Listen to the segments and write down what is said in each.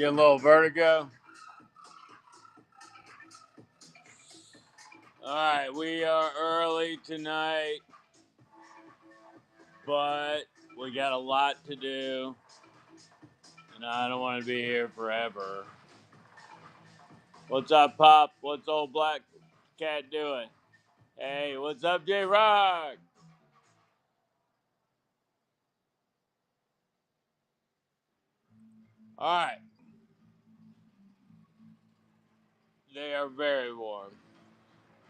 Get a little vertigo. All right, we are early tonight, but we got a lot to do, and I don't want to be here forever. What's up, Pop? What's old Black Cat doing? Hey, what's up, J Rock? All right, they are very warm.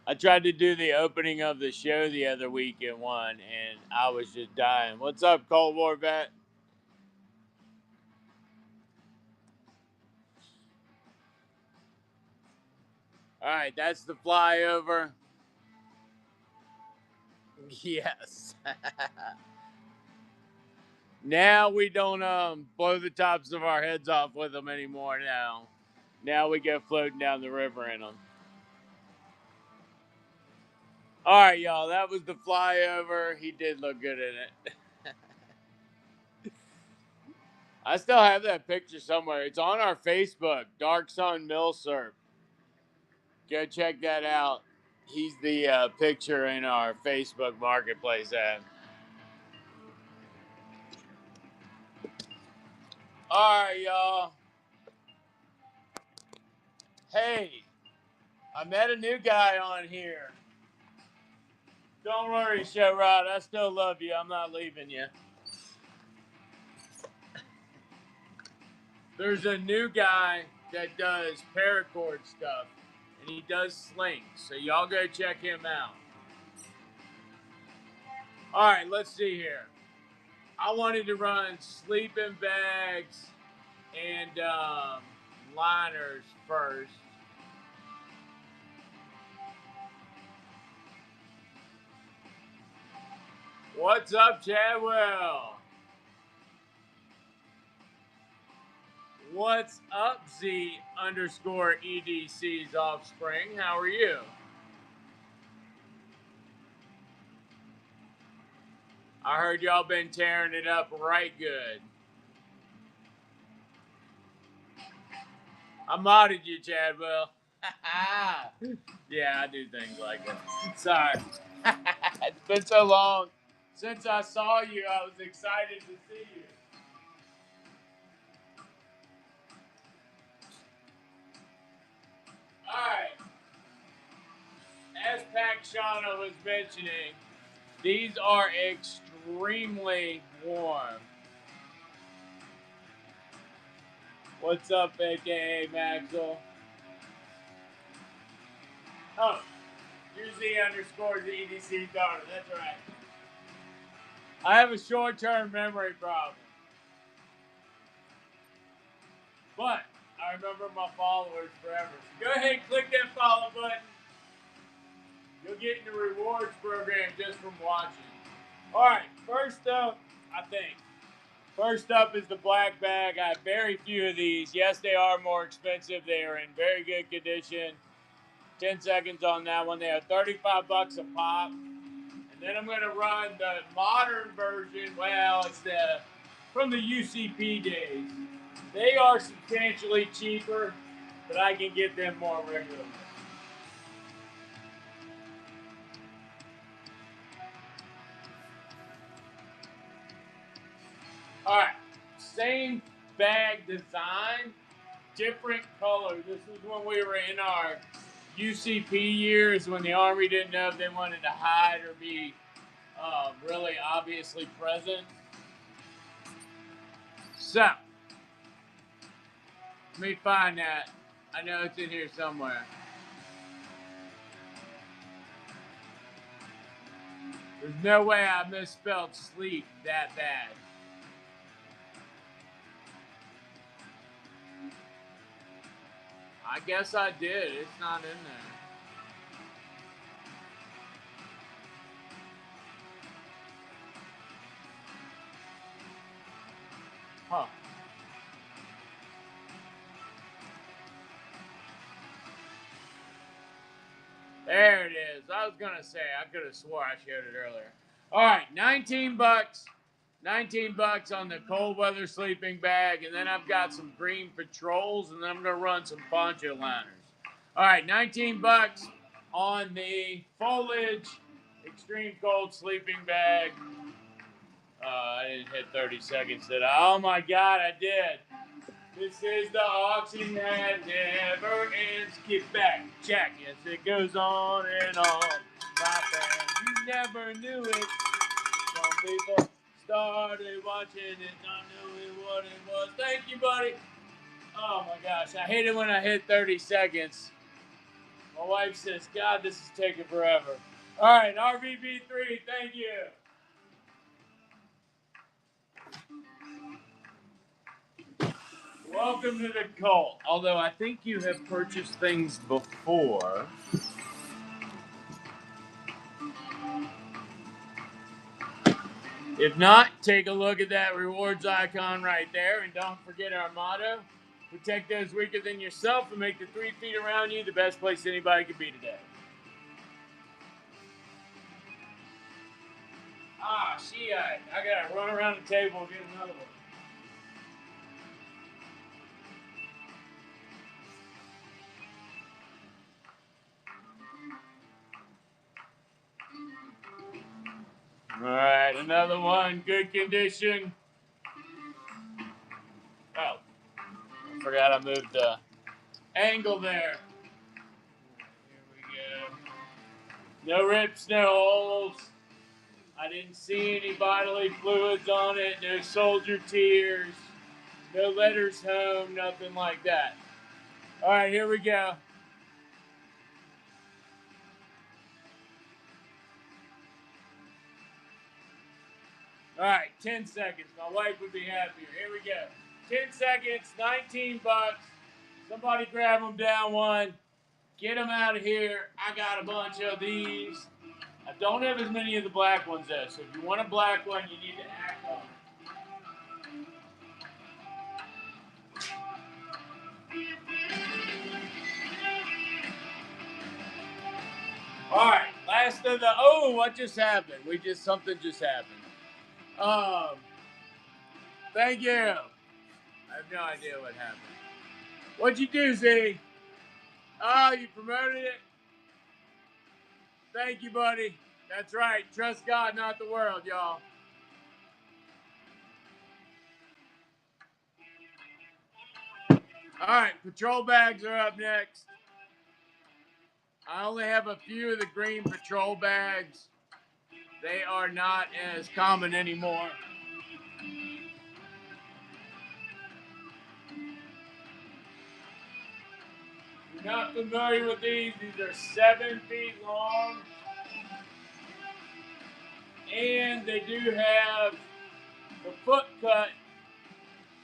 I tried to do the opening of the show the other week in one, and I was just dying. What's up, Cold War Vet? All right, that's the flyover. Yes. Now we don't blow the tops of our heads off with them anymore. Now we go floating down the river in them. All right, y'all. That was the flyover. He did look good in it. I still have that picture somewhere. It's on our Facebook, Dark Sun Mill Surf. Go check that out. He's the picture in our Facebook Marketplace ad. All right, y'all. Hey, I met a new guy on here. Don't worry, Show Rod. I still love you. I'm not leaving you. There's a new guy that does paracord stuff, and he does slings. So y'all go check him out. All right, let's see here. I wanted to run sleeping bags and liners first. What's up, Chadwell? What's up, Z underscore EDC's offspring? How are you? I heard y'all been tearing it up right good. I modded you, Chadwell. Yeah, I do things like that. Sorry. It's been so long since I saw you. I was excited to see you. All right. As Pakshana was mentioning, these are extremely warm. What's up, AKA Maxwell? Oh, you're Z underscore the EDC daughter. That's right. I have a short-term memory problem. But I remember my followers forever. So go ahead and click that follow button. You'll get in the rewards program just from watching. All right, first up, I think. First up is the black bag. I have very few of these. Yes, they are more expensive. They are in very good condition. 10 seconds on that one. They are 35 bucks a pop. And then I'm going to run the modern version. Well, it's from the UCP days. They are substantially cheaper, but I can get them more regularly. All right, same bag design, different color. This is when we were in our UCP years when the Army didn't know if they wanted to hide or be really obviously present. So, let me find that. I know it's in here somewhere. There's no way I misspelled sleep that bad. I guess I did. It's not in there. Huh. There it is. I was going to say, I could have swore I showed it earlier. All right, 19 bucks. $19 on the cold weather sleeping bag, and then I've got some green patrols, and then I'm gonna run some poncho liners. All right, $19 on the foliage extreme cold sleeping bag. I didn't hit 30 seconds, did I? Oh my God, I did. This is the auction that never ends. Kick back, check. Yes, it goes on and on. My friend, you never knew it. Some people started watching it, not knowing what it was. Thank you, buddy. Oh my gosh, I hate it when I hit 30 seconds. My wife says, God, this is taking forever. All right, RVB3, thank you. Welcome to the cult. Although I think you have purchased things before. If not, take a look at that rewards icon right there. And don't forget our motto: protect those weaker than yourself and make the 3 feet around you the best place anybody could be today. Ah, I gotta run around the table and get another one. All right, another one, good condition. Oh, I forgot I moved the angle there. Here we go. No rips, no holes. I didn't see any bodily fluids on it, no soldier tears, no letters home, nothing like that. All right, here we go. All right, 10 seconds. My wife would be happier. Here we go. 10 seconds, $19. Somebody grab them down one. Get them out of here. I got a bunch of these. I don't have as many of the black ones though, so if you want a black one, you need to act on it. All right, last of the. Oh, what just happened? Something just happened. Thank you. I have no idea what happened. What'd you do, Z? Oh, you promoted it? Thank you, buddy. That's right. Trust God, not the world, y'all. All right, patrol bags are up next. I only have a few of the green patrol bags. They are not as common anymore. If you're not familiar with these are 7 feet long. And they do have the foot cut.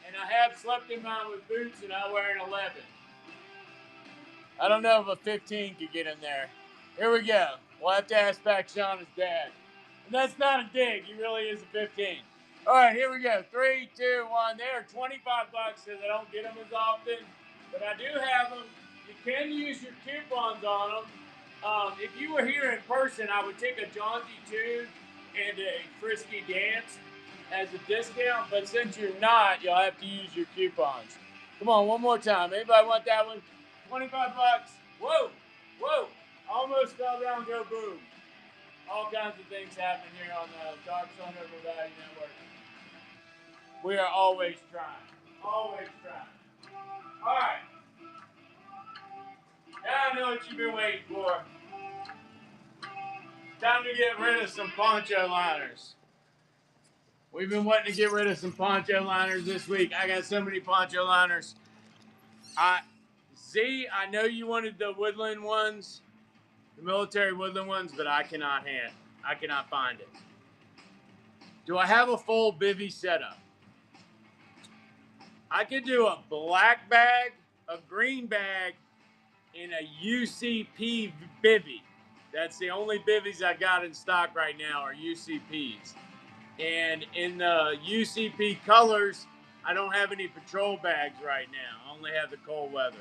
And I have slept in mine with boots, and I wear an 11. I don't know if a 15 could get in there. Here we go. We'll have to ask back Shauna's dad. And that's not a dig. He really is a 15. All right, here we go. 3, 2, 1. They are $25 because I don't get them as often. But I do have them. You can use your coupons on them. If you were here in person, I would take a jaunty tune and a frisky dance as a discount. But since you're not, you'll have to use your coupons. Come on, one more time. Anybody want that one? $25. Whoa, whoa. Almost fell down, go boom. All kinds of things happen here on the Dark Sun River Valley Network. We are always trying. Always trying. All right. Now I know what you've been waiting for. Time to get rid of some poncho liners. We've been wanting to get rid of some poncho liners this week. I got so many poncho liners. Z, I know you wanted the woodland ones, the military woodland ones, but I cannot find it. Do I have a full bivvy setup? I could do a black bag, a green bag, and a UCP bivvy. That's the only bivvies I got in stock right now are UCPs. And in the UCP colors, I don't have any patrol bags right now. I only have the cold weathers.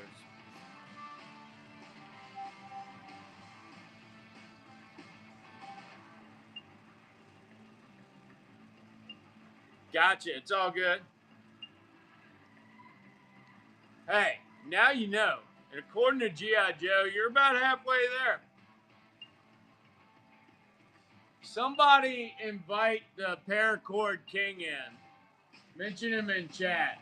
Gotcha. It's all good. Hey, now you know. And according to G.I. Joe, you're about halfway there. Somebody invite the Paracord King in. Mention him in chat.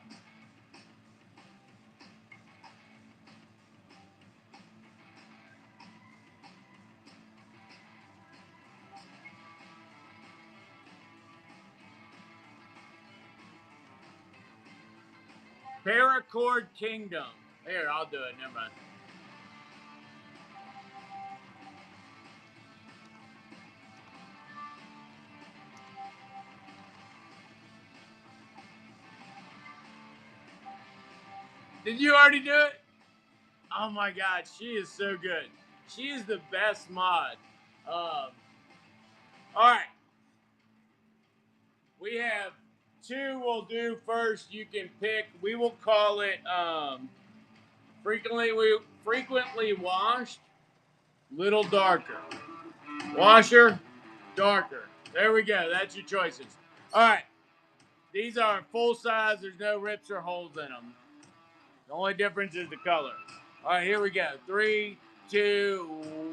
Paracord Kingdom. Here, I'll do it. Never mind. Did you already do it? Oh my God, she is so good. She is the best mod. All right. We have two we'll do first. You can pick. We will call it frequently washed, little darker. Washer, darker. There we go. That's your choices. All right. These are full size. There's no rips or holes in them. The only difference is the color. All right, here we go. 3, 2,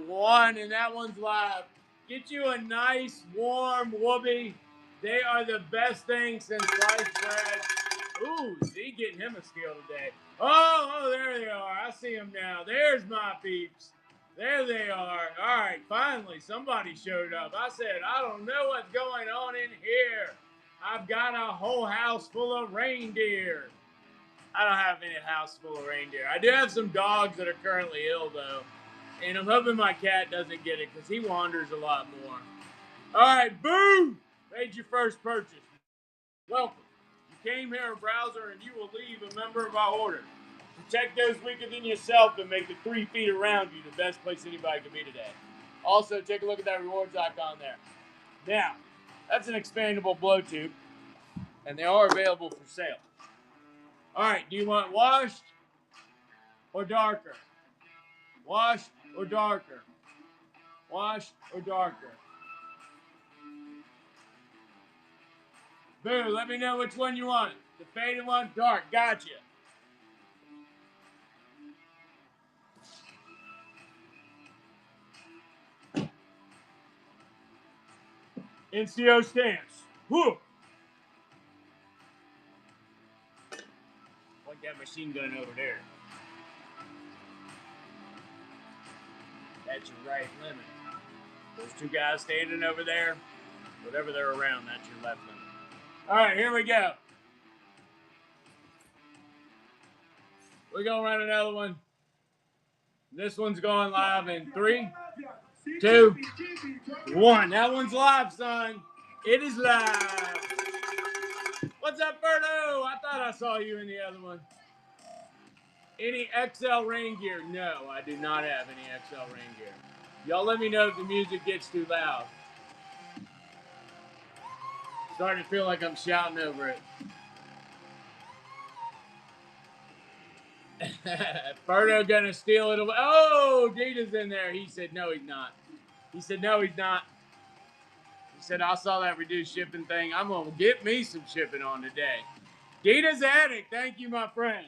1, and that one's live. Get you a nice, warm whoopee. They are the best thing since sliced bread. Ooh, Z getting him a steal today. Oh, there they are. I see them now. There's my peeps. There they are. All right, finally, somebody showed up. I said, I don't know what's going on in here. I've got a whole house full of reindeer. I don't have any house full of reindeer. I do have some dogs that are currently ill, though. And I'm hoping my cat doesn't get it because he wanders a lot more. All right, boom! Made your first purchase. Welcome. You came here a browser and you will leave a member of our order. Protect those weaker than yourself and make the 3 feet around you the best place anybody can be today. Also, take a look at that rewards icon there. Now, that's an expandable blow tube, and they are available for sale. All right, do you want washed or darker? Washed or darker? Washed or darker? Boo, let me know which one you want. The faded one, dark. Gotcha. NCO stance. Whoo! Point that machine gun over there. That's your right limit. Those two guys standing over there, whatever they're around, that's your left limit. All right, here we go. We're going to run another one. This one's going live in 3, 2, 1. That one's live, son. It is live. What's up, Berto? I thought I saw you in the other one. Any XL rain gear? No, I do not have any XL rain gear. Y'all let me know if the music gets too loud. Starting to feel like I'm shouting over it. Berto gonna steal it away. Oh, Dita's in there. He said no, he's not. He said no, he's not. He said I saw that reduced shipping thing. I'm gonna get me some shipping on today. Dita's Addict. Thank you, my friend.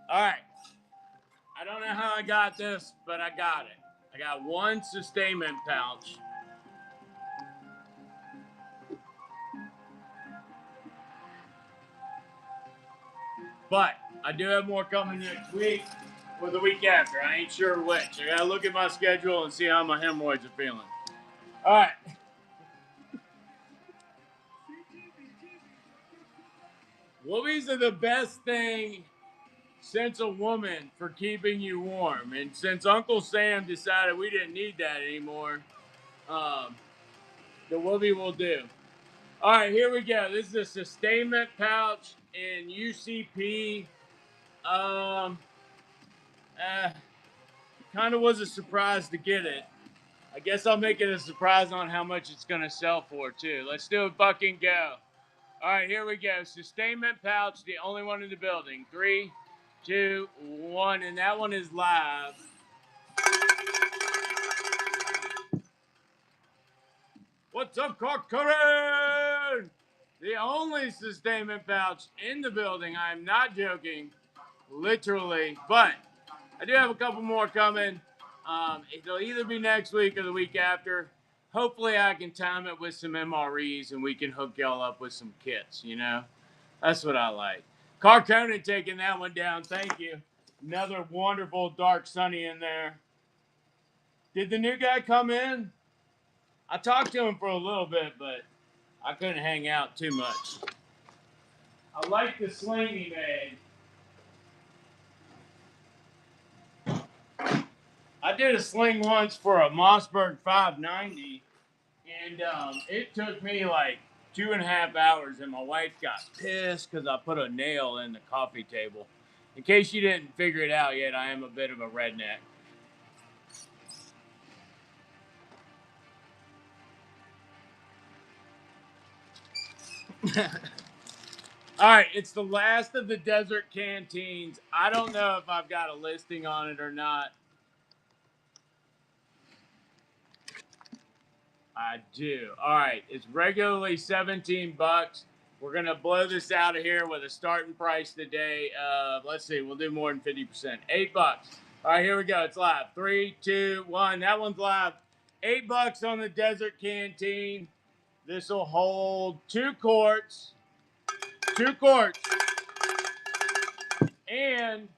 All right. I don't know how I got this, but I got it. I got one sustainment pouch. But I do have more coming next week or the week after. I ain't sure which. I gotta look at my schedule and see how my hemorrhoids are feeling. All right. Whoopies are the best thing since a woman for keeping you warm. And since Uncle Sam decided we didn't need that anymore, the whoopie will do. All right, here we go. This is a sustainment pouch in UCP. Kind of was a surprise to get it. I guess I'll make it a surprise on how much it's going to sell for, too. Let's do a buck and go. All right, here we go. Sustainment pouch, the only one in the building. 3, 2, 1, and that one is live. What's up, Cork Curran? The only sustainment pouch in the building. I'm not joking, literally. But I do have a couple more coming. It'll either be next week or the week after. Hopefully, I can time it with some MREs and we can hook y'all up with some kits, you know? That's what I like. Carconan taking that one down. Thank you. Another wonderful Dark Sunny in there. Did the new guy come in? I talked to him for a little bit, but I couldn't hang out too much. I like the sling he made. I did a sling once for a Mossberg 590, and it took me like 2.5 hours, and my wife got pissed because I put a nail in the coffee table. In case you didn't figure it out yet, I am a bit of a redneck. All right, it's the last of the Desert Canteens. I don't know if I've got a listing on it or not. I do. All right, it's regularly 17 bucks. We're going to blow this out of here with a starting price today of, let's see, we'll do more than 50%. 8 bucks. All right, here we go. It's live. 3, 2, 1. That one's live. 8 bucks on the Desert Canteen. This will hold 2 quarts. 2 quarts. And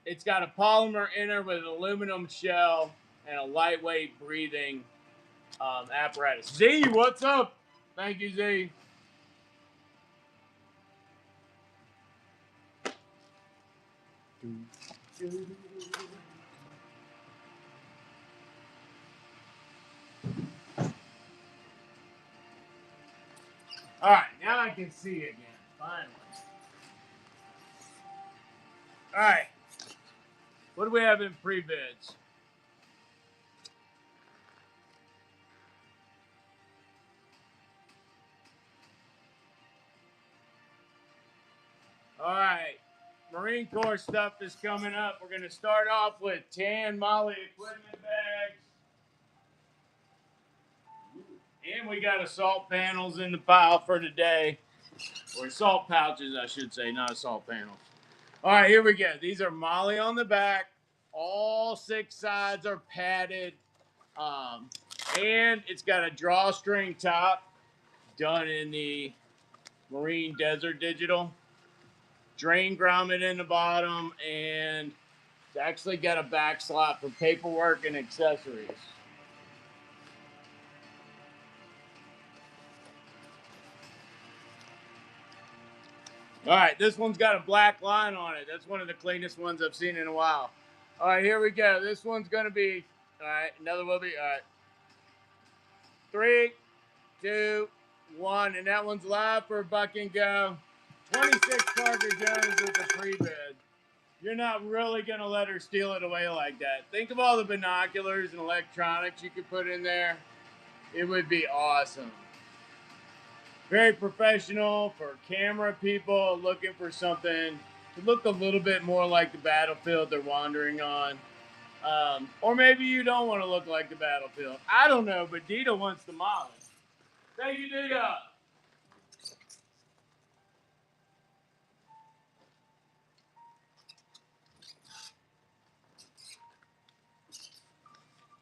it's got a polymer inner with an aluminum shell and a lightweight breathing apparatus. Z, what's up? Thank you, Z. All right, now I can see again, finally. All right, what do we have in pre-bids? All right, Marine Corps stuff is coming up. We're going to start off with tan Molly equipment bags. And we got assault panels in the pile for today. Or assault pouches, I should say, not assault panels. All right, here we go. These are Molly on the back. All 6 sides are padded. And it's got a drawstring top done in the Marine Desert Digital. Drain grommet in the bottom, and it's actually got a back slot for paperwork and accessories. All right, this one's got a black line on it. That's one of the cleanest ones I've seen in a while. All right, here we go. This one's going to be, all right, another will be, all right. 3, 2, 1, and that one's live for a buck and go. 26 Parker Jones with the pre-bid. You're not really going to let her steal it away like that. Think of all the binoculars and electronics you could put in there. It would be awesome. Very professional for camera people looking for something to look a little bit more like the battlefield they're wandering on. Or maybe you don't want to look like the battlefield. I don't know, but Dita wants the Molly. Thank you, Dita.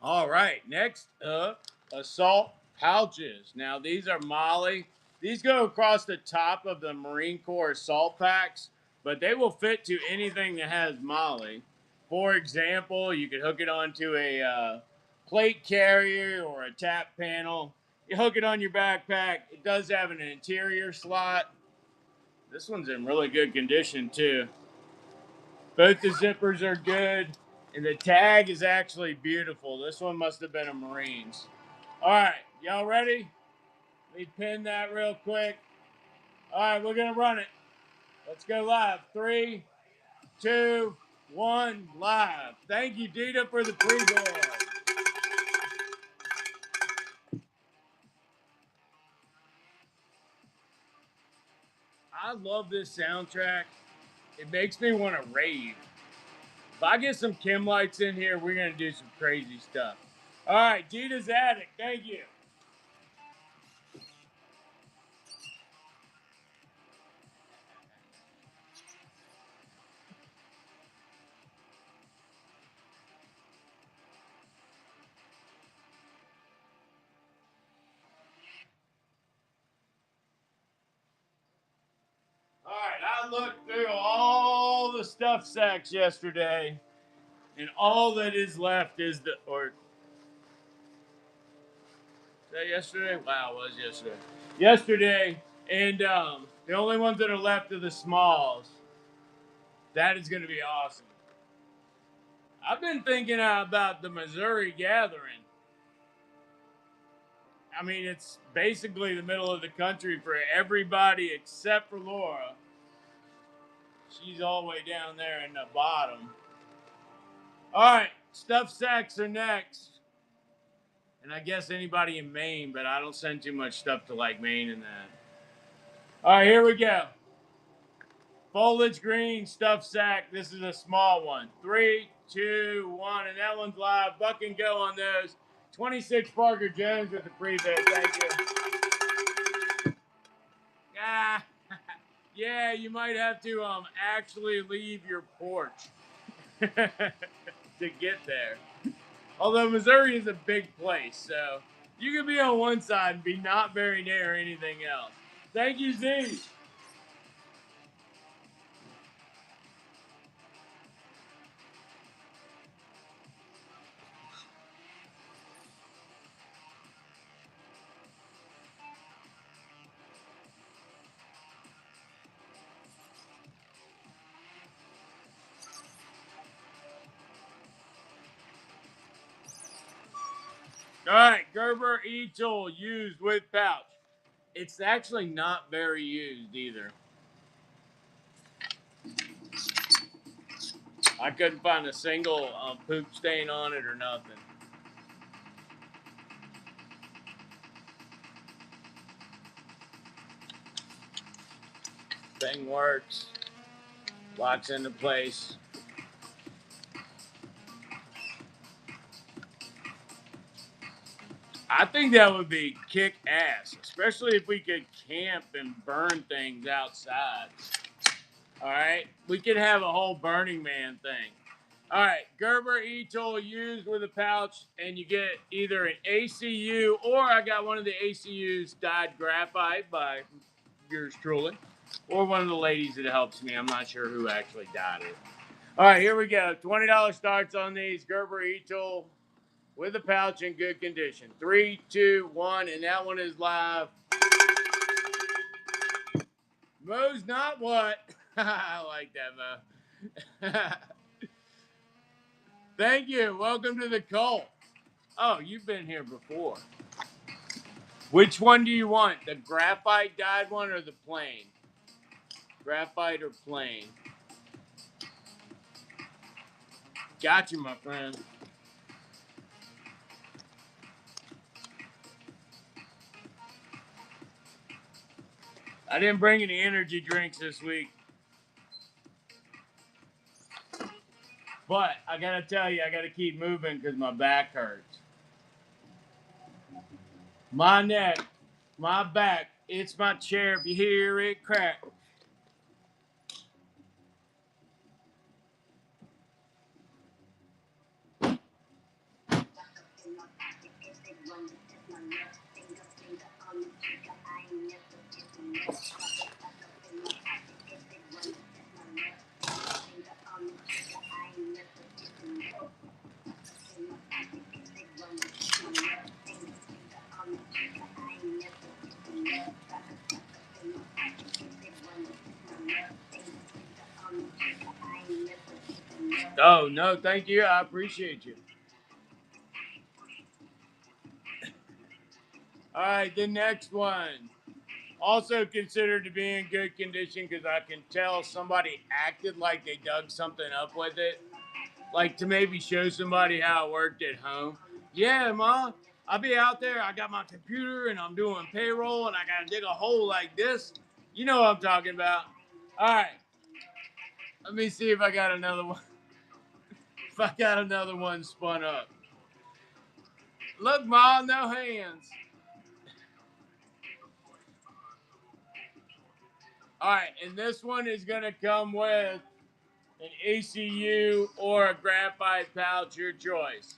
All right, next up, assault pouches. Now, these are Molly. These go across the top of the Marine Corps assault packs, but they will fit to anything that has Molly. For example, you could hook it onto a plate carrier or a tap panel. You hook it on your backpack. It does have an interior slot. This one's in really good condition, too. Both the zippers are good. And the tag is actually beautiful. This one must have been a Marines. All right, y'all ready? Let me pin that real quick. All right, we're going to run it. Let's go live. 3, 2, 1, live. Thank you, Dita, for the pre-bid. I love this soundtrack. It makes me want to rave. If I get some Kim lights in here, we're going to do some crazy stuff. All right, Dita's Attic. Thank you. All right, I looked through all the stuff sacks yesterday, and all that is left is is that yesterday? Wow, it was yesterday. Yesterday, and the only ones that are left are the smalls. That is going to be awesome. I've been thinking about the Missouri Gathering. I mean, it's basically the middle of the country for everybody except for Laura. She's all the way down there in the bottom. All right, stuffed sacks are next. And I guess anybody in Maine, but I don't send too much stuff to like Maine and that. All right, here we go. Foliage green stuffed sack. This is a small one. 3, 2, 1, and that one's live. Buck and go on those. 26 Parker Jones with the pre-bet. Thank you. Ah, yeah, you might have to actually leave your porch to get there. Although Missouri is a big place, so you can be on one side and be not very near anything else. Thank you, Z. All right, Gerber E-Tool used with pouch. It's actually not very used either. I couldn't find a single poop stain on it or nothing. Thing works. Locks into place. I think that would be kick ass, especially if we could camp and burn things outside. All right, we could have a whole Burning Man thing. All right, Gerber E-Tool used with a pouch, and you get either an ACU or I got one of the ACUs dyed graphite by yours truly, or one of the ladies that helps me. I'm not sure who actually dyed it. All right, here we go. $20 starts on these Gerber E-Tool with a pouch in good condition. 3, 2, 1, and that one is live. Mo's not what? I like that, Mo. Thank you. Welcome to the cult. Oh, you've been here before. Which one do you want? The graphite dyed one or the plain? Graphite or plain? Got you, my friend. I didn't bring any energy drinks this week. But I gotta tell you, I gotta keep moving because my back hurts. My neck, my back, it's my chair if you hear it crack. Oh, no, thank you. I appreciate you. All right, the next one. Also considered to be in good condition because I can tell somebody acted like they dug something up with it. Like to maybe show somebody how it worked at home. Yeah, Ma, I'll be out there. I got my computer and I'm doing payroll and I got to dig a hole like this. You know what I'm talking about. All right. Let me see if I got another one. If I got another one spun up. Look, Ma, no hands. All right, and this one is going to come with an ECU or a graphite pouch, your choice.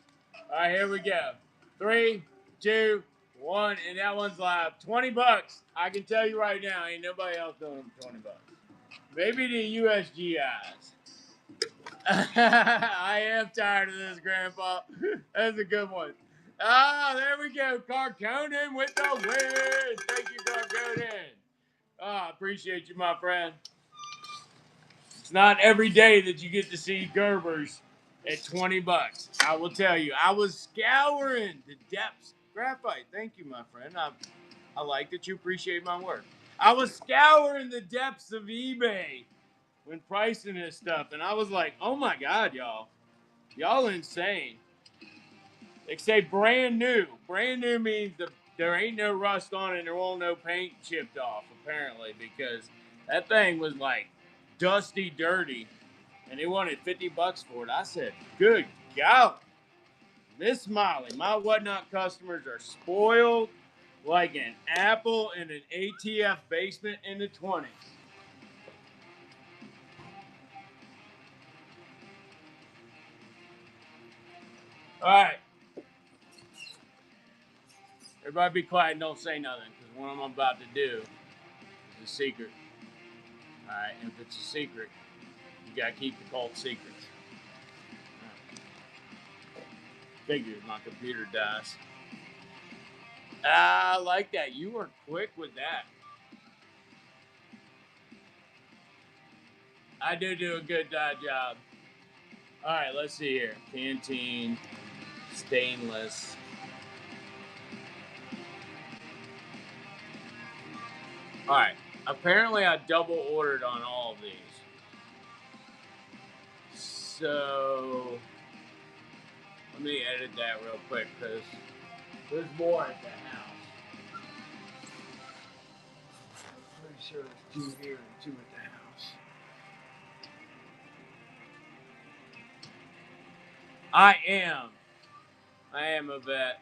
All right, here we go. 3, 2, 1, and that one's live. 20 bucks. I can tell you right now, ain't nobody else doing them for 20 bucks. Maybe the USGIs. I am tired of this, Grandpa. That's a good one. Ah, there we go. Carconen with the win. Thank you, Carconen. Ah, appreciate you, my friend. It's not every day that you get to see Gerbers at 20 bucks. I will tell you, I was scouring the depths. Graphite, thank you, my friend. I like that you appreciate my work. I was scouring the depths of eBay when pricing this stuff, and I was like, oh my God, y'all. Y'all insane. They say brand new. Brand new means there ain't no rust on it and there won't no paint chipped off, apparently, because that thing was like dusty, dirty, and they wanted 50 bucks for it. I said, good God. Miss Molly, my Whatnot customers are spoiled like an apple in an ATF basement in the 20s. All right. Everybody be quiet and don't say nothing, because what I'm about to do is a secret. All right, and if it's a secret, you gotta keep the cult secrets. Figures my computer dies. I like that. You were quick with that. I do a good job. All right, let's see here. Canteen, stainless. All right. Apparently, I double ordered on all of these. So let me edit that real quick because there's more at the house. I'm pretty sure there's 2 here and 2 at the house. I am a vet.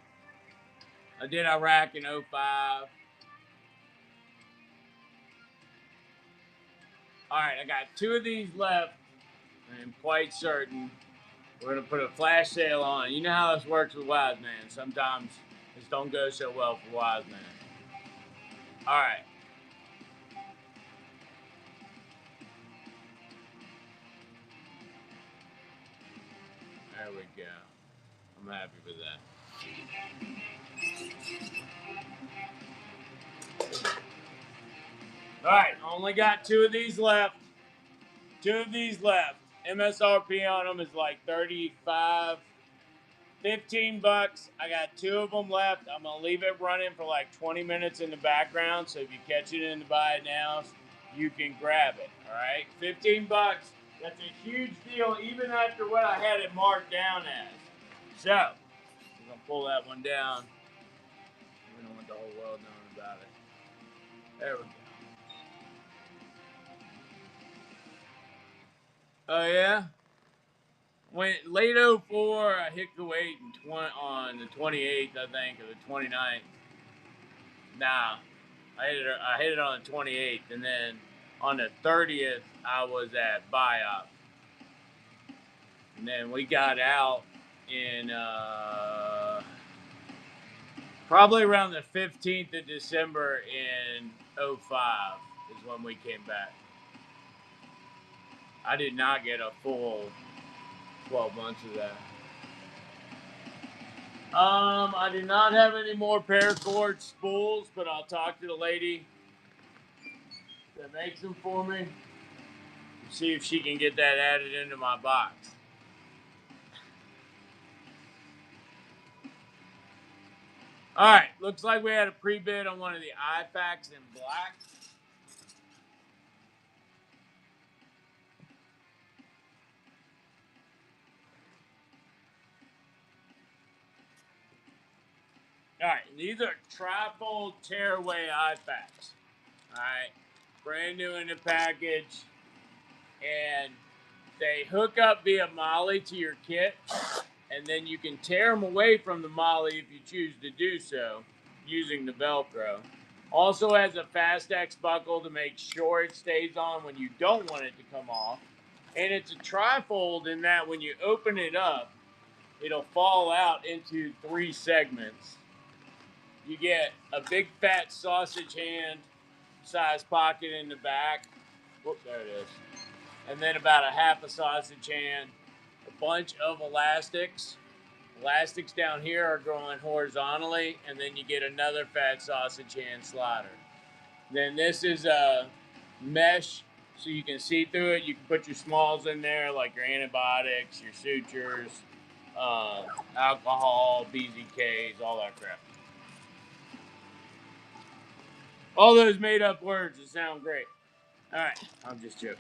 I did Iraq in 05. All right, I got 2 of these left. I'm quite certain we're going to put a flash sale on. You know how this works with Wise Man. Sometimes this don't go so well for Wise Man. All right. There we go. I'm happy with that. All right, only got 2 of these left. 2 of these left. MSRP on them is like 35, 15 bucks. I got 2 of them left. I'm gonna leave it running for like 20 minutes in the background. So if you catch it in the buy it now, you can grab it. All right, 15 bucks. That's a huge deal, even after what I had it marked down as. So we're gonna pull that one down. We don't want the whole world knowing about it. There we go. Oh yeah. When late 04, I hit Kuwait on the 28th, I think, or the 29th. Nah, I hit it on the 28th, and then on the 30th, I was at BIOP. And then we got out in probably around the 15th of December in 05 is when we came back. I did not get a full 12 months of that. I do not have any more paracord spools, but I'll talk to the lady that makes them for me. See if she can get that added into my box. All right, looks like we had a pre-bid on one of the IFACs in black. All right, these are trifold tearaway IFACs. All right, brand new in the package, and they hook up via MOLLE to your kit, and then you can tear them away from the MOLLE if you choose to do so using the Velcro. Also has a Fastex buckle to make sure it stays on when you don't want it to come off. And it's a trifold in that when you open it up, it'll fall out into 3 segments. You get a big fat sausage hand size pocket in the back. Whoop, there it is. And then about a half a sausage hand, a bunch of elastics. Elastics down here are going horizontally, and then you get another fat sausage hand slider. Then this is a mesh, so you can see through it. You can put your smalls in there, like your antibiotics, your sutures, alcohol, BZKs, all that crap. All those made up words that sound great. All right, I'm just joking.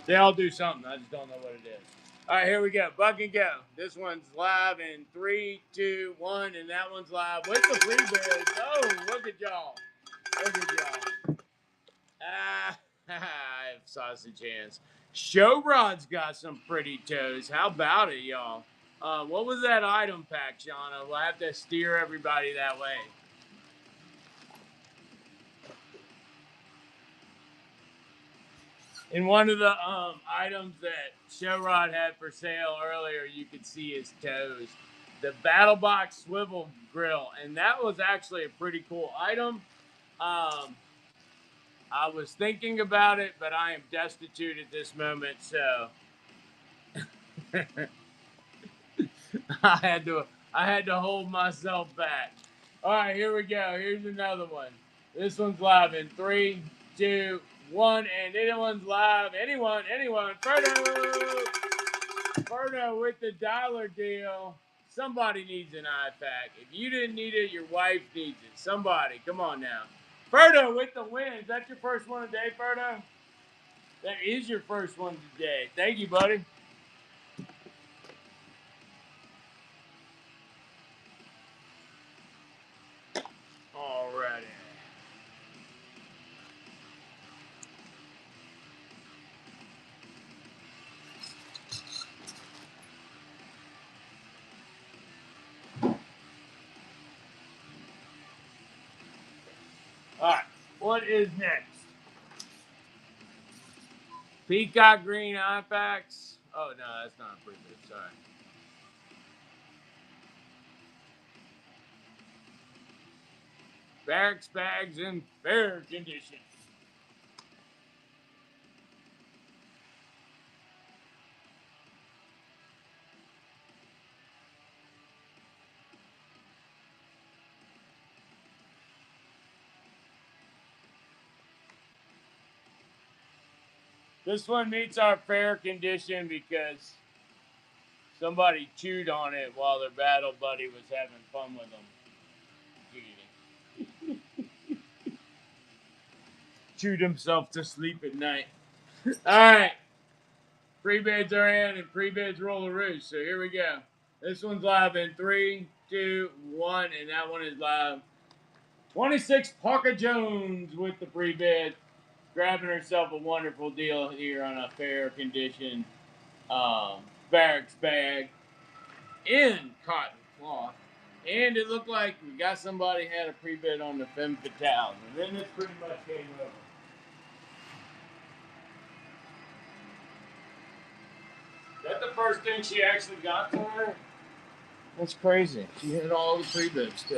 They all do something. I just don't know what it is. All right, here we go. Buck and go. This one's live in 3, 2, 1, and that one's live with the free bids. Oh, look at y'all. Look at y'all. I have sausage hands. Showrod's got some pretty toes. How about it, y'all? What was that item pack, Shauna? We'll have to steer everybody that way. In one of the items that Showrod had for sale earlier, you could see his toes. The BattleBox swivel grill, and that was actually a pretty cool item. I was thinking about it, but I am destitute at this moment, so I had to hold myself back. All right, here we go. Here's another one. This one's live in 3, 2, 1, and anyone's live. Anyone. Ferno with the dollar deal. Somebody needs an iPack. If you didn't need it, your wife needs it. Somebody, come on now. Ferno with the win. Is that your first one today, Ferno? That is your first one today. Thank you, buddy. Alrighty. Alright, what is next? Peacock green iPacs. Oh, no, that's not pretty good. Sorry. Barracks bags in fair condition. This one meets our fair condition because somebody chewed on it while their battle buddy was having fun with them. Chewed himself to sleep at night. All right. Pre-bids are in and pre-bids roll a roost. So here we go. This one's live in 3, 2, 1, and that one is live. 26 Parker Jones with the pre-bid. Grabbing herself a wonderful deal here on a fair condition barracks bag in cotton cloth. And it looked like we got somebody had a pre-bid on the Femme Fatale. And then this pretty much came over. Is that the first thing she actually got to her? That's crazy. She had all the pre-bids too.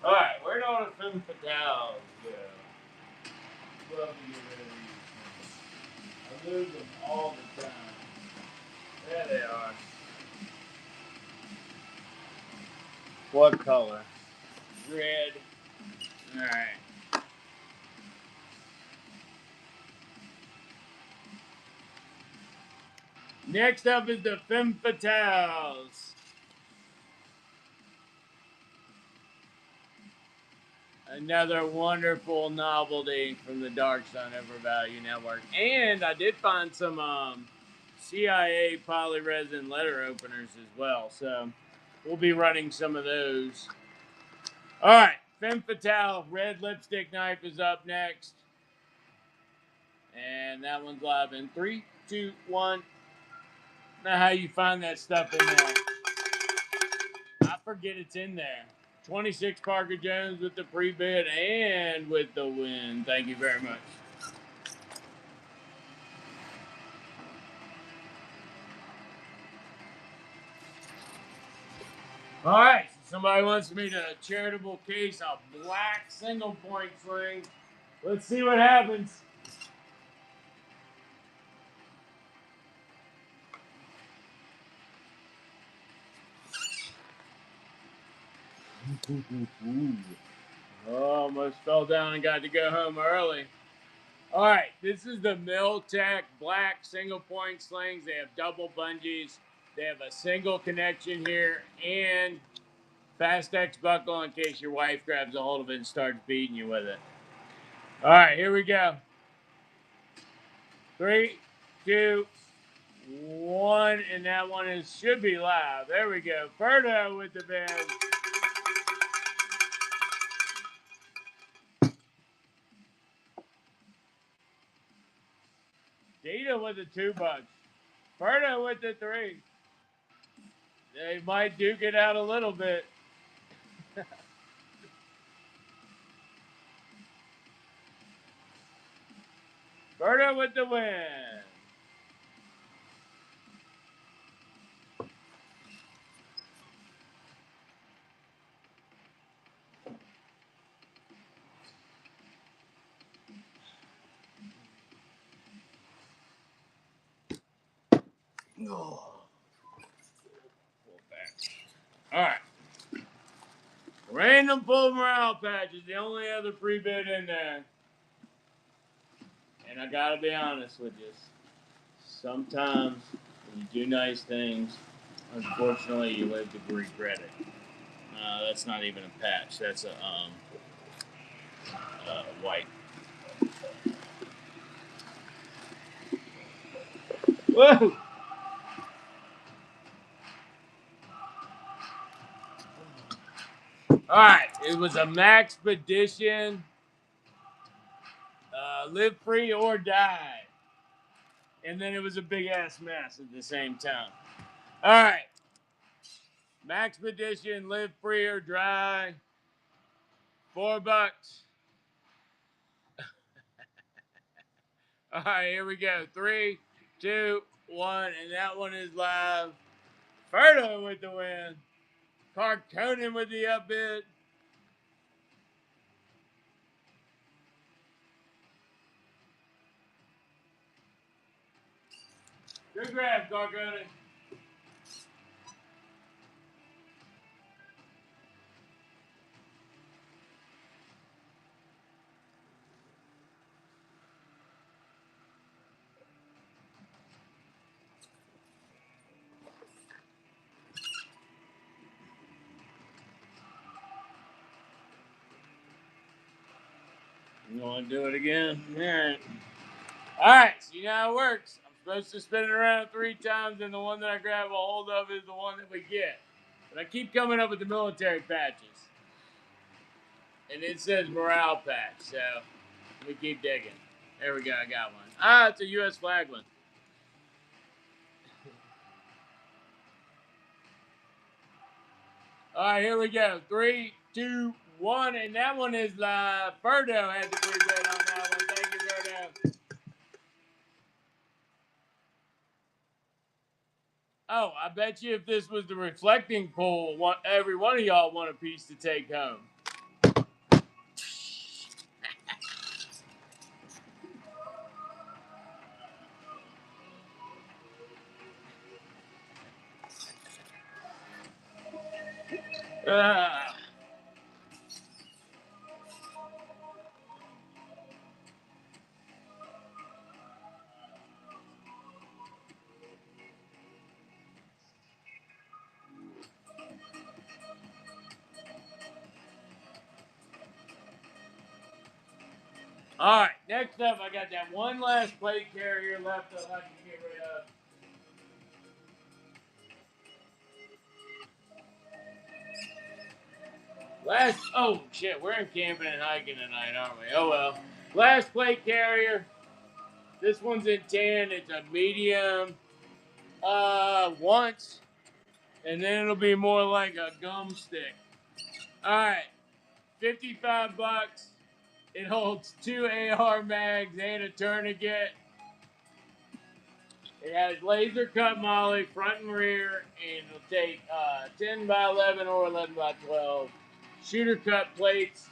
Alright, where do all the Femme Fatales go? Love to get rid of these things. I lose them all the time. There they are. What color? Red. Alright. Next up is the Femme Fatales. Another wonderful novelty from the Dark Sun Over Value Network. And I did find some CIA polyresin letter openers as well. So we'll be running some of those. All right. Femme Fatale Red Lipstick Knife is up next. And that one's live in 3, 2, 1. Now how you find that stuff in there. I forget it's in there. 26 Parker Jones with the pre-bid and with the win. Thank you very much. All right, so somebody wants me to charitable case a black single point sling. Let's see what happens. Oh, almost fell down and got to go home early. All right, this is the Miltech black single point slings. They have double bungees. They have a single connection here and Fast X buckle in case your wife grabs a hold of it and starts beating you with it. All right, here we go. 3, 2, 1, and that one should be live. There we go. Ferdo with the bid. Dita with the 2 bucks. Ferdo with the 3. They might duke it out a little bit. Ferdo with the win. Oh. All right. Random pull morale patch is the only other pre-bid in there. And I gotta be honest with you. Sometimes when you do nice things, unfortunately you live to regret it. That's not even a patch. That's a white. Whoa! All right, it was a Maxpedition. Live free or die. And then it was a big ass mess at the same time. All right. Maxpedition, live free or die. $4. All right, here we go. 3, 2, 1, and that one is live. Ferdo with the win. Carconin with the upbid. Good grab, Carconin. You want to do it again? All right. All right, so you know how it works. I'm supposed to spin it around 3 times, and the one that I grab a hold of is the one that we get. But I keep coming up with the military patches. And it says morale patch, so we keep digging. There we go, I got one. Ah, it's a U.S. flag one. All right, here we go. 3, 2, 1, and that one is live. Ferdo had the pre-bet on that one. Thank you, Ferdo. Oh, I bet you if this was the reflecting pool, every one of y'all want a piece to take home. Ah. All right, next up, I got that one last plate carrier left I'd like to get rid of. Oh shit, we're in camping and hiking tonight, aren't we? Oh well. Last plate carrier. This one's in tan. It's a medium. Once, and then it'll be more like a gum stick. All right, $55. It holds 2 AR mags and a tourniquet. It has laser cut molly front and rear, and it'll take 10 by 11 or 11 by 12 shooter cut plates.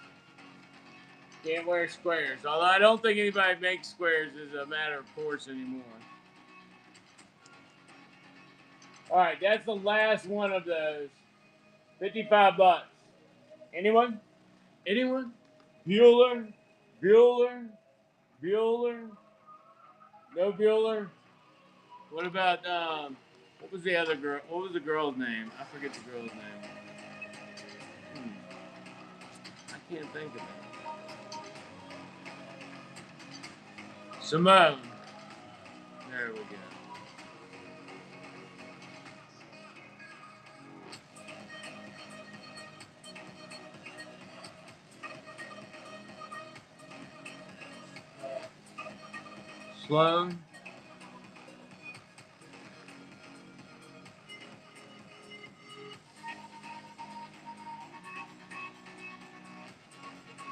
Can't wear squares, although I don't think anybody makes squares as a matter of course anymore. All right, that's the last one of those. $55. Anyone? Anyone? Bueller? Bueller? Bueller? No Bueller? What about what was the other girl? What was the girl's name? I forget the girl's name. I can't think of it. Simone. There we go. Sloan.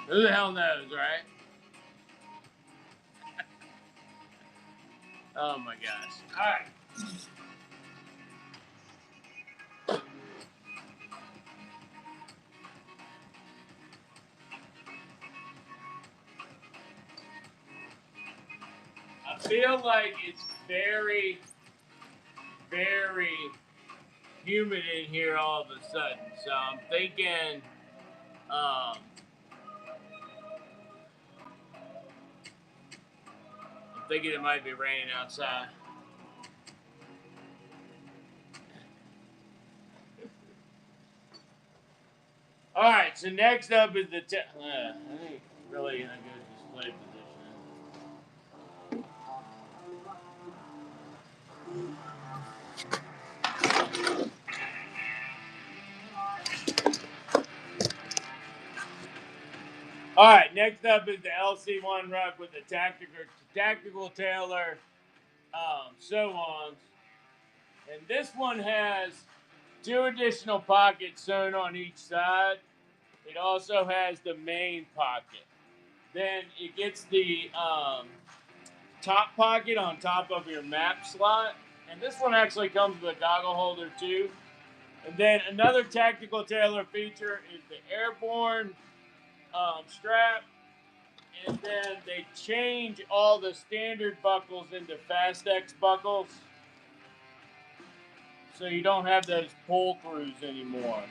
Who the hell knows, right? Oh my gosh. All right. I feel like it's very, very humid in here all of a sudden. So I'm thinking, it might be raining outside. All right, so next up is the I think really in a good display position. All right, next up is the LC1 ruck with the tactical Taylor sew-ons, and this one has 2 additional pockets sewn on each side. It also has the main pocket. Then it gets the top pocket on top of your map slot, and this one actually comes with a goggle holder too. And then another tactical Taylor feature is the airborne strap, and then they change all the standard buckles into Fastex buckles, so you don't have those pull throughs anymore.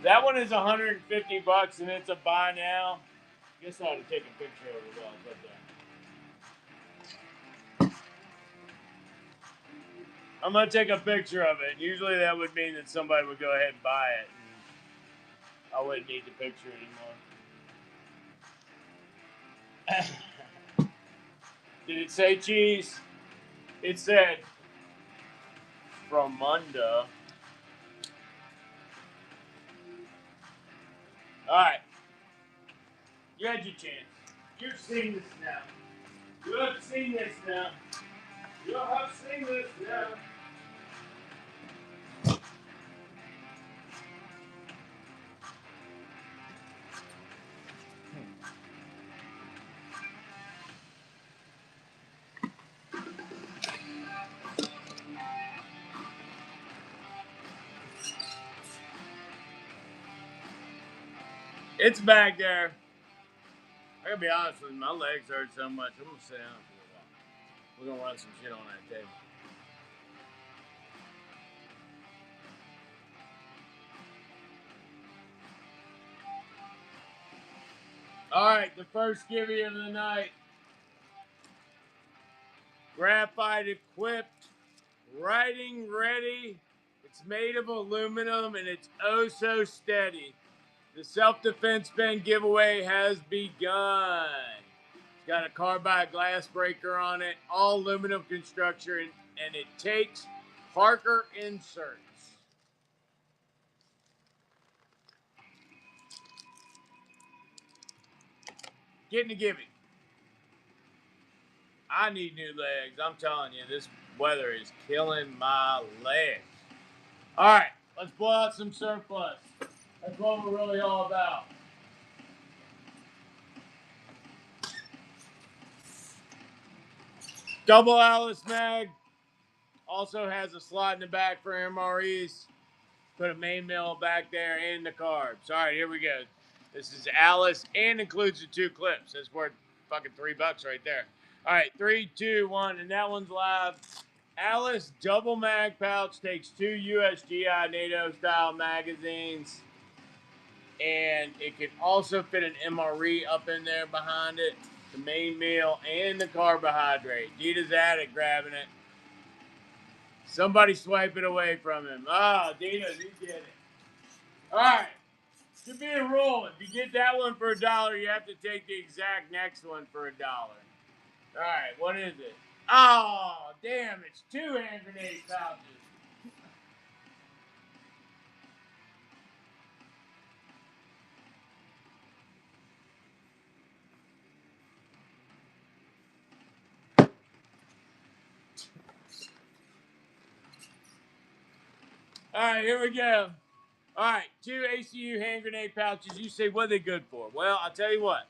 That one is $150, and it's a buy now. I guess I ought to take a picture of it while I put that. I'm gonna take a picture of it. Usually that would mean that somebody would go ahead and buy it, and I wouldn't need the picture anymore. Did it say cheese? It said from Munda. All right, you had your chance. You've seen this now. You have seen this now. You have seen this now. It's back there. I gotta be honest with you, my legs hurt so much. I'm gonna sit down for a while. We're gonna run some shit on that table. All right, the first skivvy of the night. Graphite equipped, riding ready. It's made of aluminum and it's oh so steady. The self-defense bin giveaway has begun. It's got a carbide glass breaker on it, all aluminum construction, and it takes Parker inserts. Getting a gimme. I need new legs. I'm telling you, this weather is killing my legs. All right, let's blow out some surplus. That's what we're really all about. Double Alice mag. Also has a slot in the back for MREs. Put a main mill back there and the carbs. All right, here we go. This is Alice and includes the 2 clips. That's worth fucking $3 right there. All right, 3, 2, 1, and that one's live. Alice double mag pouch takes 2 USGI NATO style magazines, and it can also fit an MRE up in there behind it, the main meal and the carbohydrate. Dita's Addict grabbing it. Somebody swipe it away from him. Ah, Dita, you get it. All right. Should be a rule. If you get that one for $1, you have to take the exact next one for $1. All right, what is it? Oh, damn, it's 2 hand grenade pouches. All right, here we go. All right, 2 ACU hand grenade pouches. You say, what are they good for? Well, I'll tell you what.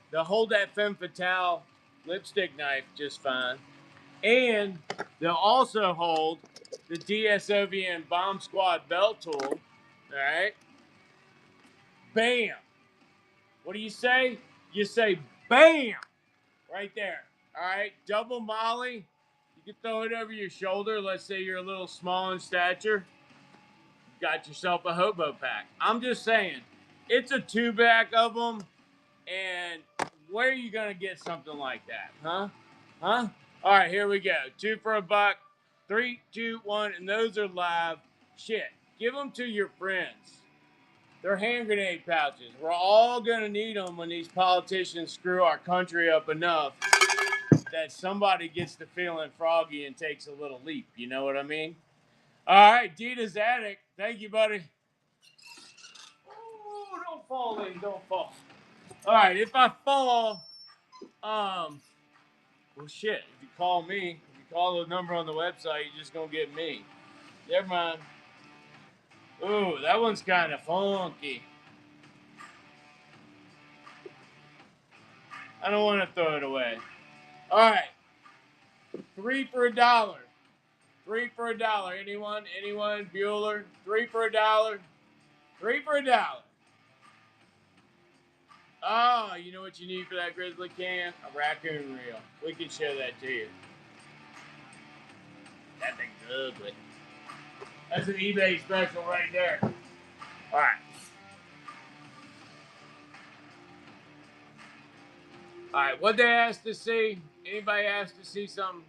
They'll hold that Femme Fatale lipstick knife just fine. And they'll also hold the DSOVN Bomb Squad belt tool. All right? Bam. What do you say? You say bam right there. All right? Double molly. You can throw it over your shoulder. Let's say you're a little small in stature. Got yourself a hobo pack. I'm just saying, it's a 2-pack of them. And where are you going to get something like that? Huh? Huh? All right, here we go. 2 for $1. 3, 2, 1, and those are live. Shit. Give them to your friends. They're hand grenade pouches. We're all going to need them when these politicians screw our country up enough that somebody gets to feeling froggy and takes a little leap. You know what I mean? All right, Dita's Addict. Thank you, buddy. Oh, don't fall in. Don't fall. All right, if I fall, well, shit. If you call me, if you call the number on the website, you're just going to get me. Never mind. Ooh, that one's kind of funky. I don't want to throw it away. All right. 3 for $1. 3 for $1. Anyone? Anyone? Bueller? 3 for $1. 3 for $1. Oh, you know what you need for that grizzly can? A raccoon reel. We can show that to you. That thing's ugly. That's an eBay special right there. All right. All right, what they asked to see? Anybody asked to see something?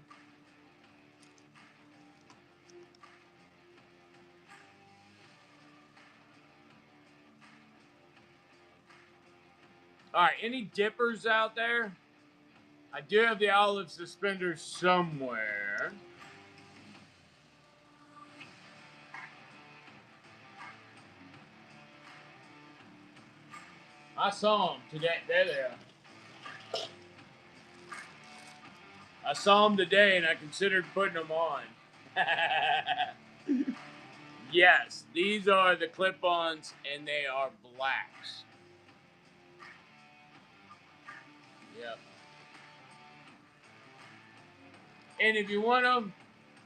All right, any dippers out there? I do have the olive suspenders somewhere. I saw them today. There they are. I saw them today and I considered putting them on. Yes, these are the clip-ons and they are blacks. Yep. And if you want them,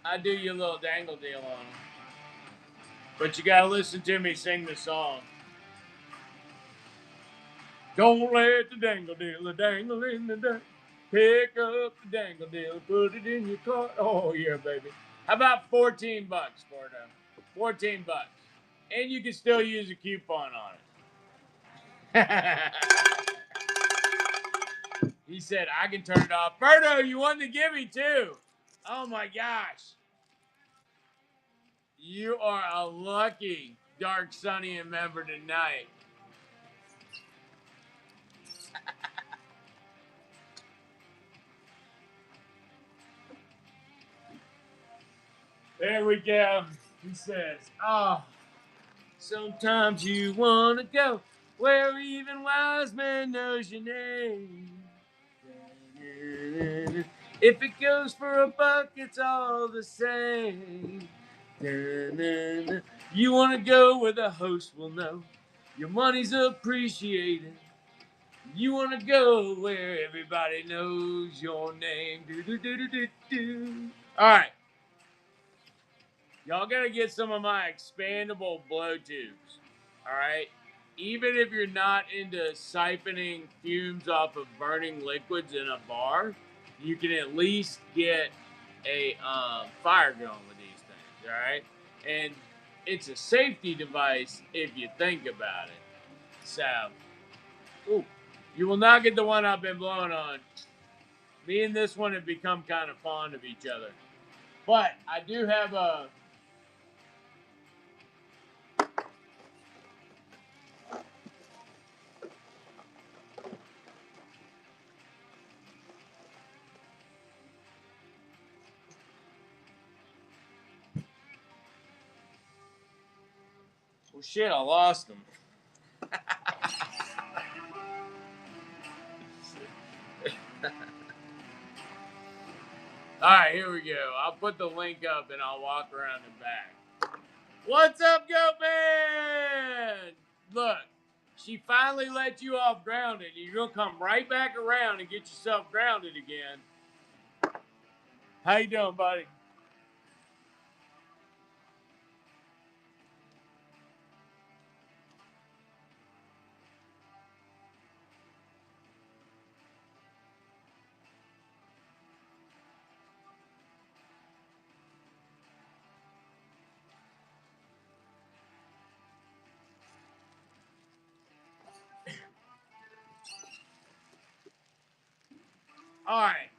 I do you a little dangle deal on them. But you gotta listen to me sing the song. Don't let the dangle deal dangle in the dirt. Pick up the dangle deal, put it in your car. Oh yeah, baby. How about $14 for it? $14, and you can still use a coupon on it. He said I can turn it off. Berto, you won the gimme too. Oh my gosh. You are a lucky Dark Sunny member tonight. There we go. He says, oh, sometimes you want to go where even wise man knows your name. If it goes for a buck, it's all the same. You want to go where the host will know your money's appreciated. You want to go where everybody knows your name. Do. All right. Y'all got to get some of my expandable blow tubes. All right. Even if you're not into siphoning fumes off of burning liquids in a bar, you can at least get a fire going with these things. All right. And it's a safety device if you think about it. So, ooh, you will not get the one I've been blowing on. Me and this one have become kind of fond of each other. But I do have a. Well, shit, I lost them. All right, here we go. I'll put the link up and I'll walk around and back. What's up, Goat Man? Look, she finally let you off grounded. You're going to come right back around and get yourself grounded again. How you doing, buddy? All right.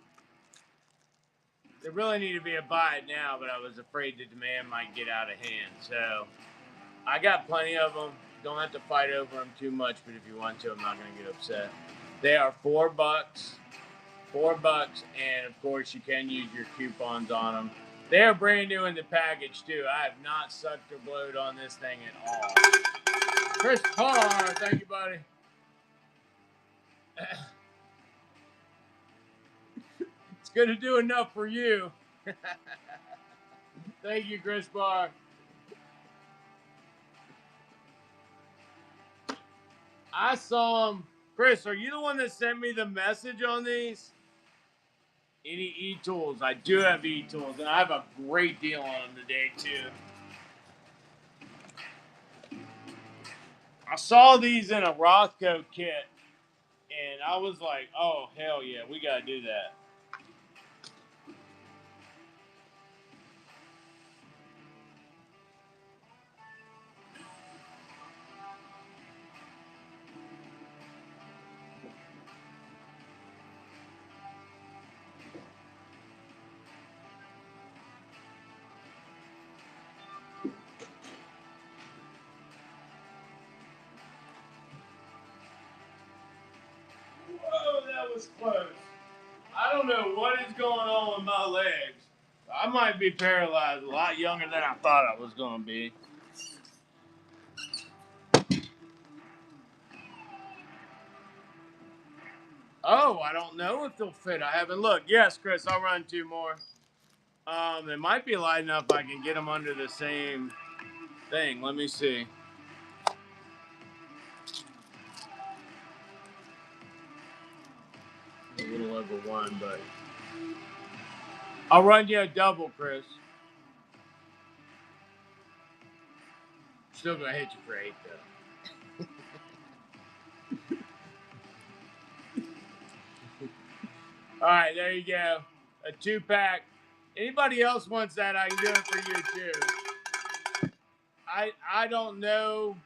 There really need to be a buy it now, but I was afraid the demand might get out of hand. So I got plenty of them. Don't have to fight over them too much, but if you want to, I'm not going to get upset. They are $4. $4, and of course you can use your coupons on them. They are brand new in the package too. I have not sucked or blowed on this thing at all. Chris Parr, thank you, buddy. It's gonna do enough for you. Thank you, Chris Parr. I saw him. Chris, are you the one that sent me the message on these? Any e-tools? I do have e-tools, and I have a great deal on them today too. I saw these in a Rothko kit, and I was like, oh, hell yeah, we got to do that. Whoa, that was close. I don't know what is going on with my legs. I might be paralyzed a lot younger than I thought I was going to be. Oh, I don't know if they'll fit. I haven't looked. Yes, Chris, I'll run 2 more. It might be light enough I can get them under the same thing. Let me see. A little over 1, but I'll run you a double, Chris. Still gonna hit you for 8 though. All right, there you go. A 2-pack. Anybody else wants that, I can do it for you too. I don't know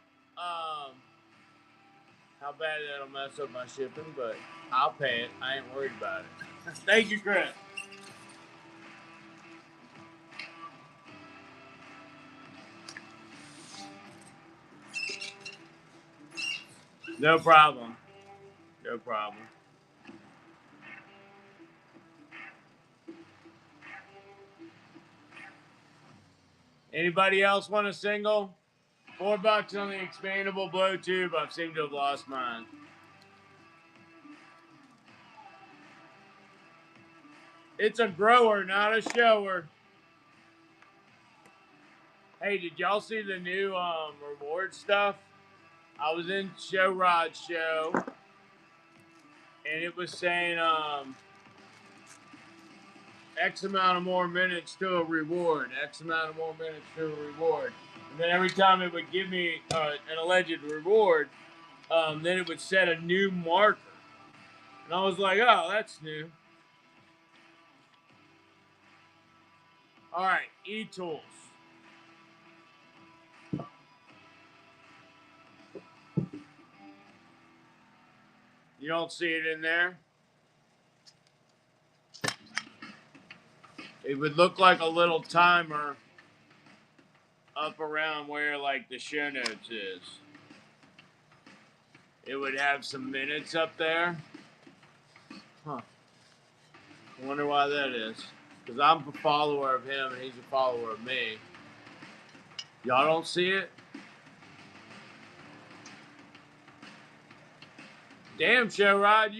how bad that'll mess up my shipping, but I'll pay it. I ain't worried about it. Thank you, Chris. No problem. No problem. Anybody else want a single? $4 on the expandable blow tube. I seem to have lost mine. It's a grower, not a shower. Hey, did y'all see the new reward stuff? I was in Show Rod's show, and it was saying X amount of more minutes to a reward, X amount of more minutes to a reward. And then every time it would give me an alleged reward, then it would set a new marker. And I was like, oh, that's new. All right, eTools. You don't see it in there? It would look like a little timer up around where like the show notes is. It would have some minutes up there. Huh. I wonder why that is. Because I'm a follower of him and he's a follower of me. Y'all don't see it? Damn, Show Rod,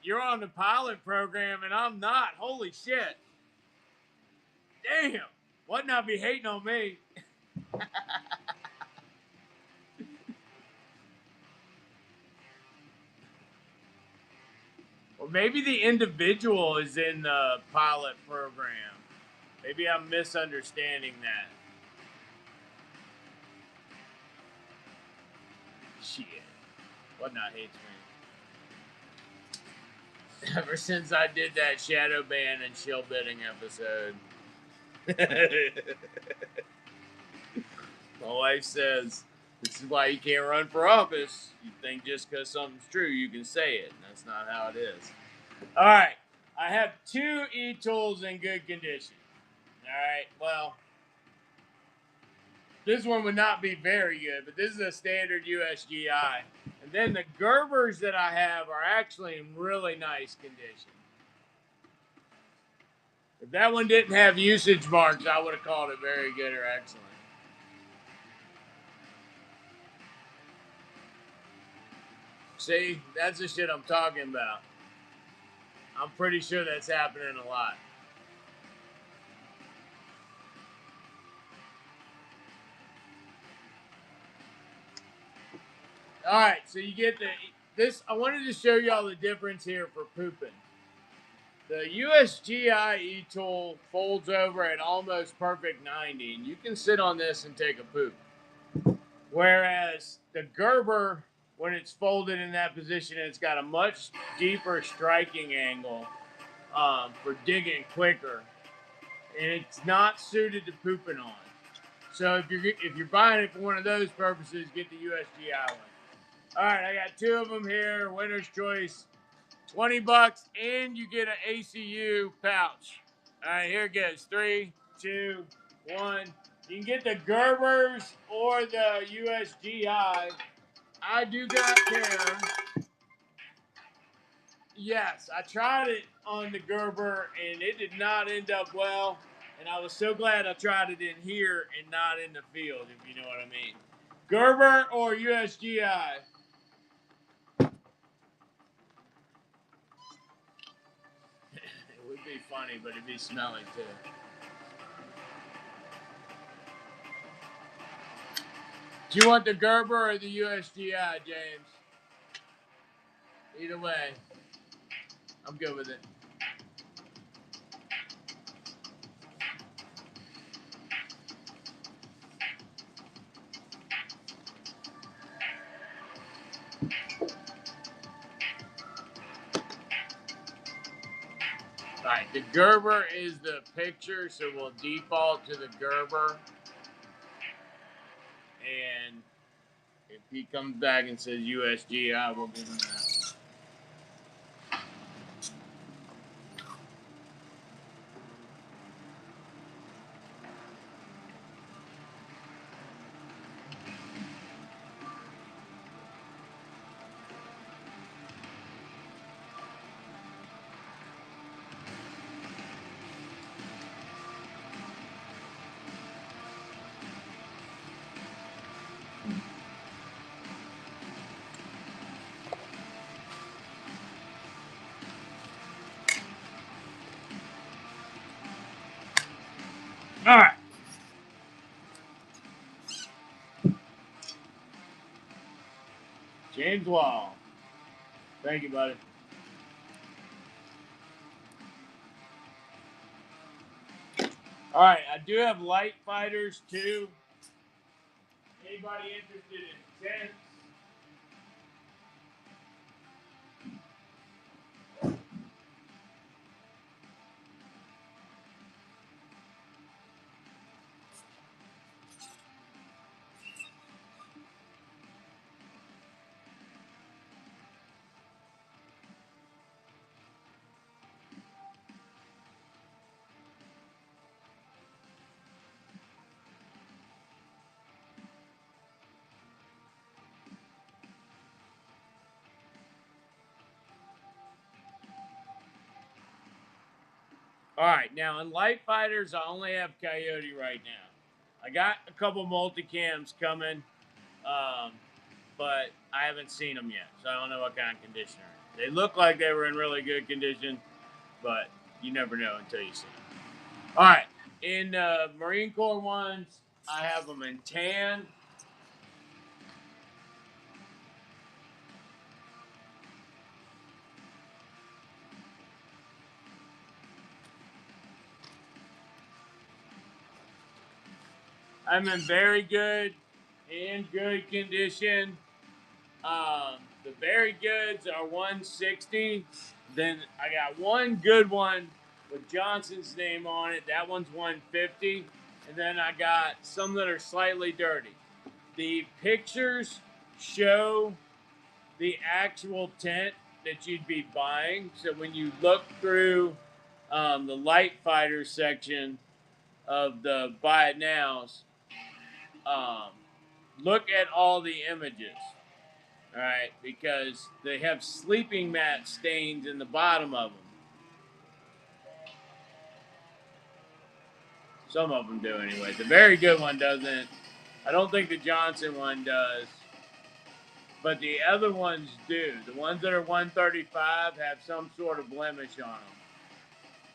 you're on the pilot program and I'm not. Holy shit. Damn. What not be hating on me? Or maybe the individual is in the pilot program. Maybe I'm misunderstanding that. Shit. What not hates me. Ever since I did that shadow ban and shill bidding episode. My wife says, this is why you can't run for office. You think just because something's true, you can say it. And that's not how it is. All right. I have 2 eTools in good condition. All right. Well, this one would not be very good, but this is a standard USGI. And then the Gerbers that I have are actually in really nice condition. If that one didn't have usage marks, I would have called it very good or excellent. See, that's the shit I'm talking about. I'm pretty sure that's happening a lot. All right, so you get this. I wanted to show y'all the difference here for pooping. The USGI eTool folds over at almost perfect 90, and you can sit on this and take a poop. Whereas the Gerber, when it's folded in that position, it's got a much deeper striking angle for digging quicker, and it's not suited to pooping on. So if you're buying it for one of those purposes, get the USGI one. All right, I got 2 of them here. Winner's choice, $20, and you get an ACU pouch. All right, here it goes. 3, 2, 1. You can get the Gerbers or the USGI. I do not care. Yes, I tried it on the Gerber, and it did not end up well. And I was so glad I tried it in here and not in the field, if you know what I mean. Gerber or USGI? It would be funny, but it'd be smelly too. Do you want the Gerber or the USGI, James? Either way, I'm good with it. All right, the Gerber is the picture, so we'll default to the Gerber. And if he comes back and says USGI, we'll give him that. James Wall. Thank you, buddy. All right, I do have light fighters too. Anybody interested in tents? All right, now in light fighters, I only have Coyote right now. I got a couple multicams coming, um, but I haven't seen them yet, so I don't know what kind of condition they're in. They look like they were in really good condition, but you never know until you see them. All right, in Marine Corps ones, I have them in tan. I'm in very good and good condition. The very goods are 160. Then I got one good one with Johnson's name on it. That one's 150. And then I got some that are slightly dirty. The pictures show the actual tent that you'd be buying. So when you look through the light fighter section of the buy it nows, um, look at all the images. All right, because they have sleeping mat stains in the bottom of them. Some of them do anyway. The very good one doesn't. I don't think the Johnson one does. But the other ones do. The ones that are 135 have some sort of blemish on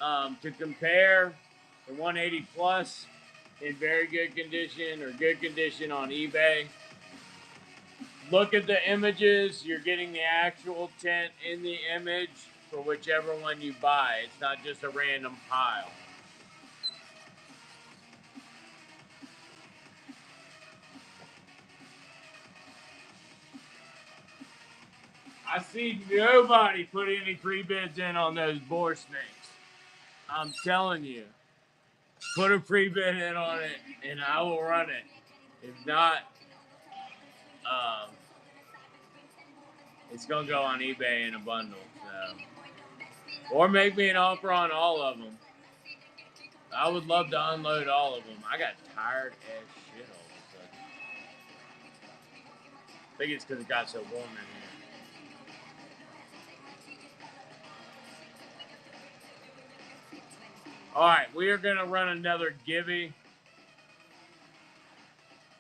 them. To compare, the 180 plus in very good condition or good condition on eBay. Look at the images. You're getting the actual tent in the image for whichever one you buy. It's not just a random pile. I see nobody put any pre-bids in on those boar snakes. I'm telling you. Put a pre-bid in on it, and I will run it. If not, it's going to go on eBay in a bundle. So. Or make me an offer on all of them. I would love to unload all of them. I got tired as shit all of a sudden. I think it's because it got so warm in here. All right, we are going to run another Gibby.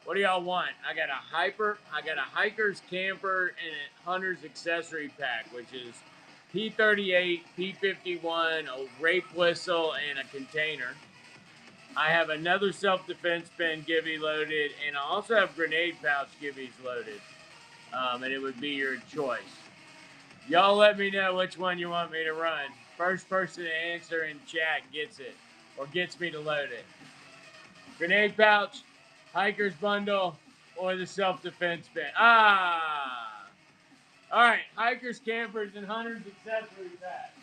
What do y'all want? I got a hiker's camper, and a hunter's accessory pack, which is P38, P51, a rape whistle, and a container. I have another self-defense pen Gibby loaded, and I also have grenade pouch Gibbies loaded. And it would be your choice. Y'all let me know which one you want me to run. First person to answer in chat gets it, or gets me to load it. Grenade pouch, hiker's bundle, or the self-defense pen. All right, hikers, campers, and hunters accessories pack.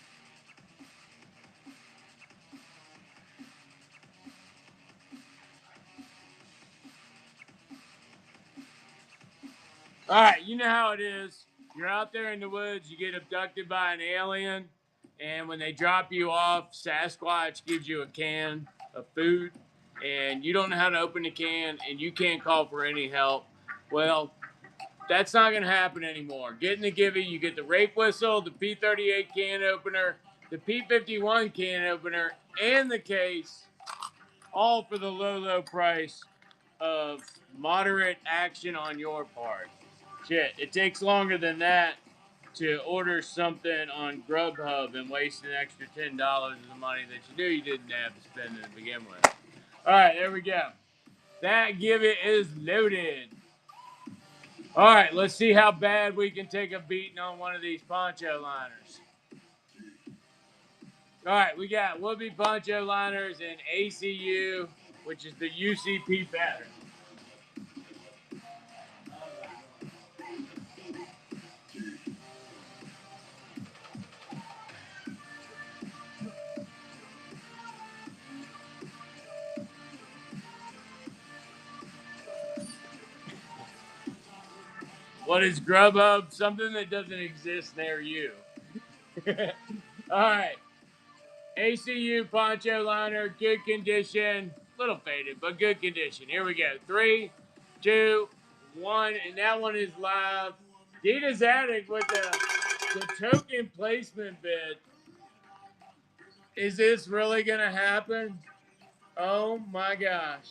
All right, you know how it is. You're out there in the woods, you get abducted by an alien, and when they drop you off, Sasquatch gives you a can of food, and you don't know how to open the can, and you can't call for any help. Well, that's not going to happen anymore. Get in the Gibby, you get the rape whistle, the P38 can opener, the P51 can opener, and the case, all for the low, low price of moderate action on your part. Shit, it takes longer than that to order something on Grubhub and waste an extra $10 of the money that you knew you didn't have to spend to begin with. All right, there we go. That Gibby is loaded. All right, let's see how bad we can take a beating on one of these poncho liners. All right, we got Whoopee poncho liners in ACU, which is the UCP pattern. What is Grubhub? Something that doesn't exist near you. All right. ACU poncho liner, good condition. Little faded, but good condition. Here we go. 3, 2, 1, and that one is live. Dita's Attic with the token placement bid. Is this really gonna happen? Oh my gosh.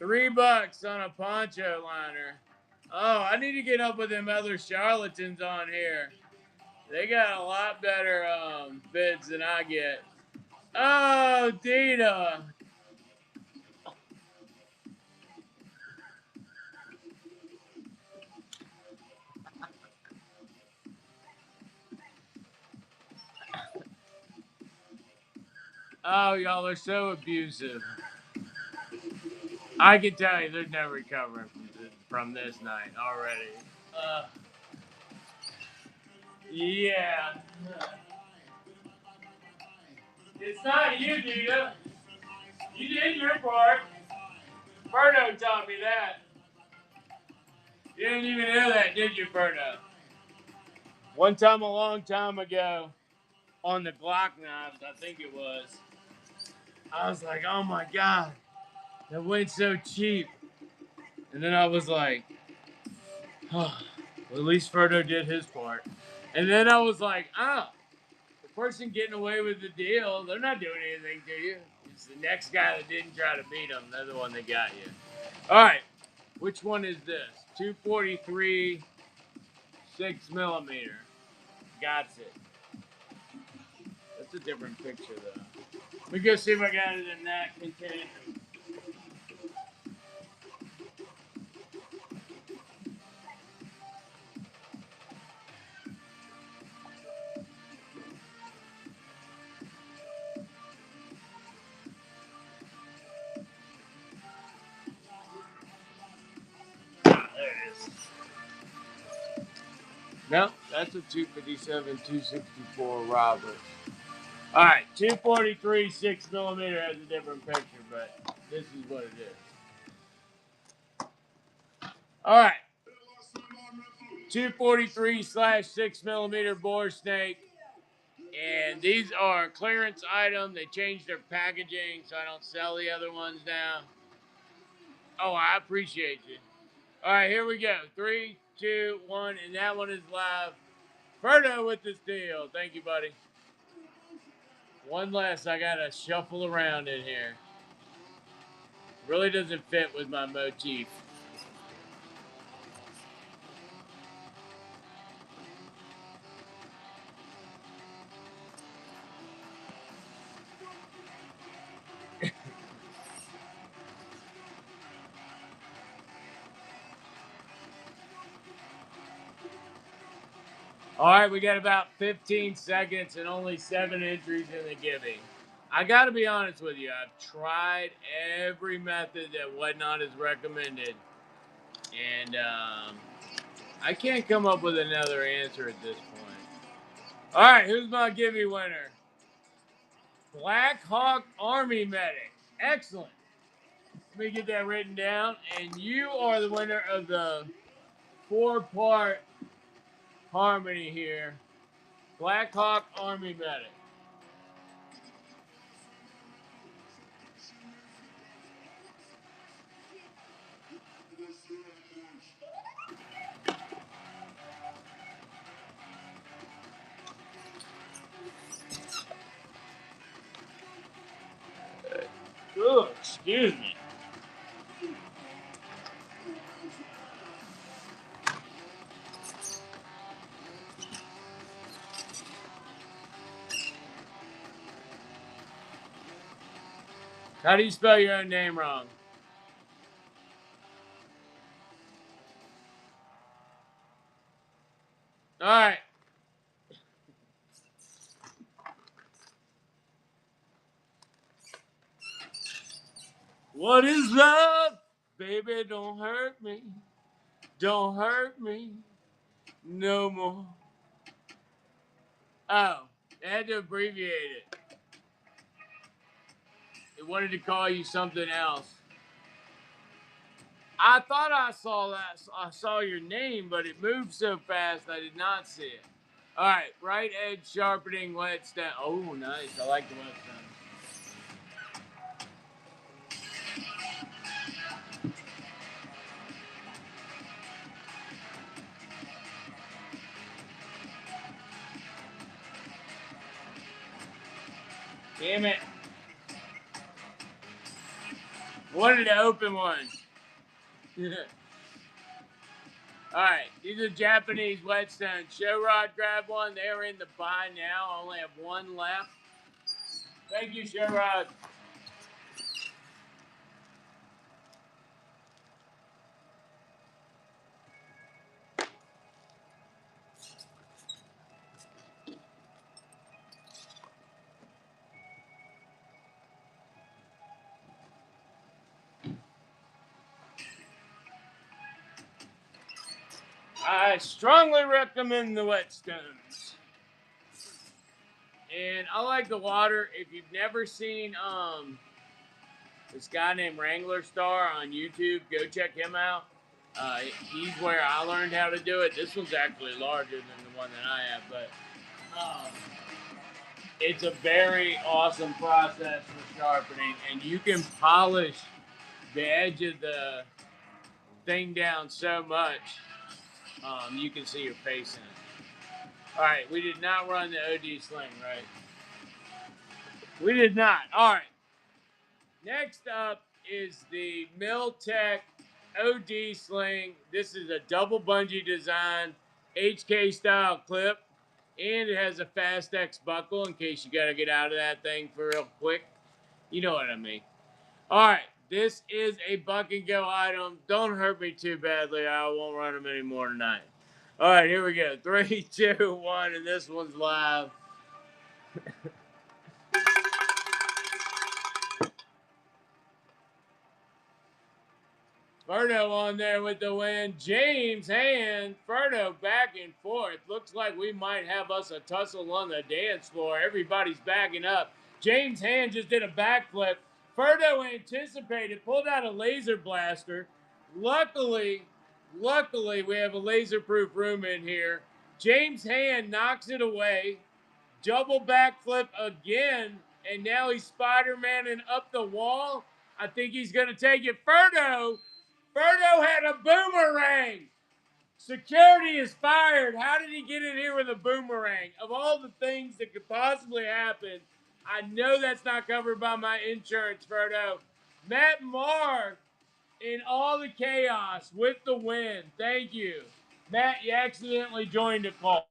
$3 on a poncho liner. Oh, I need to get up with them other charlatans on here. They got a lot better bids than I get. Oh, Dita. Oh, y'all are so abusive. I can tell you there's no recovering from this night already. Yeah. It's not you, Dita. You did your part. Ferno taught me that. You didn't even know that, did you, Ferno? One time a long time ago on the Glock knives, I think it was, I was like, oh my God, that went so cheap. And then I was like, oh, well, at least Ferno did his part. And then I was like, the person getting away with the deal, they're not doing anything to you. It's the next guy that didn't try to beat them. They're the one that got you. All right. Which one is this? 243, 6 millimeter. Got it. That's a different picture, though. Let me go see if I got it in that container. Ah, there it is. No, that's a 257, 264 Roberts. All right, 243, 6 millimeter has a different picture, but this is what it is. All right, 243/6 millimeter bore snake, and these are a clearance item. They changed their packaging, so I don't sell the other ones now. Oh, I appreciate you. All right, here we go. 3, 2, 1, and that one is live. Ferno with this deal. Thank you, buddy. One less I gotta shuffle around in here. Really doesn't fit with my motif. All right, we got about 15 seconds and only 7 entries in the giving. I got to be honest with you. I've tried every method that Whatnot has recommended, and I can't come up with another answer at this point. All right, who's my giveaway winner? Black Hawk Army Medic. Excellent. Let me get that written down. And you are the winner of the 4-part harmony here. Black Hawk Army Medic. Oh, excuse me. How do you spell your own name wrong? All right. What is love? Baby, don't hurt me. Don't hurt me no more. Oh, I had to abbreviate it. It wanted to call you something else. I thought I saw that. I saw your name, but it moved so fast I did not see it. All right, right edge sharpening whetstone. Oh, nice. I like the whetstone. Damn it. Wanted to open one. All right, these are Japanese whetstones. Show Rod grabbed one. They're in the buy now. I only have one left. Thank you, Show Rod. I strongly recommend the whetstones. And I like the water. If you've never seen this guy named Wrangler Star on YouTube, go check him out. He's where I learned how to do it. This one's actually larger than the one that I have, but it's a very awesome process for sharpening, and you can polish the edge of the thing down so much you can see your face in it. All right, we did not run the OD sling, right? We did not. All right. Next up is the Miltech OD sling. This is a double bungee design, HK style clip, and it has a Fast X buckle in case you got to get out of that thing for real quick. You know what I mean. All right, this is a buck and go item. Don't hurt me too badly. I won't run them anymore tonight. All right, here we go. 3, 2, 1, and this one's live. Ferdo on there with the win. James Hand, Ferdo back and forth. Looks like we might have us a tussle on the dance floor. Everybody's backing up. James Hand just did a backflip. Ferdo anticipated, pulled out a laser blaster. Luckily, we have a laser-proof room in here. James Hand knocks it away. Double backflip again, and now he's Spider-Man-ing up the wall. I think he's going to take it. Ferdo had a boomerang. Security is fired. How did he get in here with a boomerang? Of all the things that could possibly happen, I know that's not covered by my insurance, Ferdo. Matt Marr in all the chaos with the win. Thank you. Matt, you accidentally joined a call.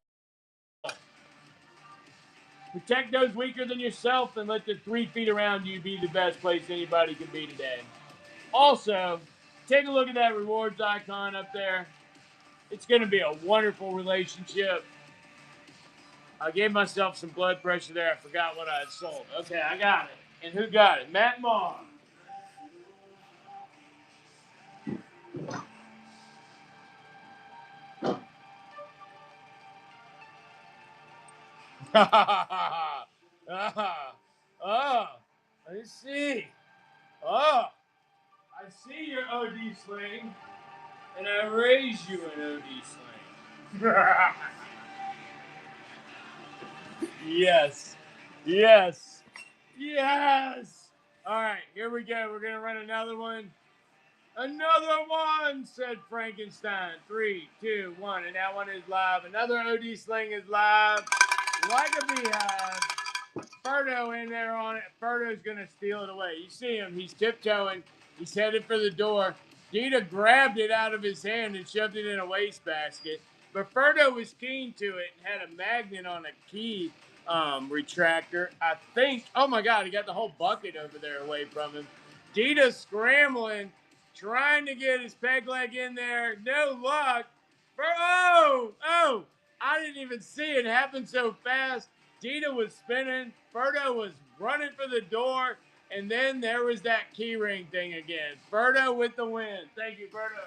Protect those weaker than yourself and let the 3 feet around you be the best place anybody can be today. Also, take a look at that rewards icon up there. It's going to be a wonderful relationship. I gave myself some blood pressure there. I forgot what I had sold. Okay, I got it. And who got it? Matt Marr. I see. Oh, I see your OD sling, and I raise you an OD sling. Yes. Yes. Yes. All right, here we go. We're going to run another one. Another one, said Frankenstein. 3, 2, 1. And that one is live. Another OD sling is live. Like a beehive. Ferdo in there on it. Ferdo's going to steal it away. You see him. He's tiptoeing. He's headed for the door. Dita grabbed it out of his hand and shoved it in a wastebasket. But Ferdo was keen to it and had a magnet on a key retractor. I think, oh my God, he got the whole bucket over there away from him. Dita scrambling, trying to get his peg leg in there. No luck. I didn't even see it happen so fast. Dita was spinning. Ferdo was running for the door. And then there was that key ring thing again. Ferdo with the win. Thank you, Ferdo.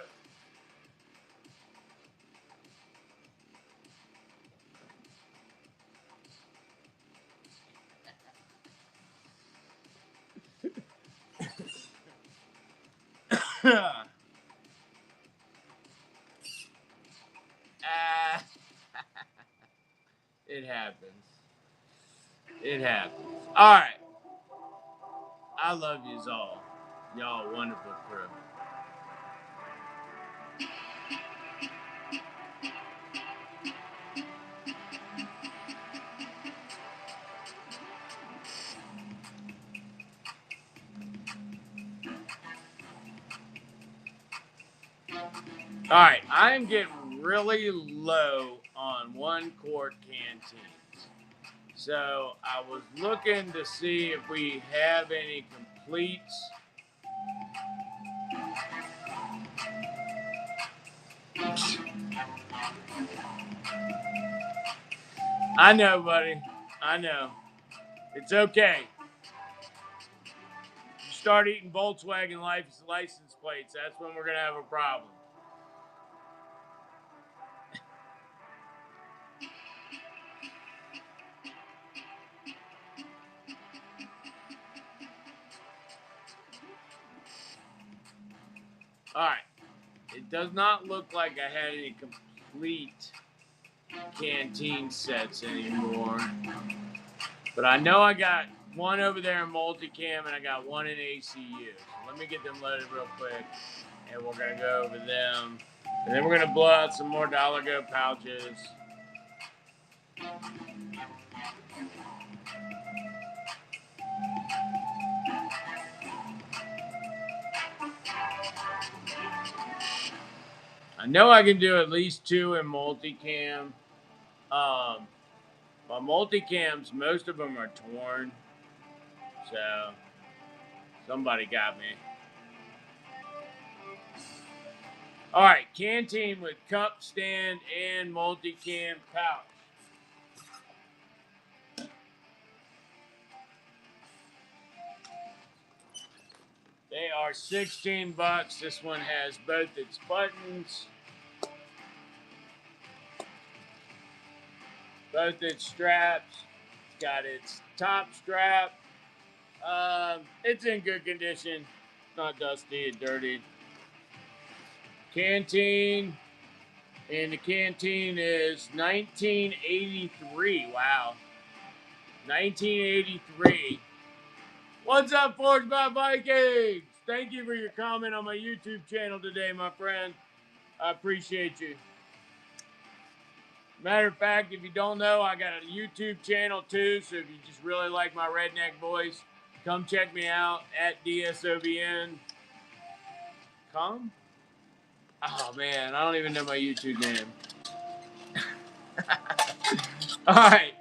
It happens. It happens. All right. I love yous all. Y'all wonderful crew. All right, I am getting really low on one quart canteens. So I was looking to see if we have any completes. I know, buddy. I know. It's okay. You start eating Volkswagen license plates, that's when we're going to have a problem. All right. It does not look like I had any complete canteen sets anymore. But I know I got one over there in multicam and I got one in ACU. So let me get them loaded real quick and we're going to go over them. And then we're going to blow out some more Dollar Go pouches. I know I can do at least 2 in multicam. My multicams, most of them are torn. So somebody got me. All right, canteen with cup stand and multicam pouch. They are $16. This one has both its buttons, both its straps. It's got its top strap. It's in good condition. Not dusty and dirty. Canteen. And the canteen is 1983. Wow. 1983. What's up, Forged by Vikings? Thank you for your comment on my YouTube channel today, my friend. I appreciate you. Matter of fact, if you don't know, I got a YouTube channel too, so if you just really like my redneck voice, come check me out at DSOBN. Come? Oh, man, I don't even know my YouTube name. All right.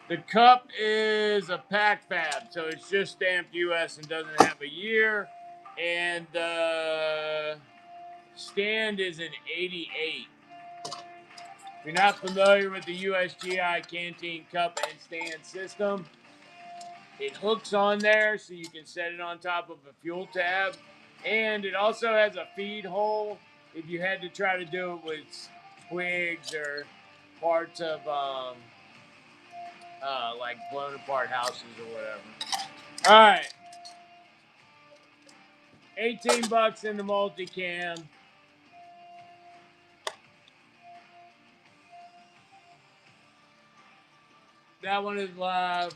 The cup is a pack fab, so it's just stamped US and doesn't have a year. And the stand is an 88. If you're not familiar with the USGI canteen cup and stand system, it hooks on there so you can set it on top of a fuel tab. And it also has a feed hole if you had to try to do it with twigs or parts of like blown apart houses or whatever. All right. $18 in the multicam. That one is live.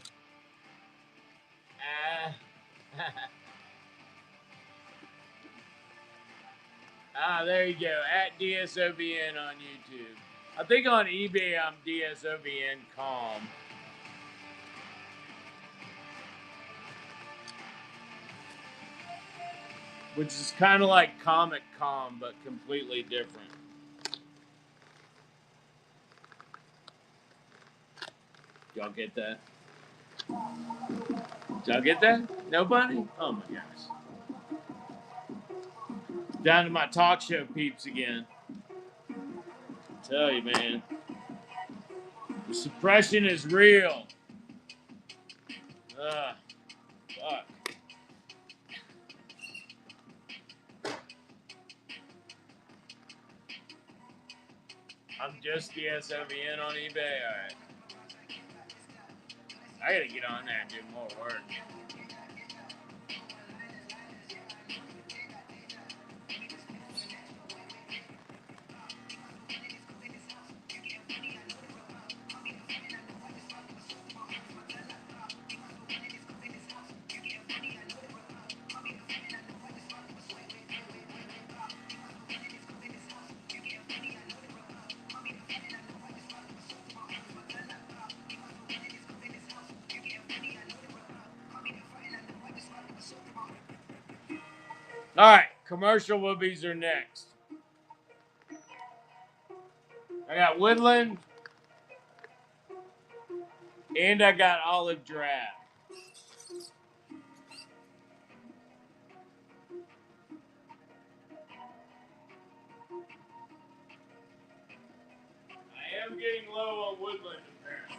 There you go. At DSOBN on YouTube. I think on eBay I'm DSOBN.com. Which is kind of like Comic-Com, but completely different. Y'all get that? Did y'all get that? Nobody? Oh my gosh. Down to my talk show peeps again. I tell you, man. The suppression is real. Fuck. I'm just the SOVN on eBay. Alright. I gotta get on there and do more work. Alright, commercial whoopies are next. I got Woodland and I got Olive Drab. I am getting low on Woodland apparently.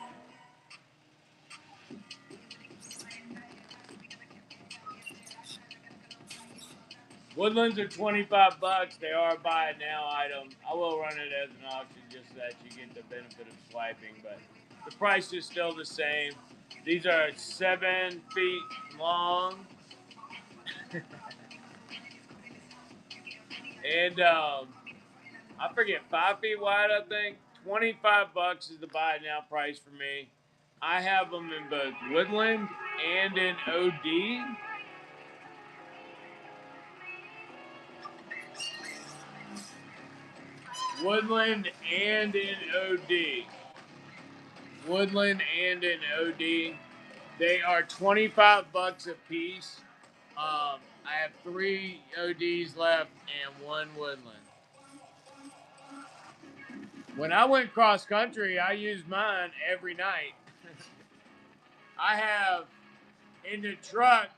Woodlands are 25 bucks. They are a buy it now item. I will run it as an auction just so that you get the benefit of swiping, but the price is still the same. These are 7 feet long. And I forget, 5 feet wide, I think. 25 bucks is the buy it now price for me. I have them in both Woodland and in OD. Woodland and in OD. Woodland and in OD. They are 25 bucks a piece. I have 3 ODs left and 1 Woodland. When I went cross country, I used mine every night. I have in the truck,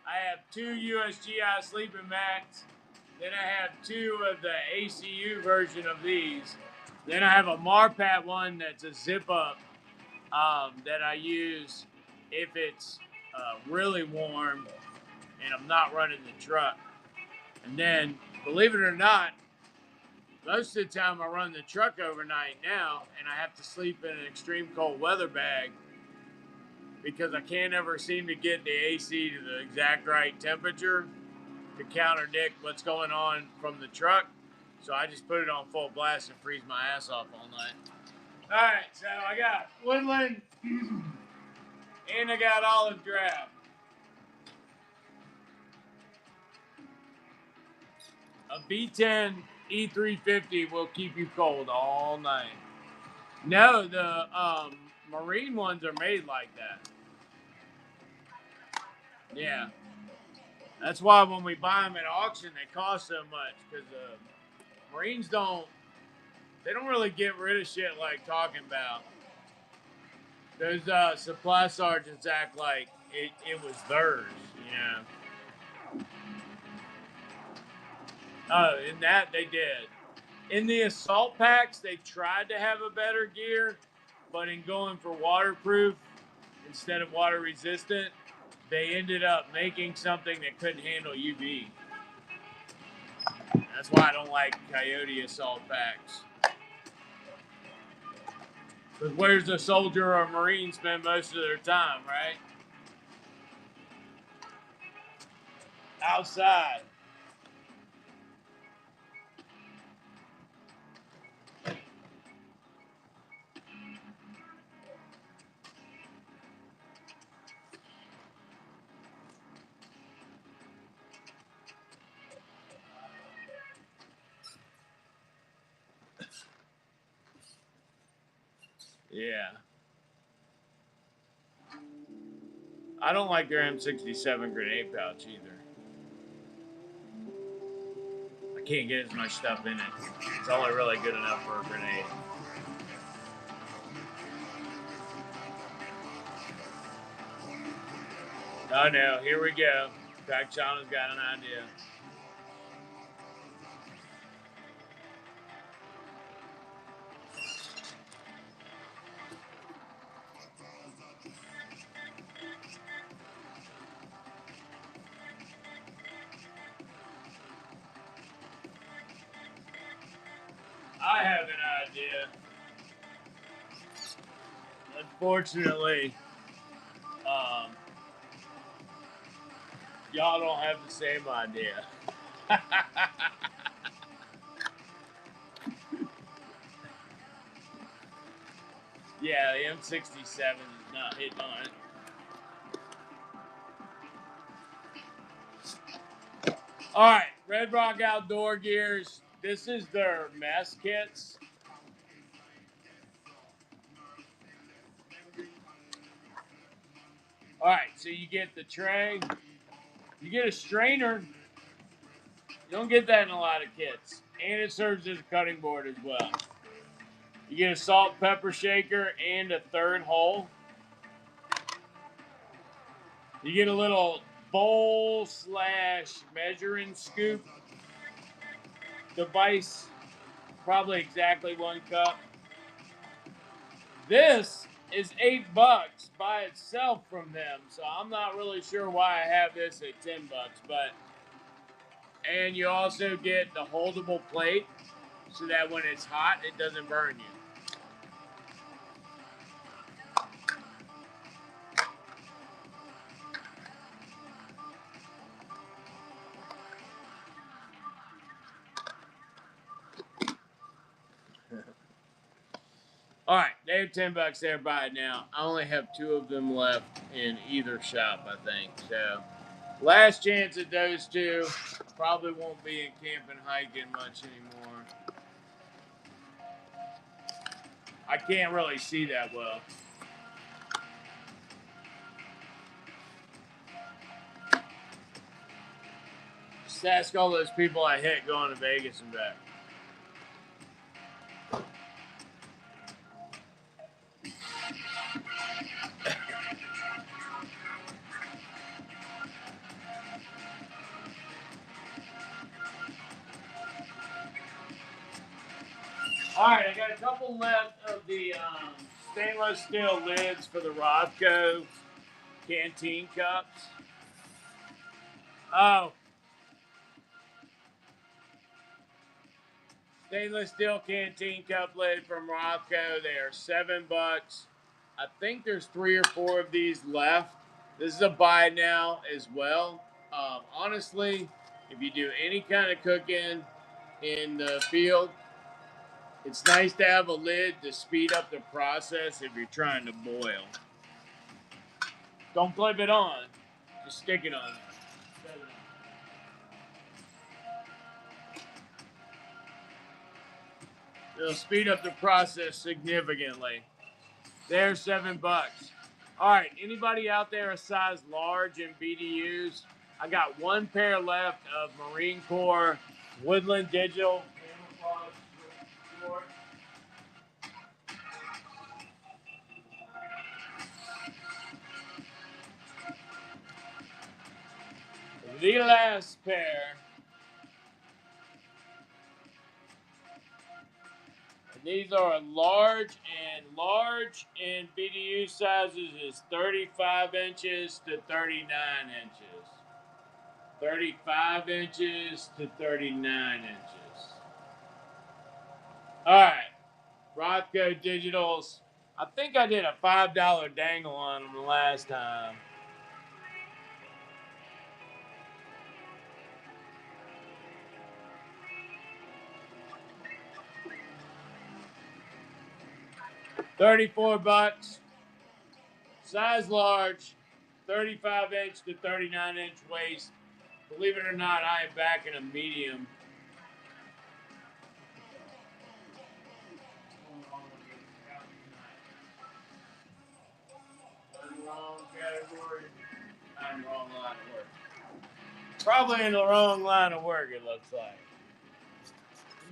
I have 2 USGI sleeping mats. Then I have 2 of the ACU version of these. Then I have a Marpat one that's a zip up that I use if it's really warm and I'm not running the truck. And then, believe it or not, most of the time I run the truck overnight now, and I have to sleep in an extreme cold weather bag because I can't ever seem to get the AC to the exact right temperature to contradict what's going on from the truck. So I just put it on full blast and freeze my ass off all night. All right, so I got Woodland and I got Olive Drab. A B10 E350 will keep you cold all night. No, the Marine ones are made like that. Yeah. That's why when we buy them at auction, they cost so much because Marines don't really get rid of shit like talking about. Those supply sergeants act like it was theirs, you know. Oh, in that they did. In the assault packs, they tried to have a better gear, but in going for waterproof instead of water resistant, they ended up making something that couldn't handle UV. That's why I don't like Coyote assault packs. Because where's a soldier or a Marine spend most of their time, right? Outside. Yeah. I don't like their M67 grenade pouch either. I can't get as much stuff in it. It's only really good enough for a grenade. Oh no, here we go. Crack Chana's got an idea. idea. Unfortunately, y'all don't have the same idea. Yeah, the M67 is not hitting on it. All right, Red Rock Outdoor Gears. This is their mess kits. All right, so you get the tray, you get a strainer. You don't get that in a lot of kits, and it serves as a cutting board as well. You get a salt pepper shaker and a third hole. You get a little bowl / measuring scoop device, probably exactly 1 cup. This is $8 by itself from them, so I'm not really sure why I have this at $10, but and you also get the holdable plate so that when it's hot, it doesn't burn you. All right, they have $10 there. Buy it now. I only have 2 of them left in either shop, I think. So, last chance at those 2. Probably won't be in camping hiking much anymore. I can't really see that well. Just ask all those people I hit going to Vegas and back. All right, I got a couple left of the stainless steel lids for the Rothko canteen cups. Oh, stainless steel canteen cup lid from Rothko. They are $7. I think there's 3 or 4 of these left. This is a buy now as well. Honestly, if you do any kind of cooking in the field, it's nice to have a lid to speed up the process if you're trying to boil. Don't clip it on. Just stick it on. It'll speed up the process significantly. There's $7. All right, anybody out there a size large in BDUs? I got 1 pair left of Marine Corps Woodland Digital camouflage shorts. The last pair. And these are large in BDU sizes is 35 inches to 39 inches. 35 inches to 39 inches. All right. Rothko Digitals. I think I did a $5 dangle on them the last time. $34. Size large. 35 inch to 39 inch waist. Believe it or not, I am back in a medium. Wrong category. I'm wrong line of work. Probably in the wrong line of work, it looks like.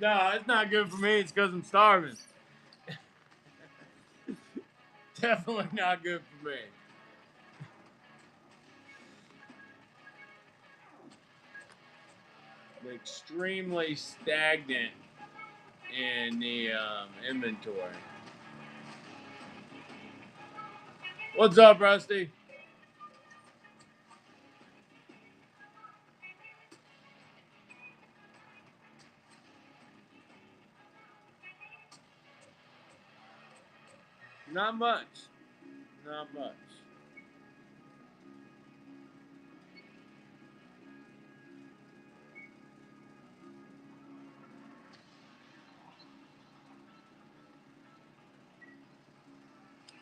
No, it's not good for me. It's because I'm starving. Definitely not good for me. Extremely stagnant in the inventory. What's up, Rusty? Not much. Not much.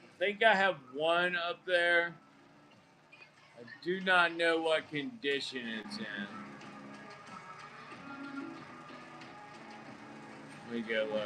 I think I have one up there. I do not know what condition it's in. Let me go look.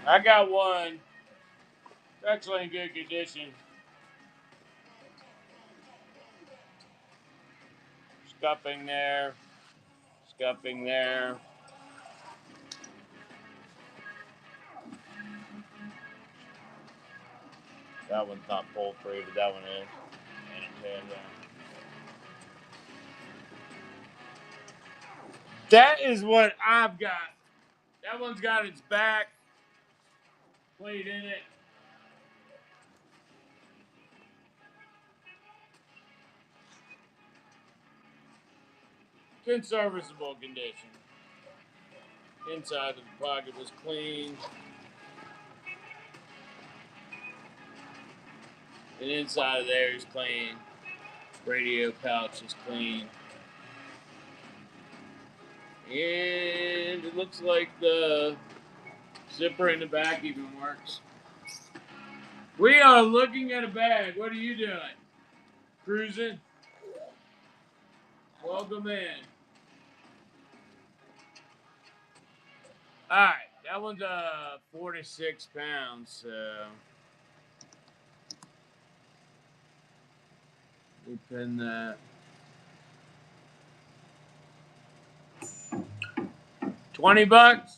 I got one. It's actually in good condition. Scuffing there. Scuffing there. That one's not pull free, but that one is. And that is what I've got. That one's got its back plate in it. Good serviceable condition. Inside of the pocket was clean. And inside of there is clean. Radio pouch is clean. And it looks like the zipper in the back even works. We are looking at a bag. What are you doing? Cruising? Welcome in. Alright, that one's 4 to 6 pounds, so we pin that. 20 bucks?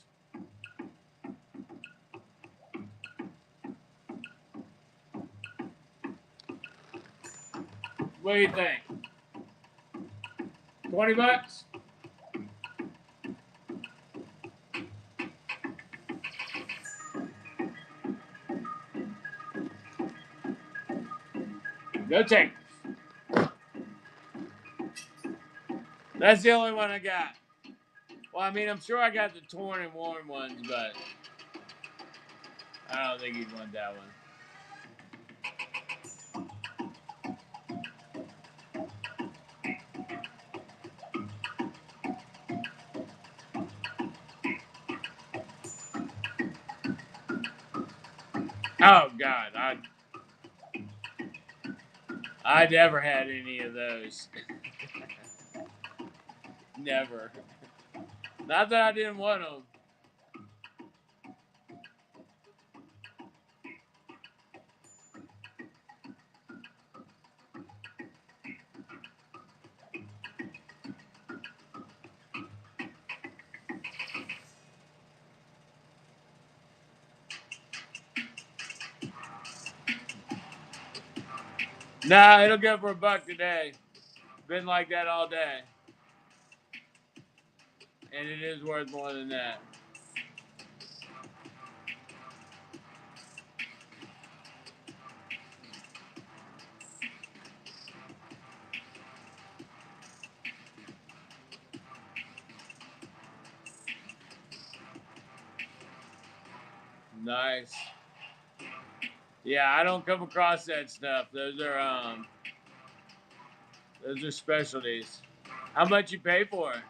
What do you think? 20 bucks? No takers. That's the only one I got. Well, I mean, I'm sure I got the torn and worn ones, but I don't think he'd want that one. Oh God, I never had any of those. Never. Not that I didn't want them. Nah, it'll go for $1 today. Been like that all day. And it is worth more than that. Nice. Yeah, I don't come across that stuff. Those are specialties. How much you pay for it?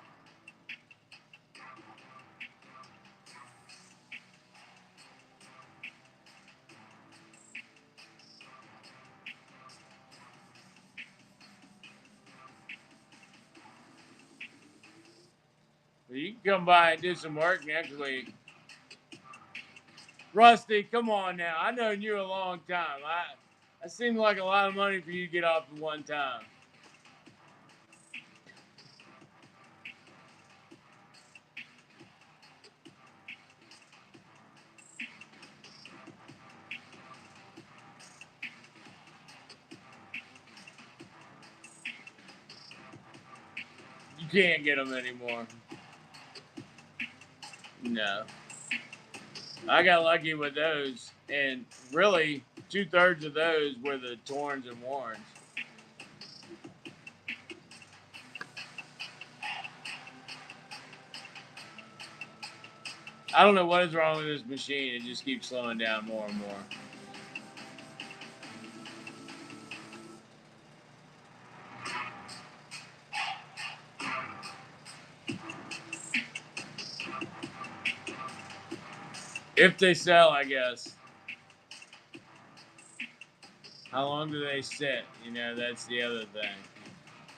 You can come by and do some work next week. Rusty, come on now. I've known you a long time. That seemed like a lot of money for you to get off at one time. can't get them anymore. No. I got lucky with those, and really 2/3 of those were the Torns and Warrens. I don't know what is wrong with this machine. It just keeps slowing down more and more. If they sell, I guess. How long do they sit? You know, that's the other thing.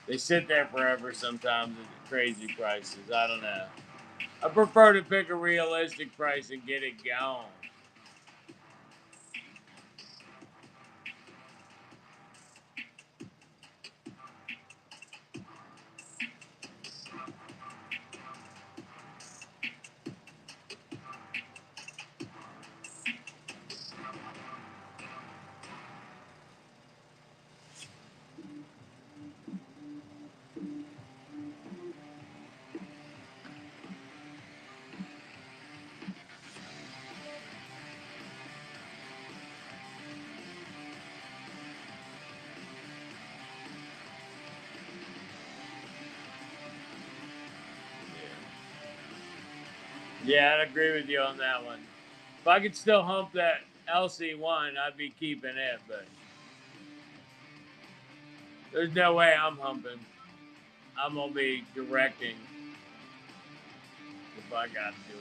They sit there forever sometimes at crazy prices. I don't know. I prefer to pick a realistic price and get it going. Yeah, I'd agree with you on that one. If I could still hump that LC1, I'd be keeping it, but there's no way I'm humping. I'm going to be directing if I got to do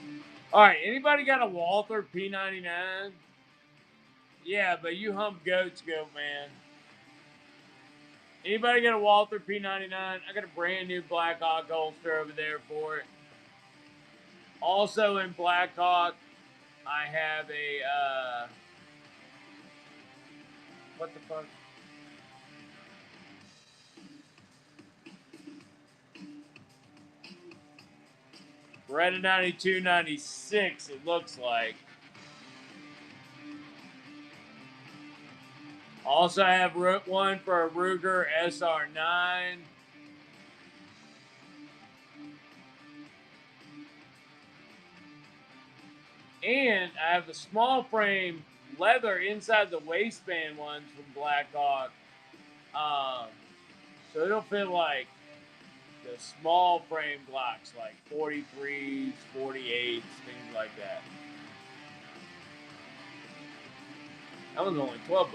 anything. All right, anybody got a Walther P99? Yeah, but you hump goats, goat man. Anybody got a Walther P99? I got a brand new Blackhawk holster over there for it. Also in Blackhawk, I have a, what the fuck? Beretta 92, 96, it looks like. Also, I have one for a Ruger SR9. And I have the small frame leather inside the waistband ones from Blackhawk. So it'll fit like the small frame Glocks, like 43s, 48s, things like that. That was only $12.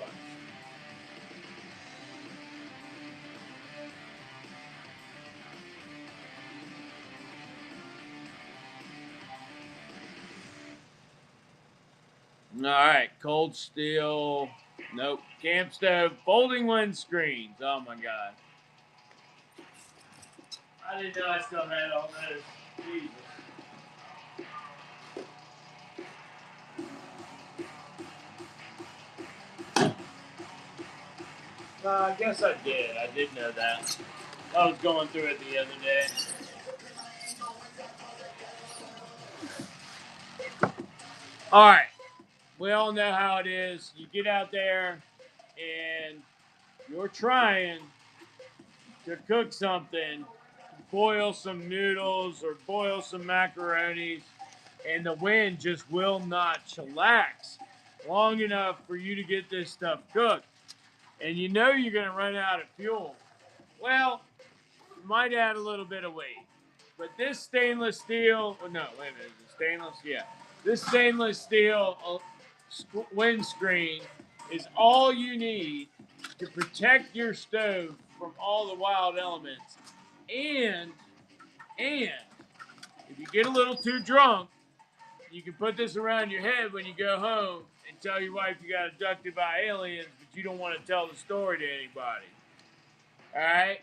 All right, cold steel. Nope. Camp stove, folding windscreens. Oh my god. I didn't know I still had all those. Jesus. I guess I did. I did know that. I was going through it the other day. All right. We all know how it is. You get out there and you're trying to cook something, boil some noodles or boil some macaronis, and the wind just will not chillax long enough for you to get this stuff cooked. And you know you're going to run out of fuel. Well, you might add a little bit of weight. But this stainless steel, oh no, wait a minute, is it stainless? Yeah. This stainless steel windscreen is all you need to protect your stove from all the wild elements. And if you get a little too drunk, you can put this around your head when you go home and tell your wife you got abducted by aliens, but you don't want to tell the story to anybody. All right?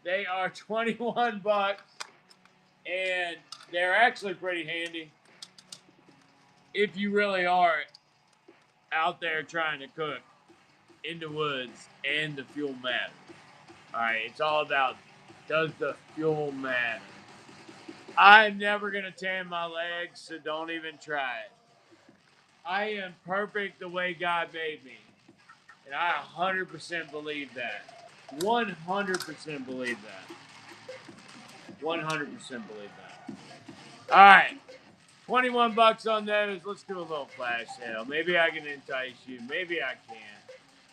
They are 21 bucks, and they're actually pretty handy if you really are out there trying to cook in the woods and the fuel matters. All right, it's all about, does the fuel matter? I'm never going to tan my legs, so don't even try it. I am perfect the way God made me, and I 100% believe that. 100% believe that. 100% believe that. All right. 21 bucks on those. Let's do a little flash sale. Maybe I can entice you. Maybe I can't.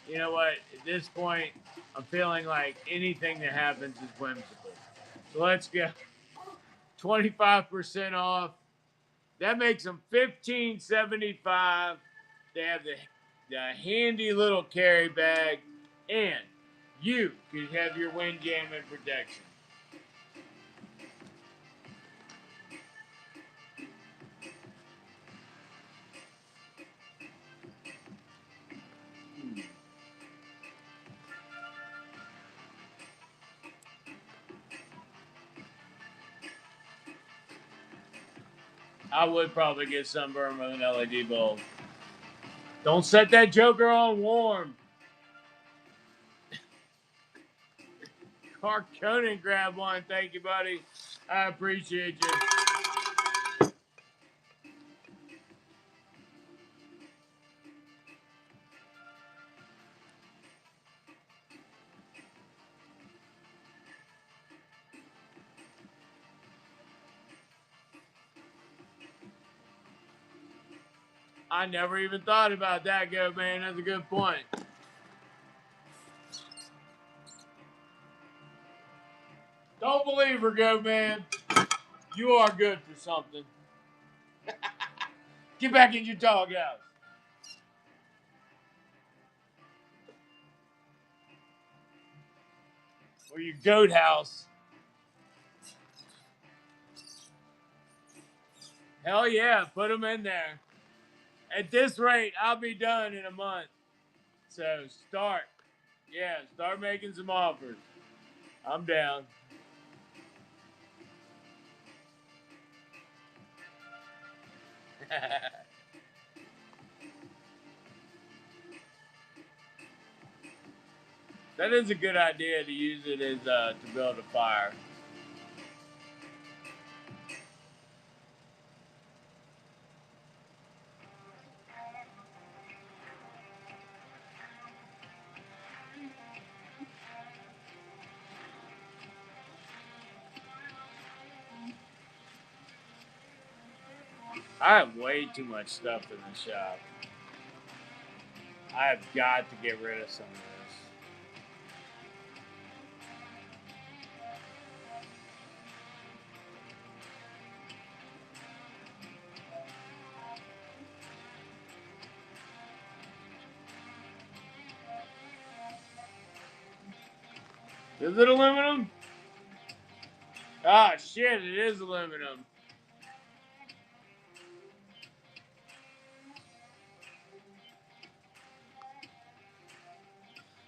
You know what? At this point, I'm feeling like anything that happens is whimsical. So let's go. 25% off. That makes them $15.75. They have the handy little carry bag, and you can have your windjamming protection. I would probably get sunburn with an LED bulb. Don't set that joker on warm. Mark Conan grabbed one. Thank you, buddy. I appreciate you. I never even thought about that, Go Man. That's a good point. Don't believe her, Go Man. You are good for something. Get back in your doghouse. Or your goat house. Hell yeah, put them in there. At this rate, I'll be done in a month. So start. Yeah, start making some offers. I'm down. That is a good idea to use it as to build a fire. I have way too much stuff in the shop. I have got to get rid of some of this. Is it aluminum? Ah, shit, it is aluminum.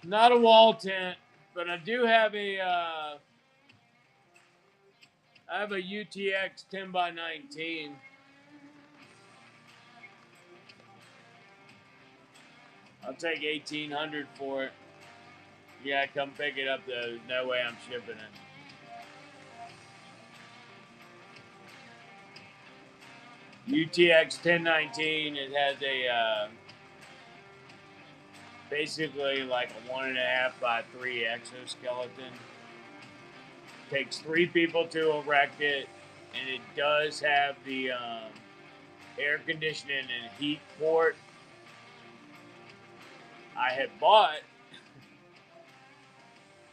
Not a wall tent, but I do have I have a UTX 10x19. I'll take 1,800 for it. Yeah, come pick it up though. There's no way I'm shipping it. UTX 1019. It has a basically like a 1.5 by 3 exoskeleton. Takes 3 people to erect it, and it does have the air conditioning and heat port. I had bought,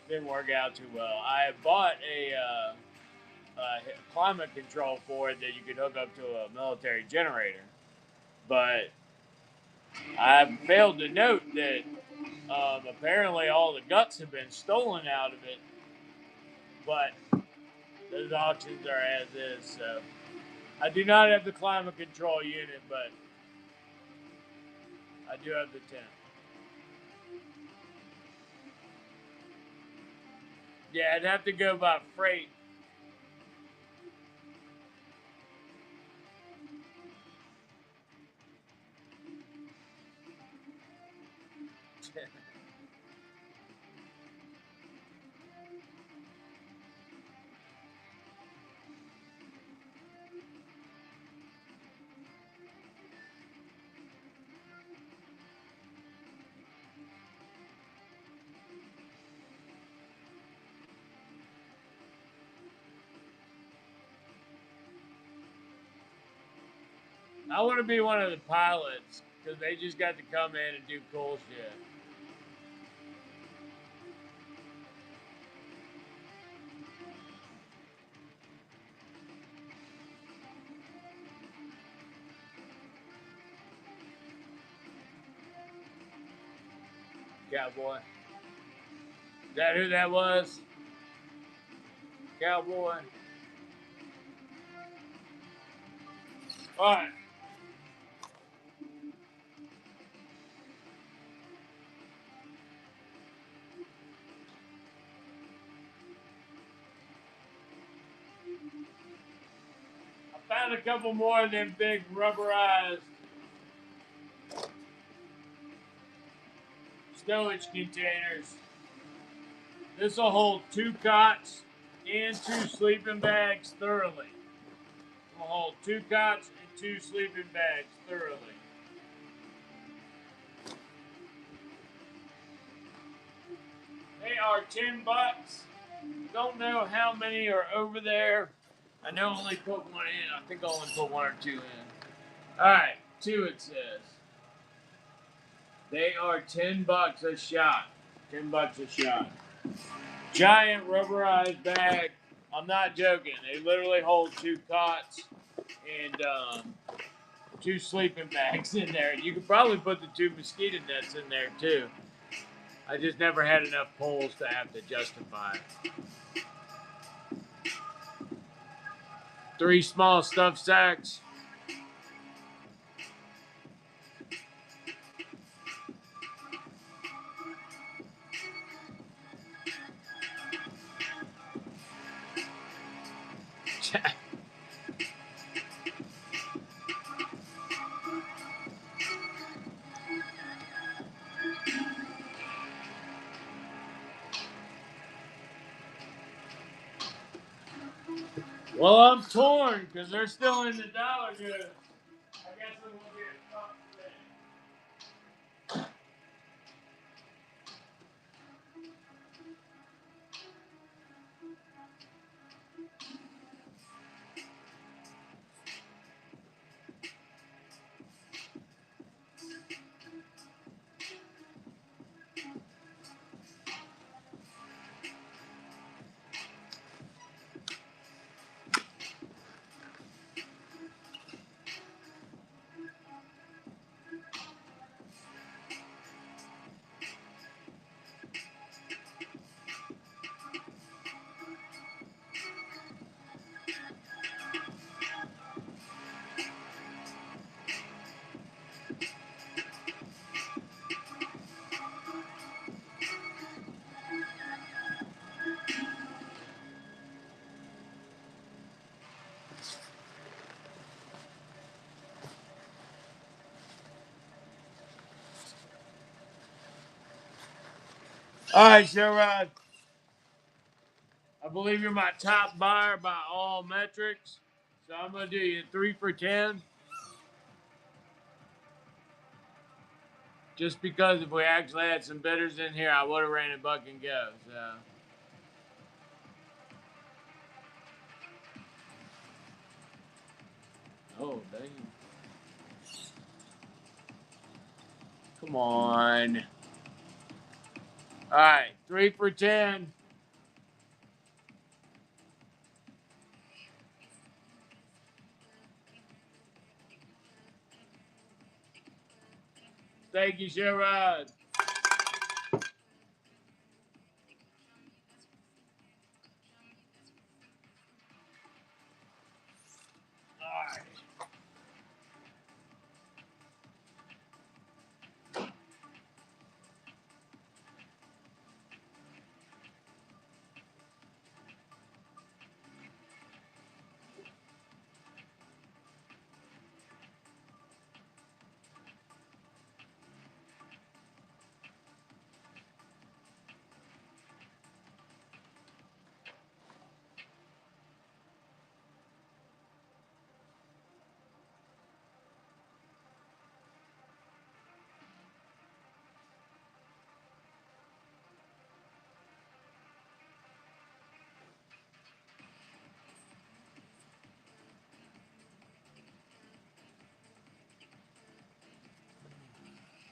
didn't work out too well. I had bought a climate control for it that you could hook up to a military generator, but I failed to note that apparently all the guts have been stolen out of it, but those auctions are as is, so I do not have the climate control unit, but I do have the tent. Yeah, I'd have to go by freight. I want to be one of the pilots because they just got to come in and do cool shit. Cowboy. Is that who that was? Cowboy. All right. I found a couple more of them big rubberized stowage containers. This will hold 2 cots and 2 sleeping bags thoroughly. It will hold 2 cots and 2 sleeping bags thoroughly. They are $10. Don't know how many are over there. I know I only put one in. I think I only put 1 or 2 in. Alright, 2 it says. They are $10 a shot. $10 a shot. Giant rubberized bag. I'm not joking. They literally hold 2 cots and 2 sleeping bags in there. You could probably put the 2 mosquito nets in there too. I just never had enough poles to have to justify it. 3 small stuffed sacks. Well, I'm torn because they're still in the dollar goods. I guess it will be a tough thing. All right, Sherrod. I believe you're my top buyer by all metrics. So I'm going to do you 3 for 10. Just because if we actually had some bidders in here, I would have ran it buck and go. So. Oh, dang. Come on. All right, 3 for 10. Thank you, Sherrod. All right.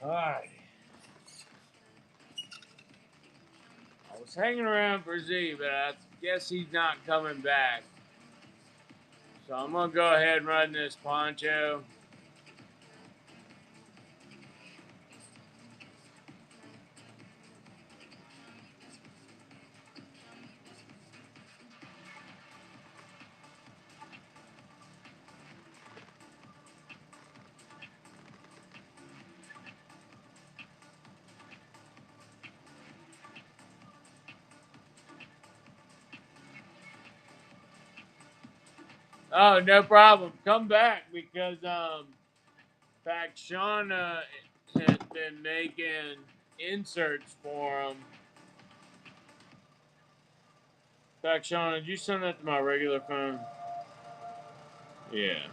Alright. I was hanging around for Z, but I guess he's not coming back. So I'm going to go ahead and run this poncho. Oh, no problem. Come back because in fact Shauna has been making inserts for him. In fact, Shauna, did you send that to my regular phone? Yeah.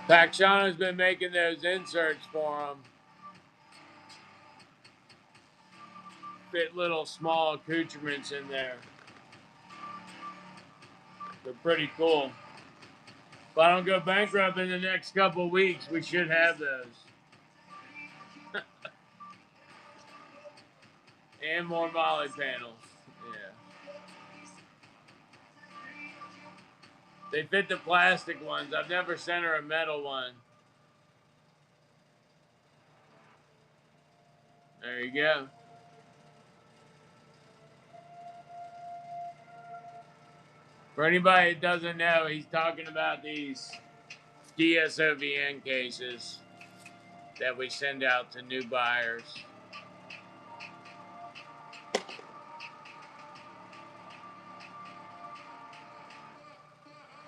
In fact, Shauna's been making those inserts for him. Fit little small accoutrements in there. They're pretty cool. If I don't go bankrupt in the next couple of weeks, we should have those. And more Molly panels. Yeah. They fit the plastic ones. I've never sent her a metal one. There you go. For anybody that doesn't know, he's talking about these DSOVN cases that we send out to new buyers.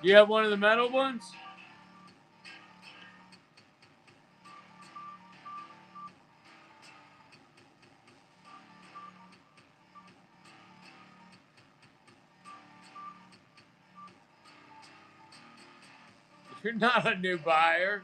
You have one of the metal ones? You're not a new buyer.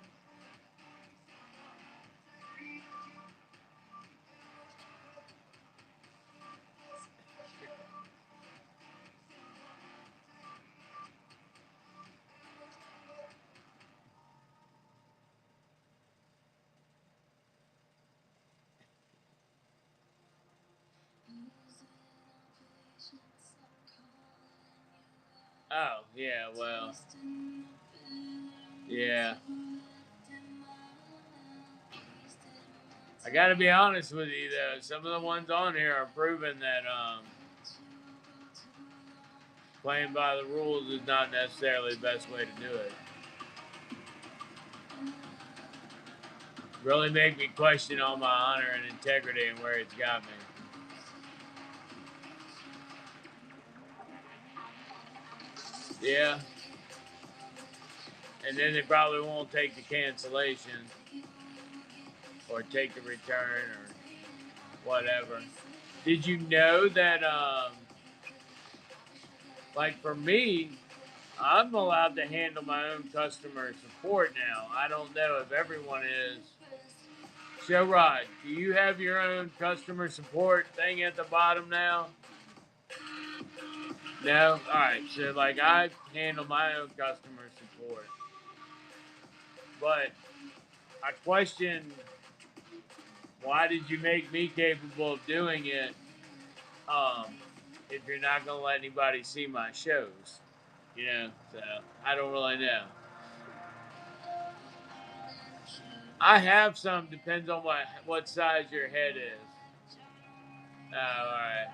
Oh, yeah, well. Yeah. I gotta be honest with you, though. Some of the ones on here are proving that playing by the rules is not necessarily the best way to do it. Really make me question all my honor and integrity and where it's got me. Yeah. And then they probably won't take the cancellation or take the return or whatever. Did you know that, like for me, I'm allowed to handle my own customer support now. I don't know if everyone is. Show Rod, do you have your own customer support thing at the bottom now? No? Alright, so like I handle my own customer support. But I question, why did you make me capable of doing it if you're not going to let anybody see my shows? You know, so I don't really know. I have some, depends on what size your head is. Oh, alright.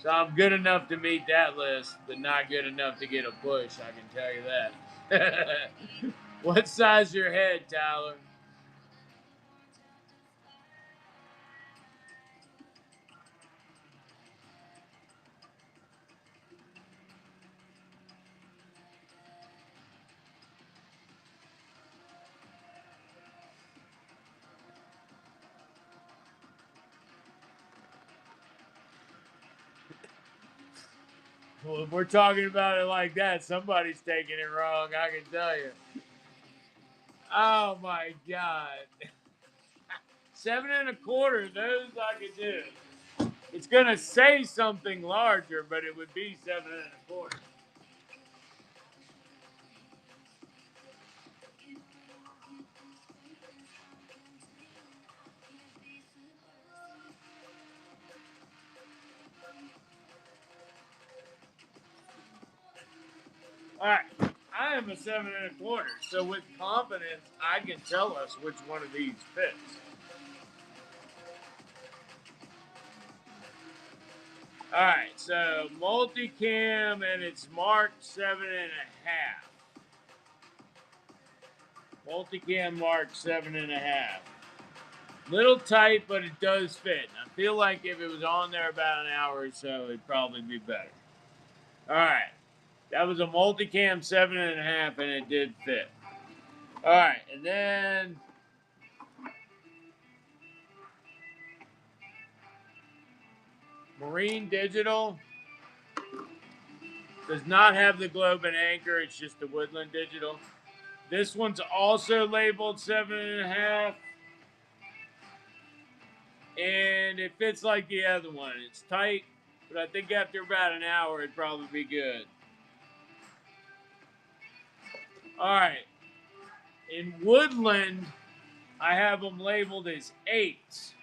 So I'm good enough to meet that list, but not good enough to get a push, I can tell you that. What size your head, Tyler? Well, if we're talking about it like that, somebody's taking it wrong, I can tell you. Oh my God. 7 1/4, those I could do. It's going to say something larger, but it would be 7 1/4. All right. I am a 7 1/4. So with confidence, I can tell us which one of these fits. All right. So multicam and it's marked 7 1/2. Multicam marked 7 1/2. Little tight, but it does fit. I feel like if it was on there about an hour or so, it'd probably be better. All right. That was a multicam 7 1/2, and it did fit. All right. And then Marine Digital does not have the globe and anchor. It's just the Woodland Digital. This one's also labeled 7 1/2. And it fits like the other one. It's tight, but I think after about an hour, it'd probably be good. All right. In Woodland, I have them labeled as 8s.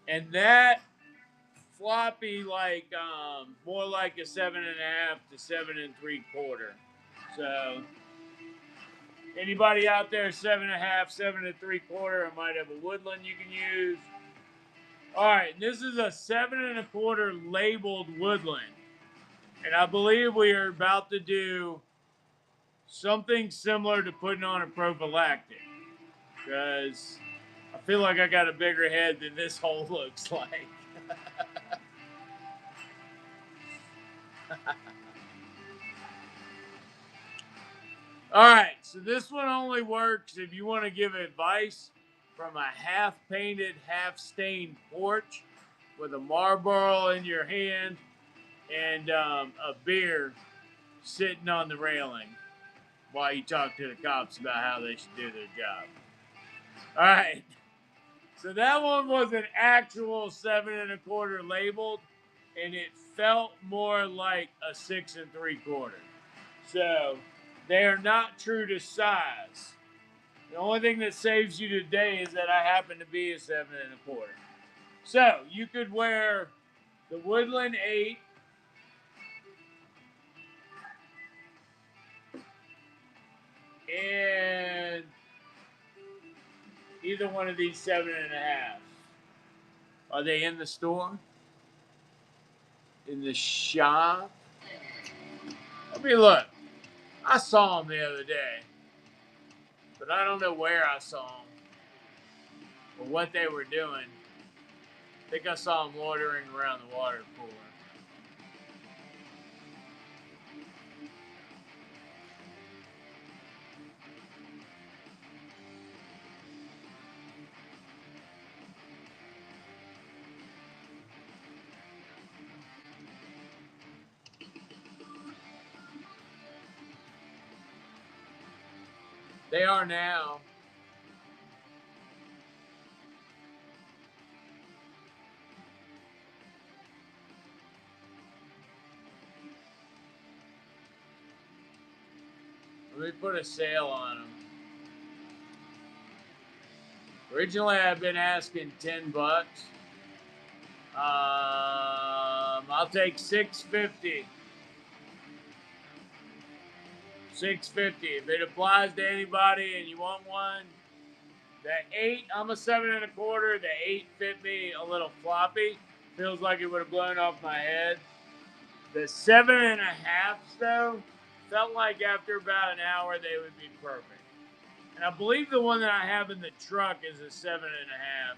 And that floppy more like a 7 1/2 to 7 3/4. So anybody out there 7 1/2, 7 3/4, I might have a Woodland you can use. All right, this is a 7 1/4 labeled Woodland, and I believe we are about to do something similar to putting on a prophylactic, because I feel like I got a bigger head than this hole looks like. All right, so this one only works if you want to give advice from a half painted, half stained porch with a Marlboro in your hand and a beer sitting on the railing while you talk to the cops about how they should do their job. All right, so that one was an actual 7 1/4 labeled, and it felt more like a 6 3/4. So they are not true to size. The only thing that saves you today is that I happen to be a 7 1/4. So you could wear the Woodland 8, and either one of these 7 1/2. Are they in the store? In the shop? Let me look. I saw them the other day, but I don't know where I saw them or what they were doing. I think I saw them loitering around the water cooler. They are now. Let me put a sale on them. Originally, I've been asking $10. I'll take $6.50. $6.50. If it applies to anybody and you want one, the 8, I'm a 7 1/4. The 8 fit me a little floppy. Feels like it would have blown off my head. The 7 1/2 though felt like after about an hour they would be perfect. And I believe the one that I have in the truck is a 7 1/2,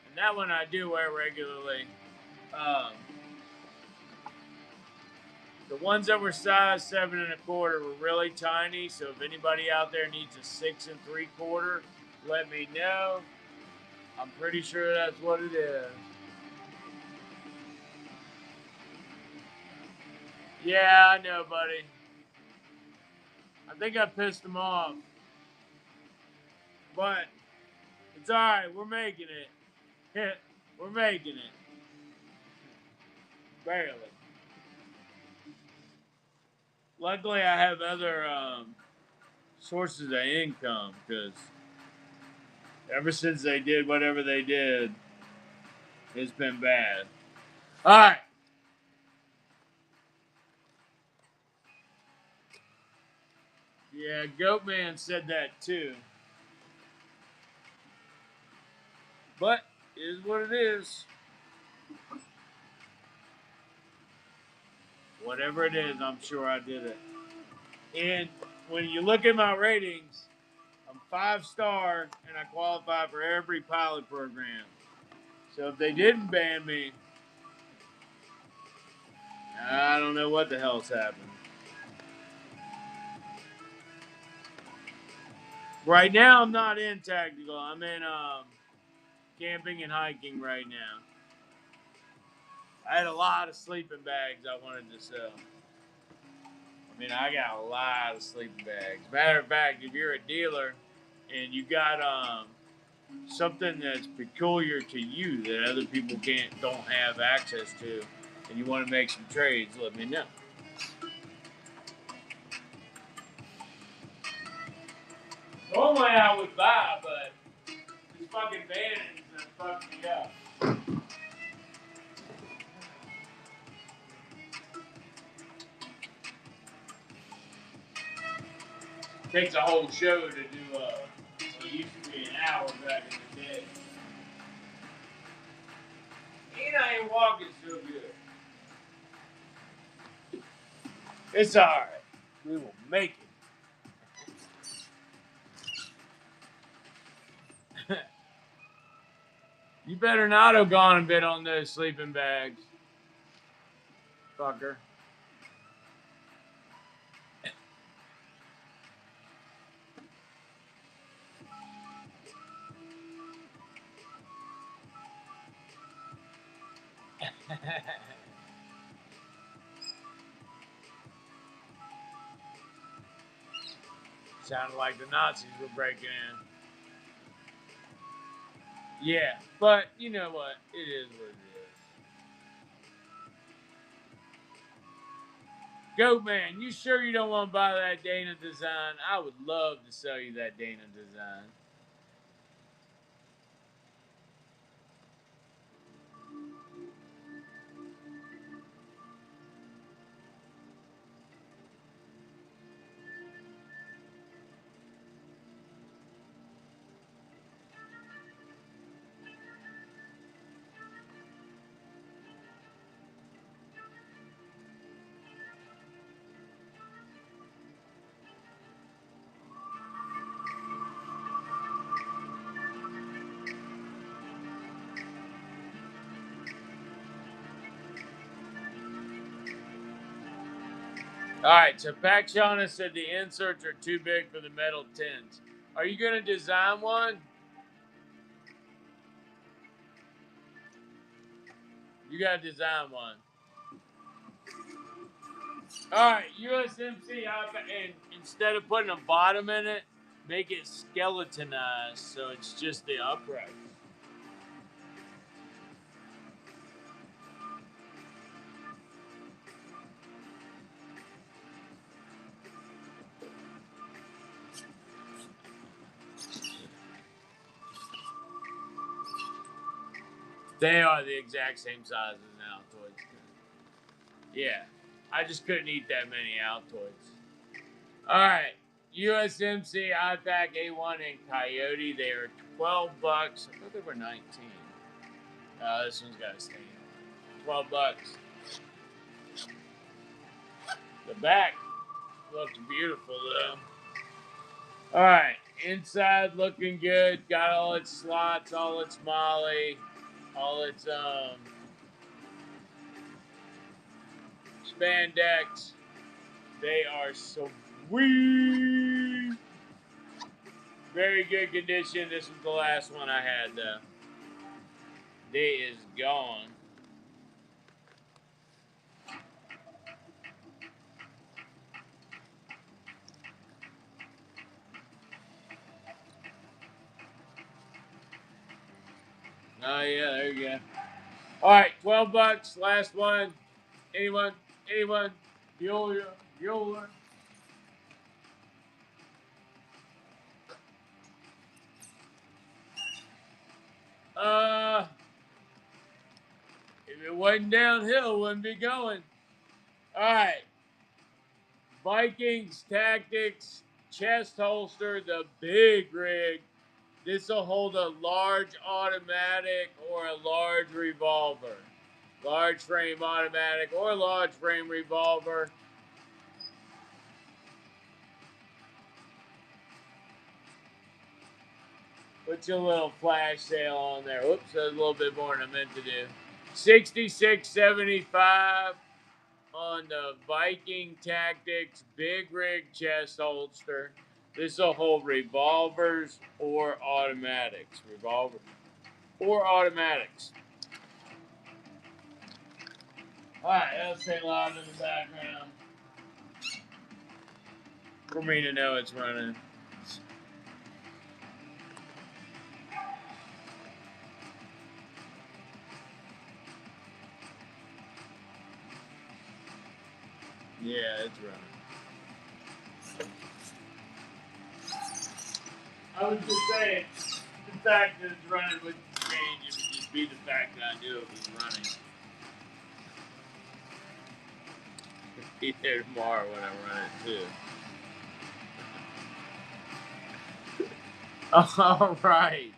and that one I do wear regularly. The ones that were size 7 1/4 were really tiny, so if anybody out there needs a 6 3/4, let me know. I'm pretty sure that's what it is. Yeah, I know, buddy. I think I pissed them off. But it's alright, we're making it. We're making it. Barely. Luckily, I have other sources of income, because ever since they did whatever they did, It's been bad. All right. Yeah, Goatman said that too. But it is what it is. Whatever it is, I'm sure I did it. And when you look at my ratings, I'm 5-star and I qualify for every pilot program. So if they didn't ban me, I don't know what the hell's happened. Right now, I'm not in tactical. I'm in camping and hiking right now. I had a lot of sleeping bags I wanted to sell. I mean, I got a lot of sleeping bags. Matter of fact, if you're a dealer and you got something that's peculiar to you that other people don't have access to, and you want to make some trades, let me know. Normally I would buy, but this fucking ban is fucked me up. It takes a whole show to do what used to be an hour back in the day. And I ain't walking so good. It's alright. We will make it. You better not have gone a bit on those sleeping bags, fucker. Sounded like the Nazis were breaking in. Yeah, but you know what? It is what it is. Goat man, you sure you don't want to buy that Dana design? I would love to sell you that Dana design. All right, so Pac Shauna said the inserts are too big for the metal tins. Are you going to design one? You got to design one. All right, USMC, and instead of putting a bottom in it, make it skeletonized so it's just the upright. They are the exact same size as an Altoids. Yeah, I just couldn't eat that many Altoids. All right, USMC iPac A1 and Coyote. They are $12. I thought they were 19. This one's got to stay in. $12. The back looks beautiful though. All right, inside looking good. Got all its slots, all its molly, all its spandex. They are so sweet. Very good condition. This was the last one I had though. They is gone. Oh yeah, there you go. All right, $12. Last one. Anyone? Anyone? Bueller? Bueller? Uh, If it wasn't downhill, it wouldn't be going. All right. Vikings Tactics chest holster, the big rig. This will hold a large automatic or a large revolver. Large frame automatic or large frame revolver. Put your little flash sale on there. Oops, that's a little bit more than I meant to do. $66.75 on the Viking Tactics Big Rig Chest Holster. This will hold revolvers or automatics. Revolver or automatics. Alright, that'll stay loud in the background for me to know it's running. Yeah, it's running. I was just saying, the fact that it's running wouldn't change. It would just be the fact that I knew it was running. Be there tomorrow when I run it too. All right.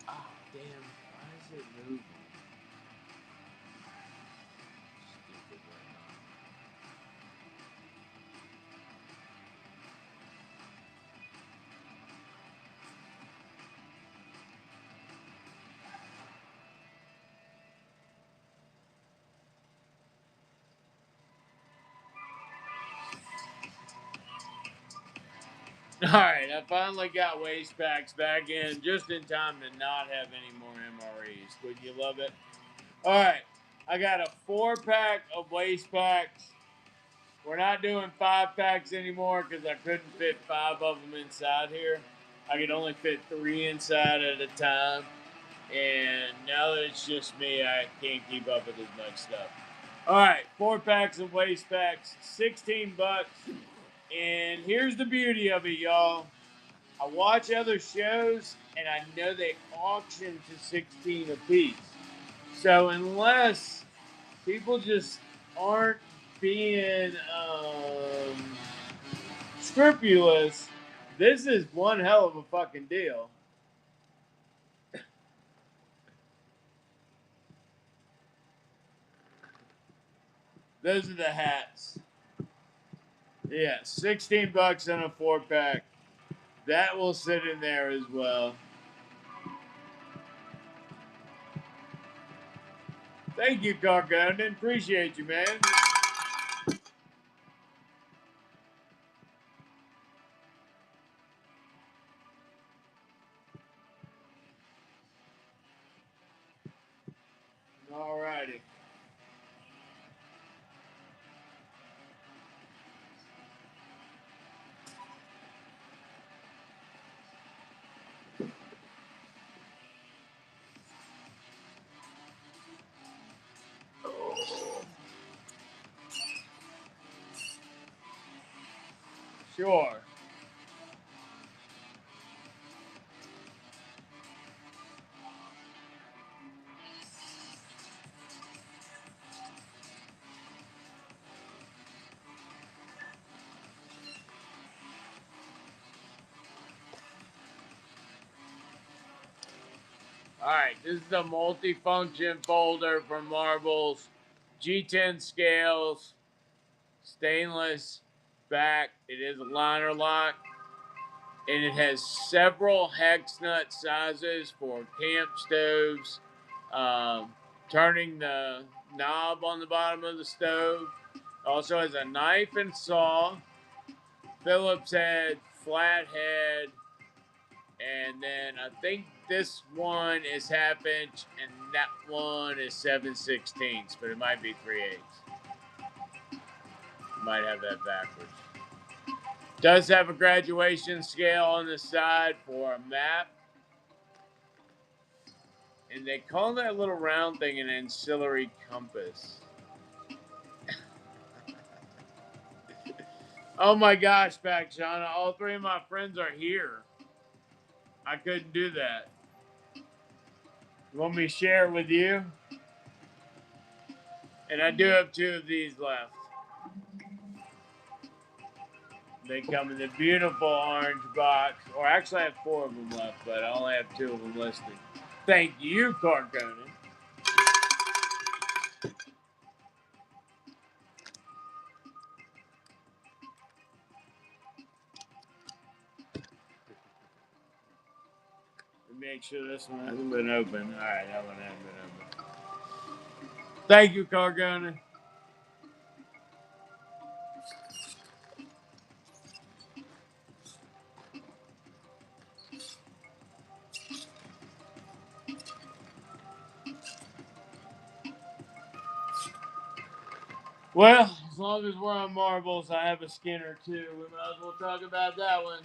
Oh, damn. Why is it moving? Stupid right now. All right. I finally got waist packs back in just in time to not have any more MREs. Would you love it? All right. I got a 4-pack of waist packs. We're not doing 5-packs anymore because I couldn't fit 5 of them inside here. I could only fit 3 inside at a time. And now that it's just me, I can't keep up with as much stuff. All right, 4 packs of waist packs, $16. And here's the beauty of it, y'all. I watch other shows, and I know they auction to 16 a piece. So unless people just aren't being scrupulous, this is one hell of a fucking deal. Those are the hats. Yeah, $16 on a 4-pack. That will sit in there as well. Thank you, Carcondon. Appreciate you, man. All righty. Sure. All right, this is a multi-function folder from Marbles. G10 scales, stainless back. It is a liner lock. And it has several hex nut sizes for camp stoves, turning the knob on the bottom of the stove. Also has a knife and saw, Phillips head, flat head, and then I think this one is 1/2 inch and that one is 7/16, but it might be 3/8. Might have that backwards. Does have a graduation scale on the side for a map. And they call that little round thing an ancillary compass. Oh my gosh, Shauna, all 3 of my friends are here. I couldn't do that. You want me to share it with you? And I do have 2 of these left. They come in the beautiful orange box. Or actually, I have 4 of them left, but I only have 2 of them listed. Thank you, Carcone. Make sure this one hasn't been open. All right, that one hasn't been open. Thank you, Carcone. Well, as long as we're on marbles, I have a Skinner too. We might as well talk about that one.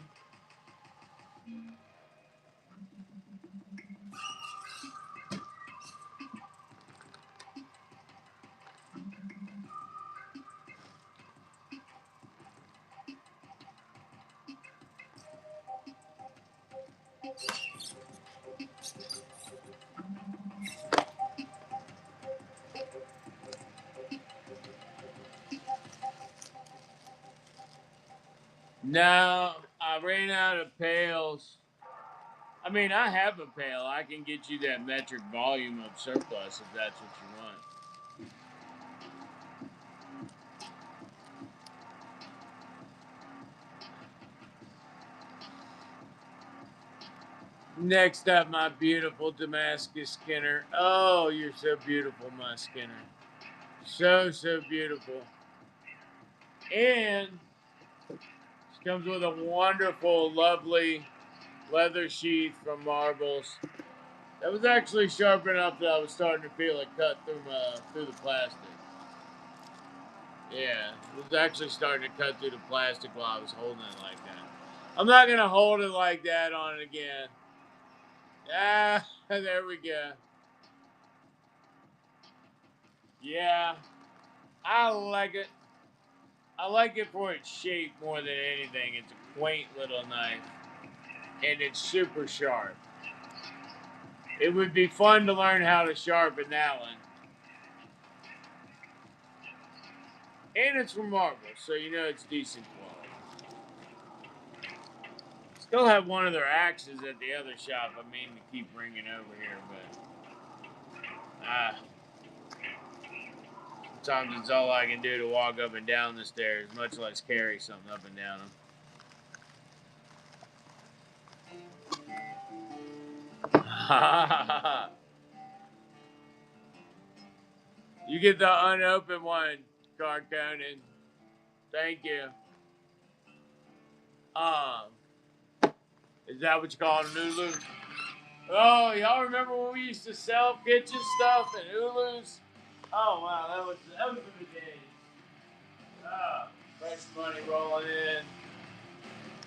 No, I ran out of pails. I mean, I have a pail. I can get you that metric volume of surplus if that's what you want. Next up, my beautiful Damascus Skinner. Oh, you're so beautiful, my Skinner. So, so beautiful. And she comes with a wonderful, lovely leather sheath from Marbles. That was actually sharp enough that I was starting to feel it cut through the plastic. Yeah, it was actually starting to cut through the plastic while I was holding it like that. I'm not going to hold it like that on it again. Ah, there we go. Yeah, I like it. I like it for its shape more than anything. It's a quaint little knife, and it's super sharp. It would be fun to learn how to sharpen that one. And it's from Marvel, so you know it's decent quality. Still have one of their axes at the other shop. I mean to keep bringing over here, but sometimes it's all I can do to walk up and down the stairs, much less carry something up and down them. You get the unopened one, Carcone. Thank you. Is that what you call an Ulu? Oh, y'all remember when we used to sell kitchen stuff and Ulus? Oh wow, that was the days. Fresh money rolling in.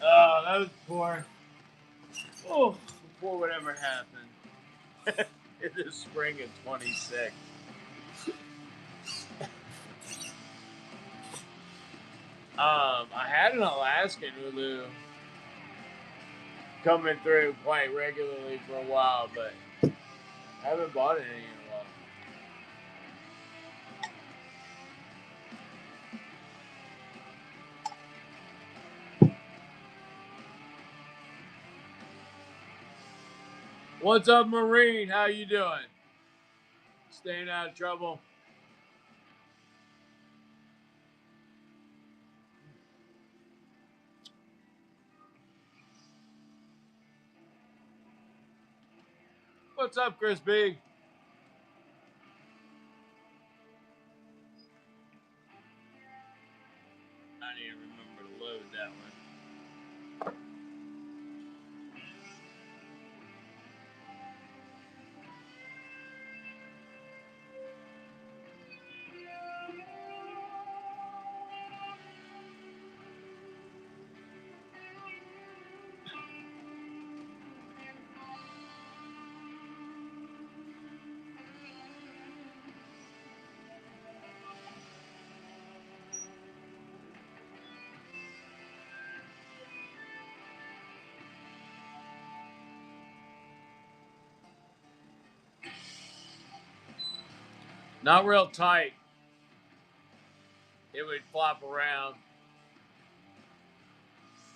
Oh, that was before. Oh, before whatever happened in the spring of '26. I had an Alaskan Ulu coming through quite regularly for a while, but I haven't bought it in a while. What's up, Marine? How you doing? Staying out of trouble? What's up, Chris B? I need to remember to load that one. Not real tight. It would flop around.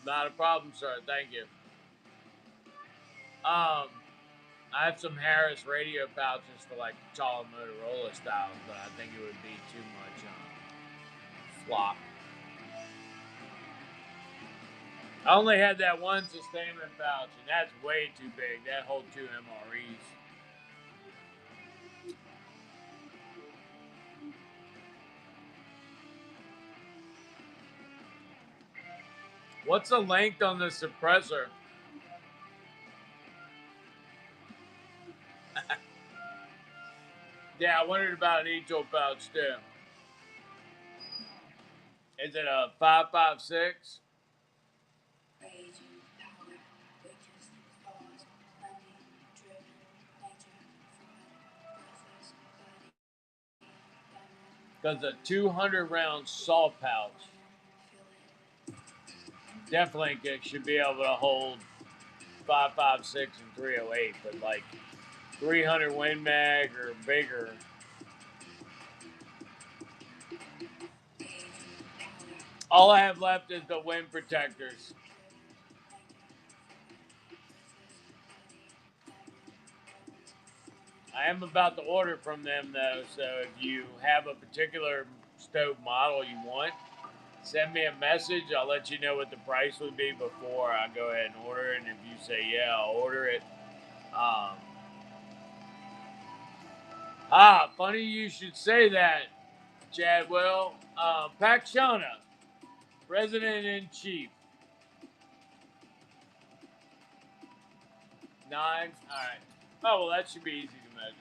Not a problem, sir. Thank you. I have some Harris radio pouches for like the taller Motorola styles, but I think it would be too much flop. I only had that one sustainment pouch, and that's way too big. That holds 2 MREs. What's the length on the suppressor? Yeah, I wondered about an e-tool pouch too. Is it a 5.56? Because a 200 round saw pouch definitely should be able to hold 5.56 and 308, but like 300 Win Mag or bigger. All I have left is the wind protectors. I am about to order from them though, so if you have a particular stove model you want, send me a message. I'll let you know what the price would be before I go ahead and order it. And if you say yeah, I'll order it. Funny you should say that, Chadwell. Pakshana, President in Chief. 9. All right. Oh well, that should be easy to measure.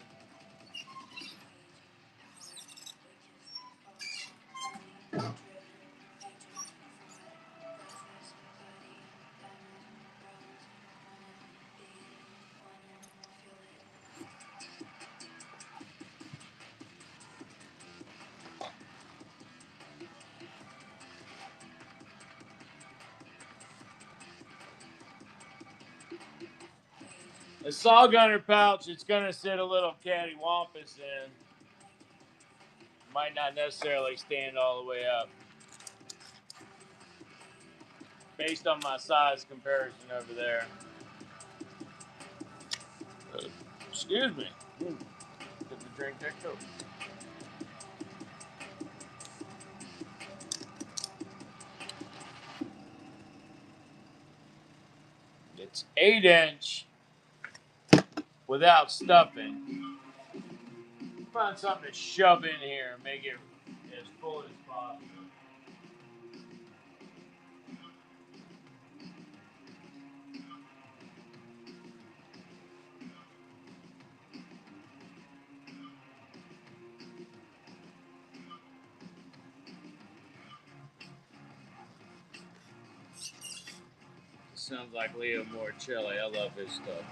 The saw gunner pouch, it's going to sit a little cattywampus in. Might not necessarily stand all the way up. Based on my size comparison over there. Excuse me. Get the drink that Coke. It's 8-inch without stuffing. Find something to shove in here and make it as full as possible. Sounds like Leo Morcelli. I love his stuff.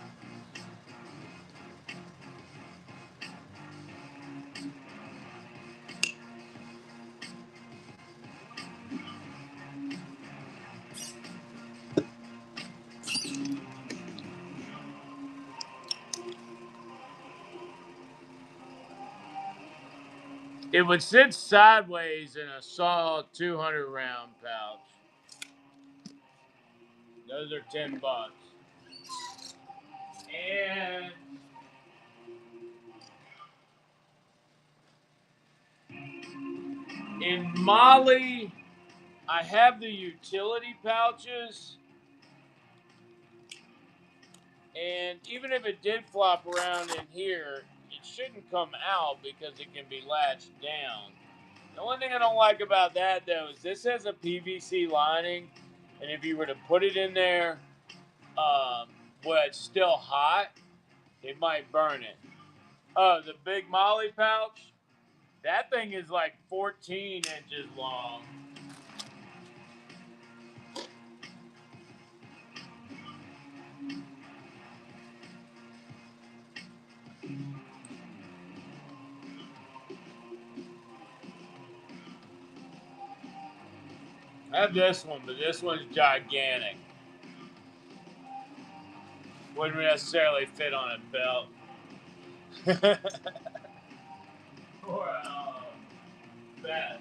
It would sit sideways in a saw 200 round pouch. Those are $10. And in Mali, I have the utility pouches. And even if it did flop around in here, it shouldn't come out because it can be latched down. The only thing I don't like about that, though, is this has a PVC lining. And if you were to put it in there where it's still hot, it might burn it. Oh, the big Molly pouch? That thing is like 14 inches long. I have this one, but this one's gigantic. Wouldn't necessarily fit on a belt. or vest.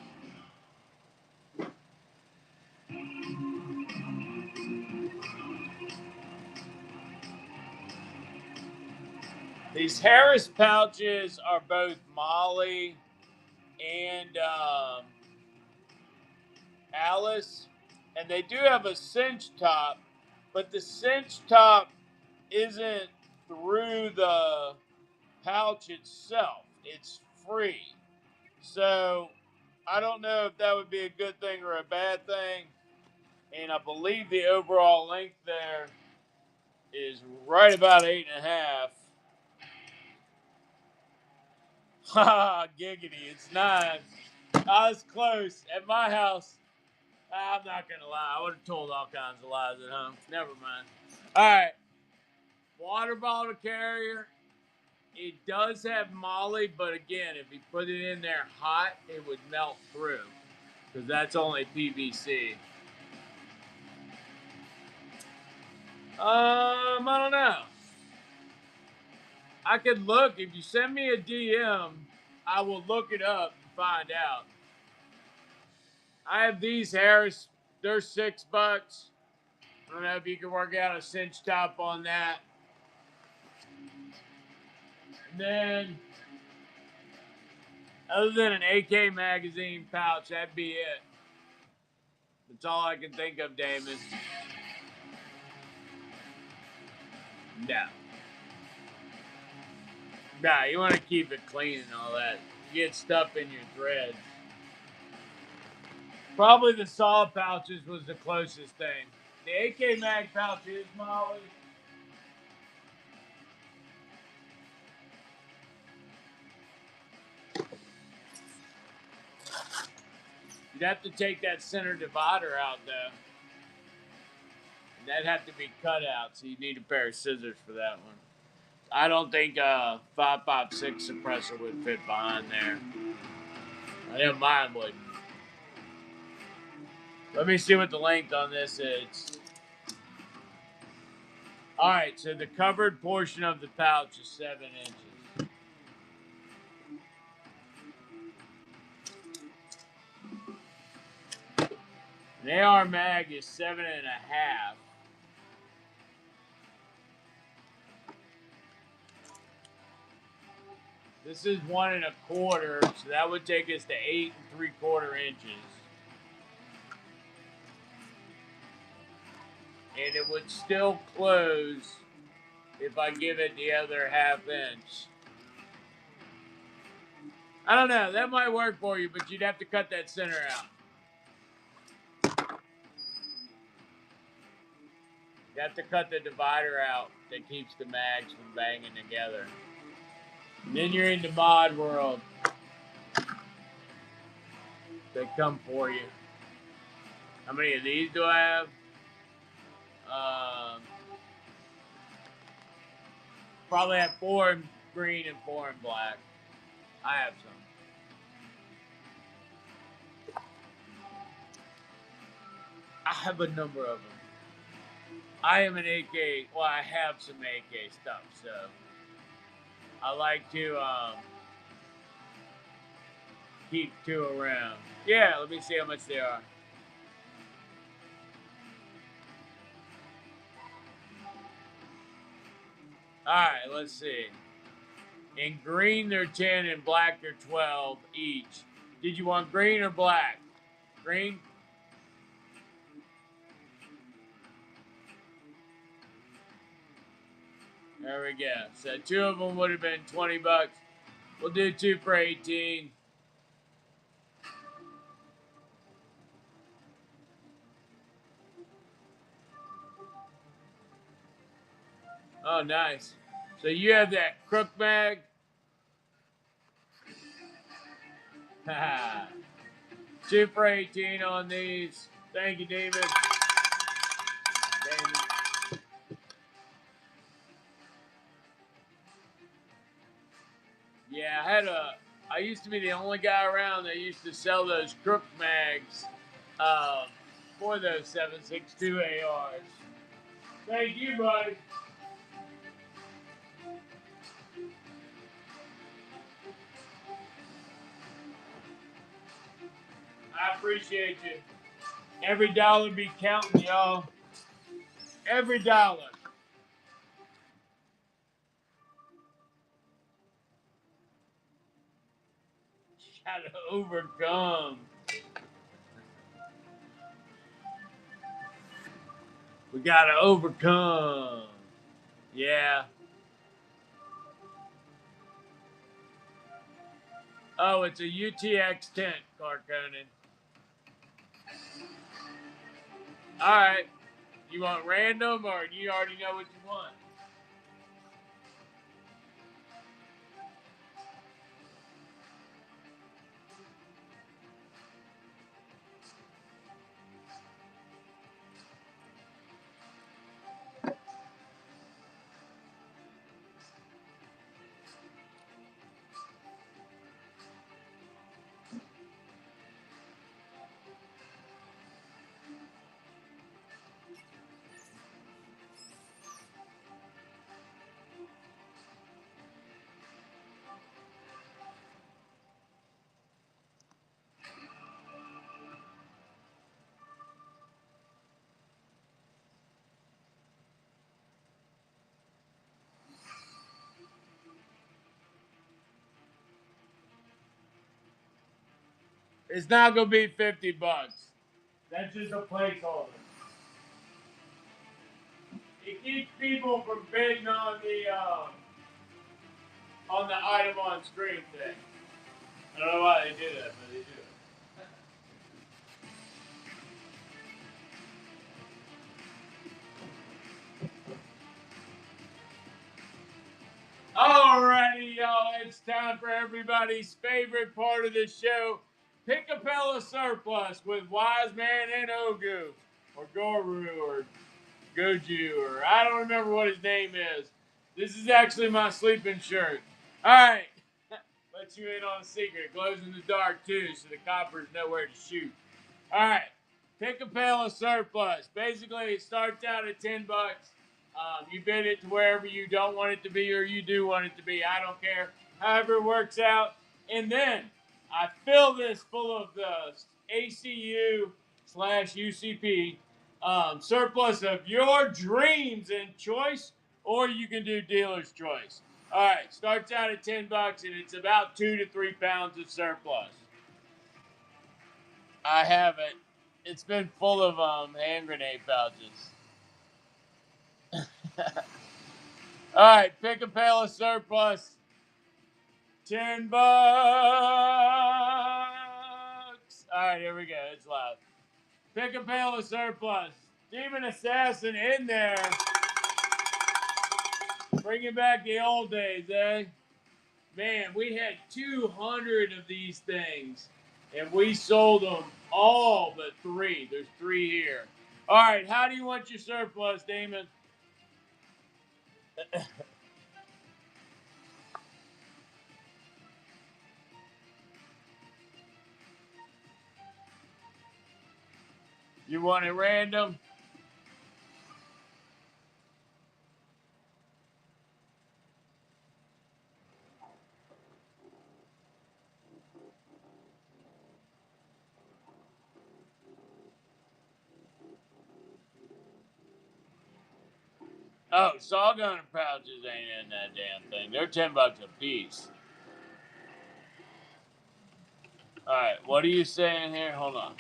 These Harris pouches are both Molly and Alice, and they do have a cinch top, but the cinch top isn't through the pouch itself. It's free. So I don't know if that would be a good thing or a bad thing. And I believe the overall length there is right about 8.5. Ha, giggity, it's 9. I was close. At my house, I'm not going to lie. I would have told all kinds of lies at home. Never mind. All right. Water bottle carrier. It does have Molly, but again, if you put it in there hot, it would melt through because that's only PVC. I don't know. I could look. If you send me a DM, I will look it up and find out. I have these Harris. They're $6. I don't know if you can work out a cinch top on that. And then, other than an AK magazine pouch, that'd be it. That's all I can think of, Damon. No. Nah, you want to keep it clean and all that. You get stuff in your threads. Probably the saw pouches was the closest thing. The AK mag pouch is Molly. You'd have to take that center divider out, though. And that'd have to be cut out, so you need a pair of scissors for that one. I don't think a 5.56 suppressor would fit behind there. I know mine wouldn't. Let me see what the length on this is. All right, so the covered portion of the pouch is 7 inches. An AR mag is 7.5. This is 1 1/4, so that would take us to 8 3/4 inches. And it would still close if I give it the other 1/2 inch. I don't know. That might work for you, but you'd have to cut that center out. You have to cut the divider out that keeps the mags from banging together. And then you're into mod world. They come for you. How many of these do I have? Probably have 4 in green and 4 in black. I have some. I have a number of them. I am an AK. Well, I have some AK stuff, so I like to keep 2 around. Yeah, let me see how much they are. All right, let's see. In green, they're 10. In black, they're 12 each. Did you want green or black? Green? There we go. So 2 of them would have been $20. We'll do 2 for 18. Oh, nice. So you have that crook mag? 2 for 18 on these. Thank you, David. Yeah, I used to be the only guy around that used to sell those crook mags for those 7.62 ARs. Thank you, buddy. I appreciate you. Every dollar be counting, y'all. Every dollar. Gotta overcome. We gotta overcome. Yeah. Oh, it's a UTX tent, Carconin. All right. You want random or you already know what you want? It's not gonna be $50. That's just a placeholder. It keeps people from bidding on the item on screen thing. I don't know why they do that, but they do it. Alrighty, y'all. It's time for everybody's favorite part of the show. Pick a Pella Surplus with Wise Man and Ogu, or Goru, or Goju, or I don't remember what his name is. This is actually my sleeping shirt. Alright. Let you in on a secret. It glows in the dark too, so the coppers know where to shoot. Alright. Pick a Pella Surplus. Basically, it starts out at $10. You bid it to wherever you don't want it to be or you do want it to be. I don't care. However it works out. And then I fill this full of the ACU slash UCP surplus of your dreams and choice, or you can do dealer's choice. All right, starts out at $10 and it's about 2 to 3 pounds of surplus. I have it. It's been full of hand grenade pouches. All right, pick a Pella Surplus. $10. All right, here we go. It's loud. Pick a Pella Surplus. Demon Assassin in there. Bringing back the old days, eh? Man, we had 200 of these things, and we sold them all but 3. There's 3 here. All right, how do you want your surplus, Damon? You want it random? Oh, saw gunner pouches ain't in that damn thing. They're $10 a piece. All right, what are you saying here? Hold on.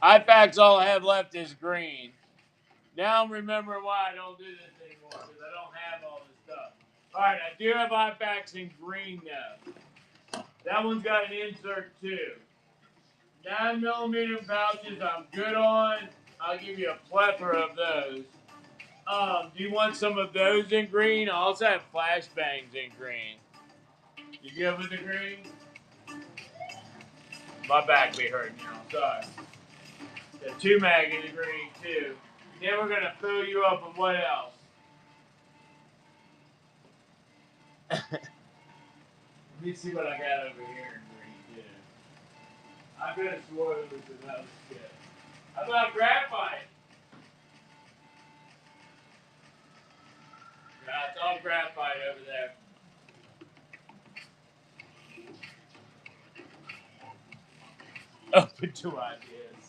IPAC's all I have left is green. Now I'm remembering why I don't do this anymore, because I don't have all this stuff. All right, I do have IPACs in green now. That one's got an insert too. 9mm pouches I'm good on. I'll give you a plethora of those. Do you want some of those in green? I also have flashbangs in green. You good with the green? My back be hurting now. Sorry. The 2-mag in the green too. Then we're gonna fill you up with what else? Let me see what I got over here in green too. I could have swore it was another shit. How about graphite? Yeah, it's all graphite over there. Open to ideas.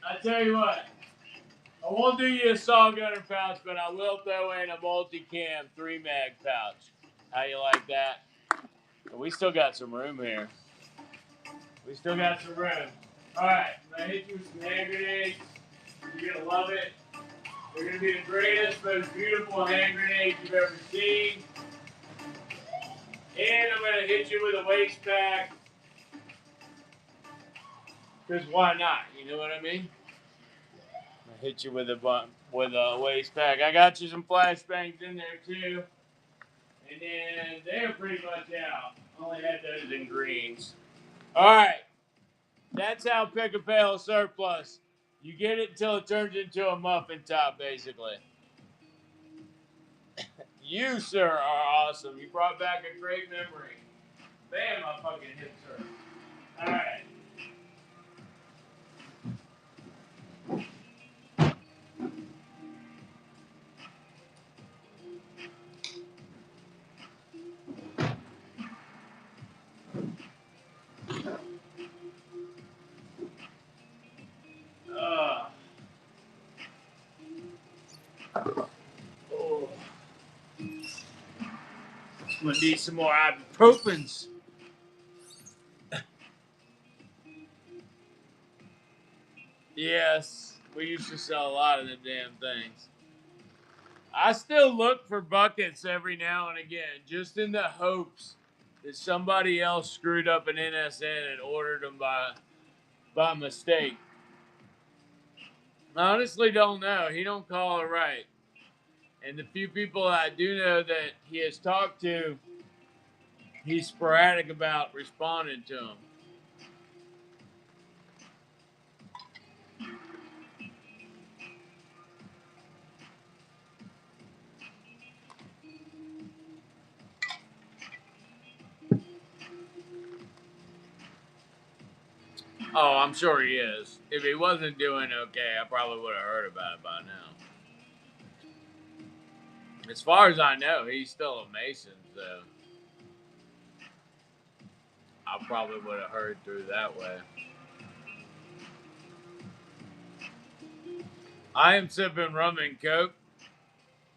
I tell you what, I won't do you a saw gunner pouch, but I will throw in a multi-cam 3-mag pouch. How you like that? We still got some room here. We still got some room. All right, I'm gonna hit you with some hand grenades. You're gonna love it. They're gonna be the greatest, most beautiful hand grenades you've ever seen. And I'm gonna hit you with a waist pack. Cause why not? You know what I mean? I'm gonna hit you with a waist pack. I got you some flashbangs in there too. And then they're pretty much out. Only had those in greens. All right. That's how Pick a Pail surplus. You get it until it turns into a muffin top, basically. You, sir, are awesome. You brought back a great memory. Bam, my fucking hips hurt. All right. Oh. I'm going to need some more ibuprofens. Yes, we used to sell a lot of them damn things. I still look for buckets every now and again, just in the hopes that somebody else screwed up an NSN and ordered them by mistake. I honestly don't know. He don't call it right. And the few people I do know that he has talked to, he's sporadic about responding to them. Oh, I'm sure he is. If he wasn't doing okay, I probably would have heard about it by now. As far as I know, he's still a Mason, so I probably would have heard through that way. I am sipping rum and coke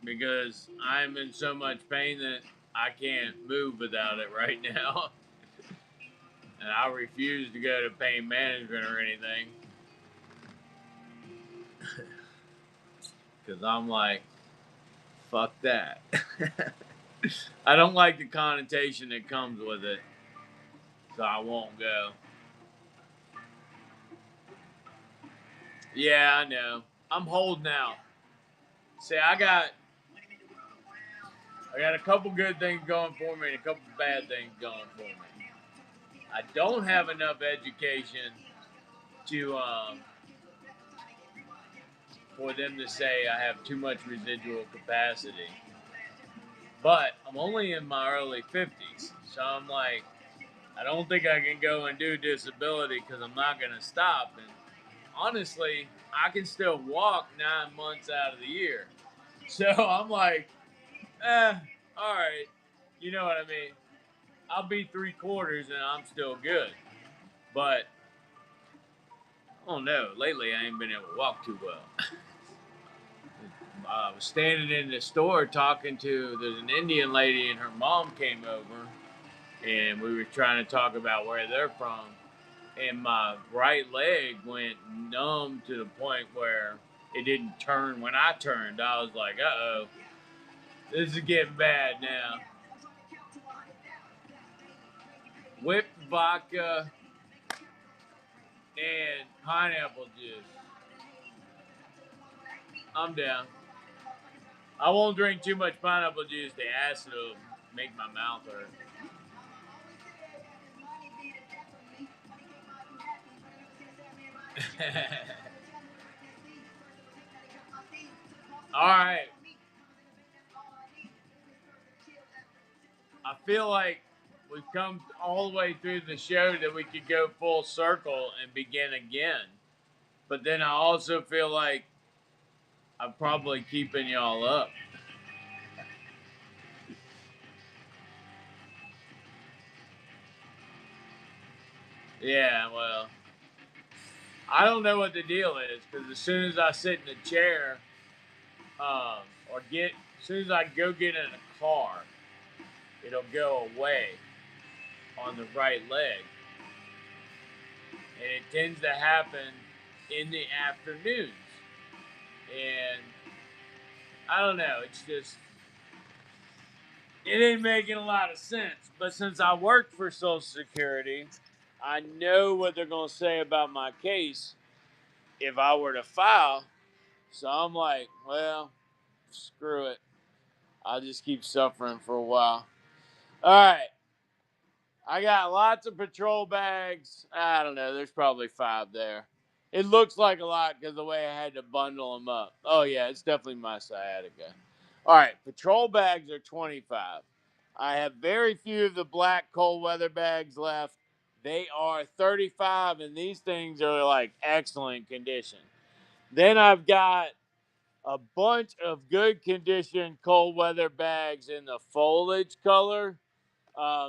because I'm in so much pain that I can't move without it right now. And I refuse to go to pain management or anything. Because I'm like, fuck that. I don't like the connotation that comes with it. So I won't go. Yeah, I know. I'm holding out. See, I got a couple good things going for me and a couple bad things going for me. I don't have enough education to for them to say I have too much residual capacity. But I'm only in my early 50s, so I'm like, I don't think I can go and do disability because I'm not going to stop. And honestly, I can still walk 9 months out of the year. So I'm like, all right. You know what I mean? I'll be 3/4 and I'm still good. But, oh no, lately I ain't been able to walk too well. I was standing in the store talking to, there's an Indian lady and her mom came over and we were trying to talk about where they're from. And my right leg went numb to the point where it didn't turn when I turned. I was like, uh-oh, this is getting bad now. Whipped vodka and pineapple juice. I'm down. I won't drink too much pineapple juice. The acid will make my mouth hurt. All right. I feel like we've come all the way through the show that we could go full circle and begin again. But then I also feel like I'm probably keeping y'all up. Yeah, well, I don't know what the deal is because as soon as I sit in the chair, or as soon as I go get in a car, it'll go away on the right leg, and it tends to happen in the afternoons. And I don't know, it's just it ain't making a lot of sense. But since I work for Social Security, I know what they're gonna say about my case if I were to file. So I'm like, well, screw it. I'll just keep suffering for a while. All right. I got lots of patrol bags. I don't know. There's probably 5 there. It looks like a lot because the way I had to bundle them up. Oh, yeah. It's definitely my sciatica. All right. Patrol bags are 25. I have very few of the black cold weather bags left. They are 35, and these things are like excellent condition. Then I've got a bunch of good condition cold weather bags in the foliage color.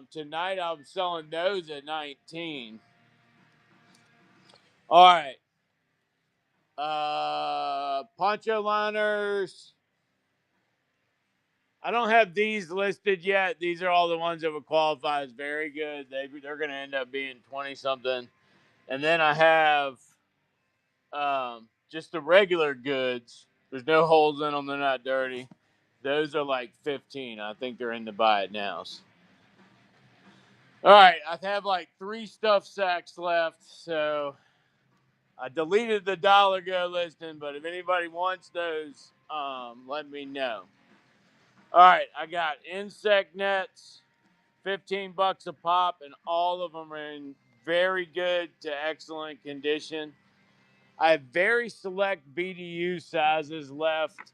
Tonight I'm selling those at 19. All right. Poncho liners. I don't have these listed yet. These are all the ones that would qualify as very good. They're going to end up being 20 something. And then I have just the regular goods. There's no holes in them. They're not dirty. Those are like 15. I think they're in the buy it nows. All right. I have like 3 stuffed sacks left. So I deleted the Dollar Go listing, but if anybody wants those, let me know. All right, I got insect nets, $15 a pop, and all of them are in very good to excellent condition. I have very select BDU sizes left.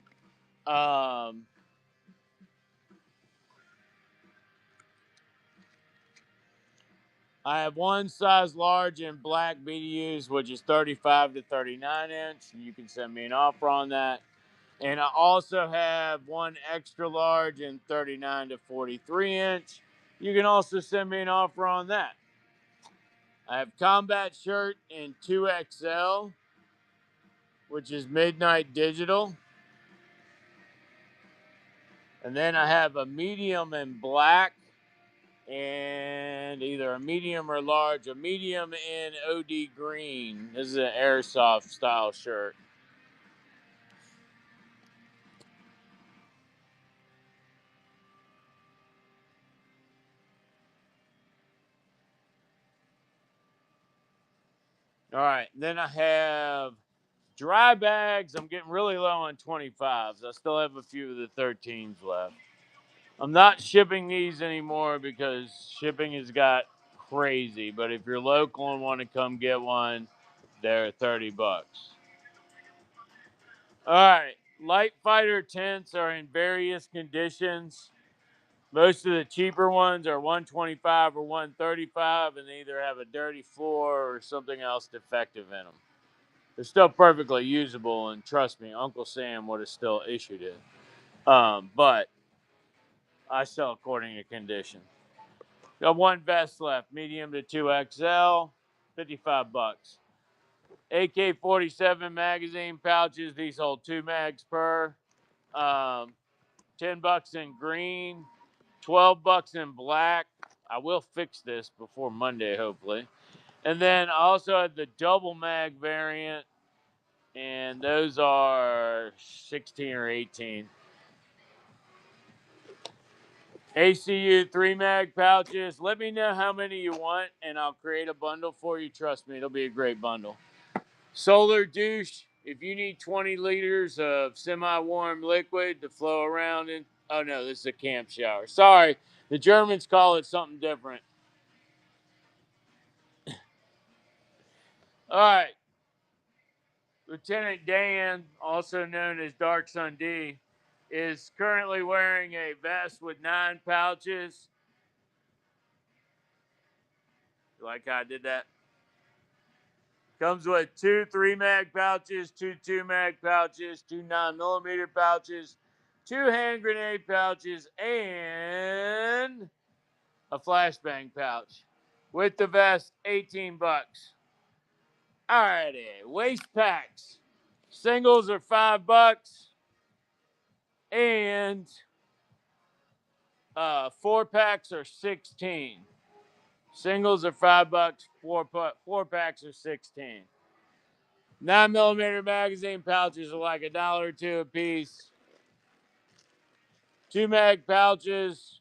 I have one size large in black BDUs, which is 35 to 39 inch. You can send me an offer on that. And I also have one extra large in 39 to 43 inch. You can also send me an offer on that. I have combat shirt in 2XL, which is midnight digital. And then I have a medium in black and either a medium or large, a medium in OD green. This is an airsoft style shirt. All right. Then I have dry bags. I'm getting really low on 25s. I still have a few of the 13s left. I'm not shipping these anymore because shipping has got crazy. But if you're local and want to come get one, they're $30. All right. Light fighter tents are in various conditions. Most of the cheaper ones are 125 or 135 and they either have a dirty floor or something else defective in them. They're still perfectly usable, and trust me, Uncle Sam would have still issued it. But I sell according to condition. Got one vest left, medium to 2XL, $55. AK-47 magazine pouches. These hold 2 mags per. $10 in green, $12 in black. I will fix this before Monday, hopefully. And then I also have the double mag variant, and those are 16 or 18. ACU 3 mag pouches. Let me know how many you want, and I'll create a bundle for you. Trust me, it'll be a great bundle. Solar douche. If you need 20 liters of semi-warm liquid to flow around in. Oh, no, this is a camp shower. Sorry, the Germans call it something different. All right. Lieutenant Dan, also known as Dark Sun D, is currently wearing a vest with 9 pouches. You like how I did that? Comes with 2 3 mag pouches, 2 2 mag pouches, 2 9mm pouches, 2 hand grenade pouches, and a flashbang pouch. With the vest, 18 bucks. Alrighty, waist packs. Singles are $5, and 4-packs are 16. Singles are $5. Four packs are 16. 9mm magazine pouches are like $1 or $2 a piece. 2-mag pouches.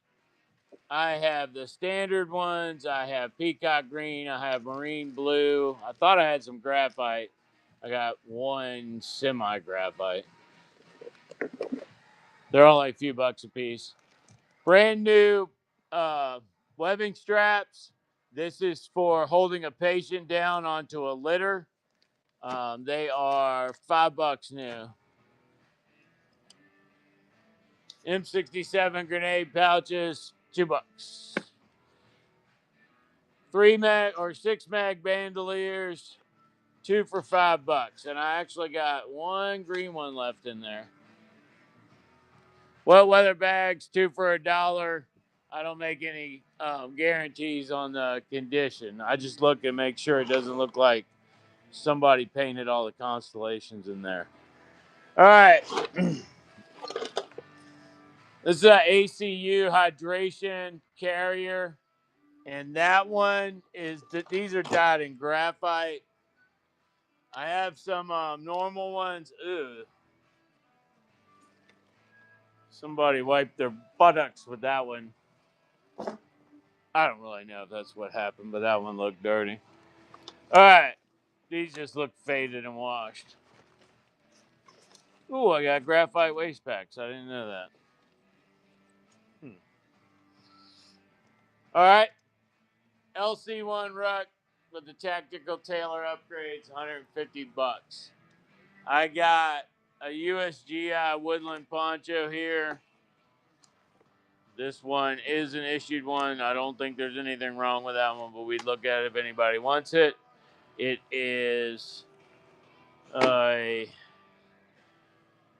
I have the standard ones. I have peacock green. I have marine blue. I thought I had some graphite. I got one semi-graphite. They're only a few bucks a piece. Brand new webbing straps. This is for holding a patient down onto a litter. They are $5 new. M67 grenade pouches, $2. 3-mag or 6-mag bandoliers, 2 for $5. And I actually got one green one left in there. Wet weather bags, 2 for $1. I don't make any guarantees on the condition. I just look and make sure it doesn't look like somebody painted all the constellations in there. All right. This is an ACU hydration carrier. And that one is, these are dyed in graphite. I have some normal ones. Ew. Somebody wiped their buttocks with that one. I don't really know if that's what happened, but that one looked dirty. All right. These just look faded and washed. Ooh, I got graphite waist packs. I didn't know that. All right. LC1 ruck with the tactical tailor upgrades, $150. I got a USGI woodland poncho here. This one is an issued one. I don't think there's anything wrong with that one, but we'd look at it if anybody wants it. It is I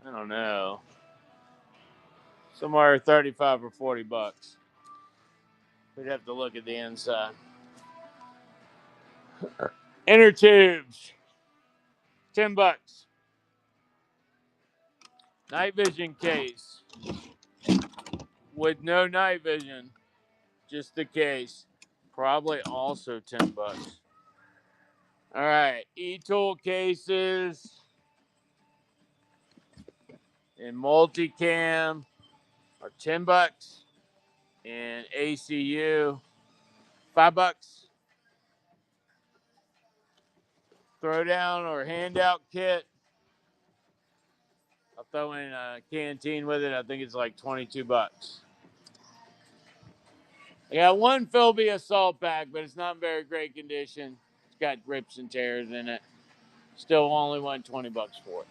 don't know, somewhere 35 or $40. We'd have to look at the inside. Inner tubes, $10. Night vision case with no night vision, just the case, probably also $10. All right, e-tool cases and multicam are $10, and ACU $5. Throwdown or handout kit. I'll throw in a canteen with it. I think it's like $22. I got one Philby assault pack, but it's not in very great condition. It's got rips and tears in it. Still only went $20 for it.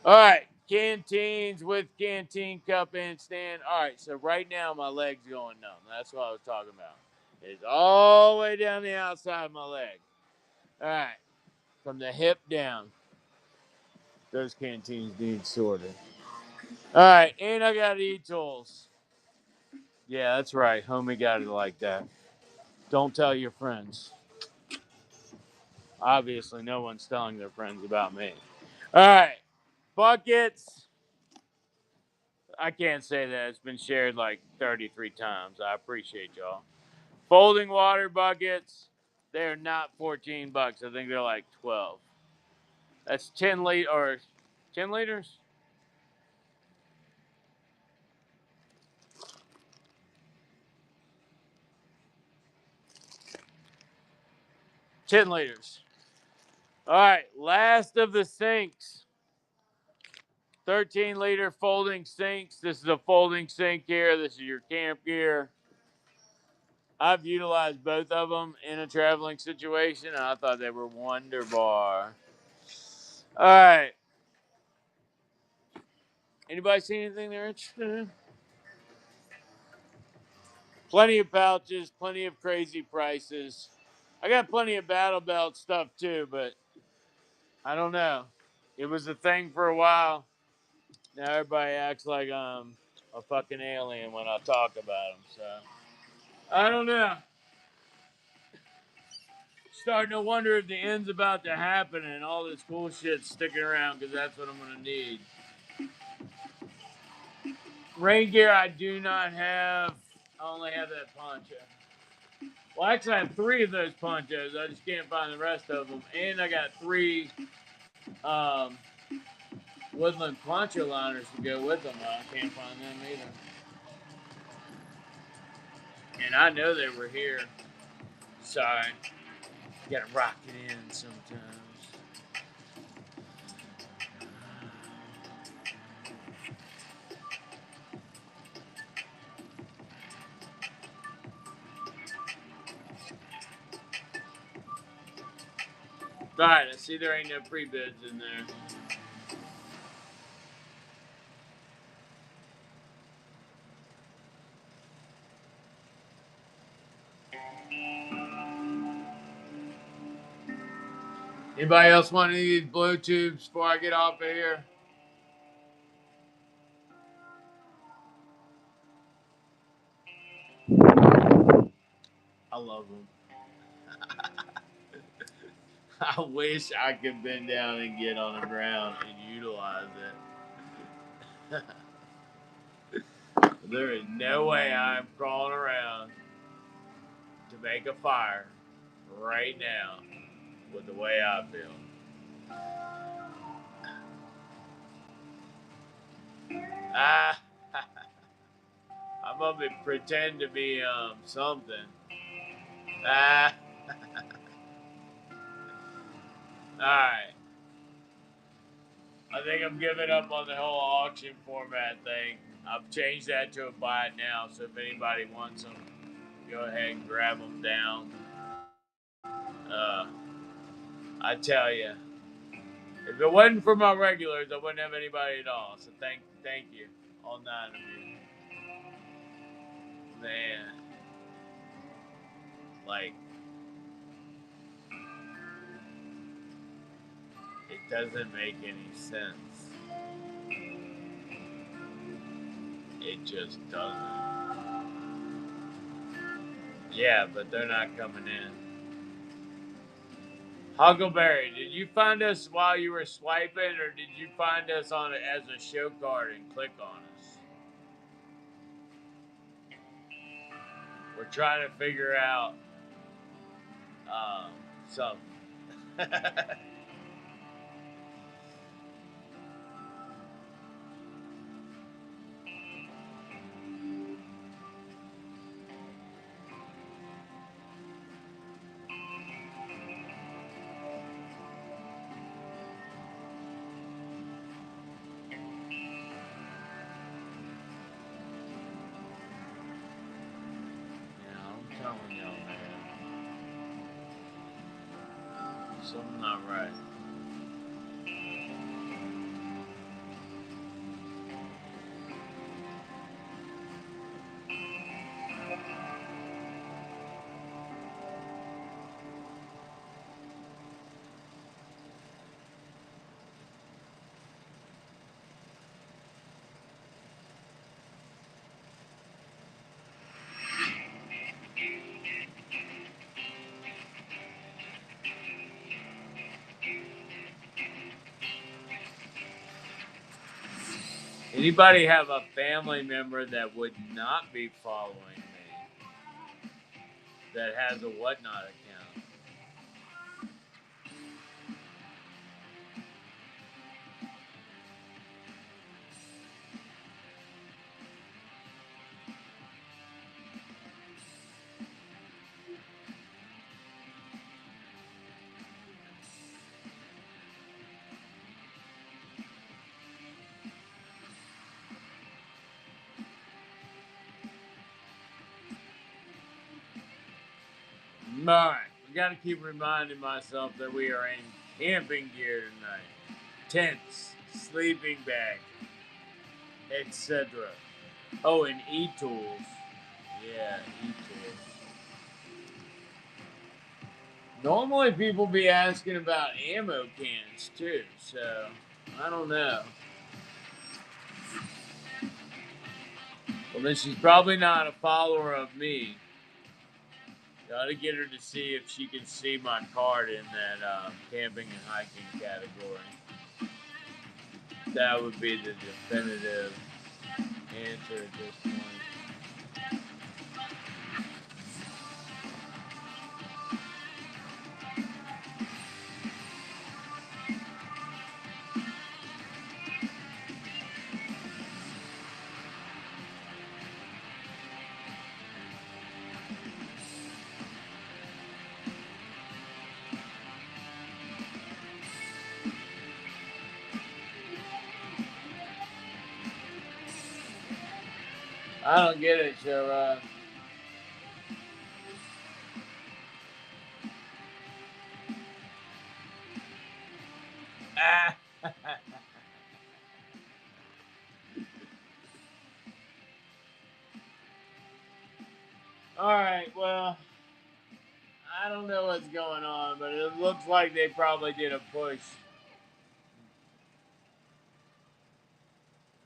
All right, canteens with canteen cup and stand. All right, so right now my leg's going numb. That's what I was talking about. It's all the way down the outside of my leg. All right, from the hip down. Those canteens need sorted. All right, and I got e-tools. Yeah, that's right. Homie got it like that. Don't tell your friends. Obviously, no one's telling their friends about me. All right, buckets. I can't say that. It's been shared like 33 times. I appreciate y'all. Folding water buckets. They're not $14. I think they're like 12. That's 10 or 10 liters. 10 liters. All right, last of the sinks. 13-liter folding sinks. This is a folding sink here. This is your camp gear. I've utilized both of them in a traveling situation, and I thought they were wonderbar. All right. Anybody see anything they're interested in? Plenty of pouches, plenty of crazy prices. I got plenty of battle belt stuff too, but I don't know. It was a thing for a while. Now everybody acts like I'm a fucking alien when I talk about them. So I don't know. Starting to wonder if the end's about to happen and all this cool shit's sticking around because that's what I'm going to need. Rain gear I do not have. I only have that poncho. Well, actually, I have 3 of those ponchos. I just can't find the rest of them. And I got 3 um, woodland poncho liners to go with them. I can't find them either. And I know they were here. Sorry. You gotta rock it in sometimes. Alright, I see there ain't no pre-bids in there. Anybody else want any of these blue tubes before I get off of here? I love them. I wish I could bend down and get on the ground and utilize it. There is no way I'm crawling around to make a fire right now with the way I feel. I'm gonna pretend to be something. Alright. I think I'm giving up on the whole auction format thing. I've changed that to a buy it now, so if anybody wants them, go ahead and grab them down. I tell you, if it wasn't for my regulars, I wouldn't have anybody at all. So thank you, all 9 of you. Man, like, it doesn't make any sense. It just doesn't. Yeah, but they're not coming in. Huckleberry, did you find us while you were swiping, or did you find us on it as a show card and click on us? We're trying to figure out something. Telling y'all, man. Something not right. Anybody have a family member that would not be following me that has a Whatnot account? Alright, we gotta keep reminding myself that we are in camping gear tonight. Tents, sleeping bag, etc. Oh, and e-tools. Yeah, e-tools. Normally people be asking about ammo cans too, so I don't know. Well, then she's probably not a follower of me. Gotta get her to see if she can see my card in that camping and hiking category. That would be the definitive answer at this point. I don't get it, Sharon. Ah. All right, well, I don't know what's going on, but it looks like they probably did a push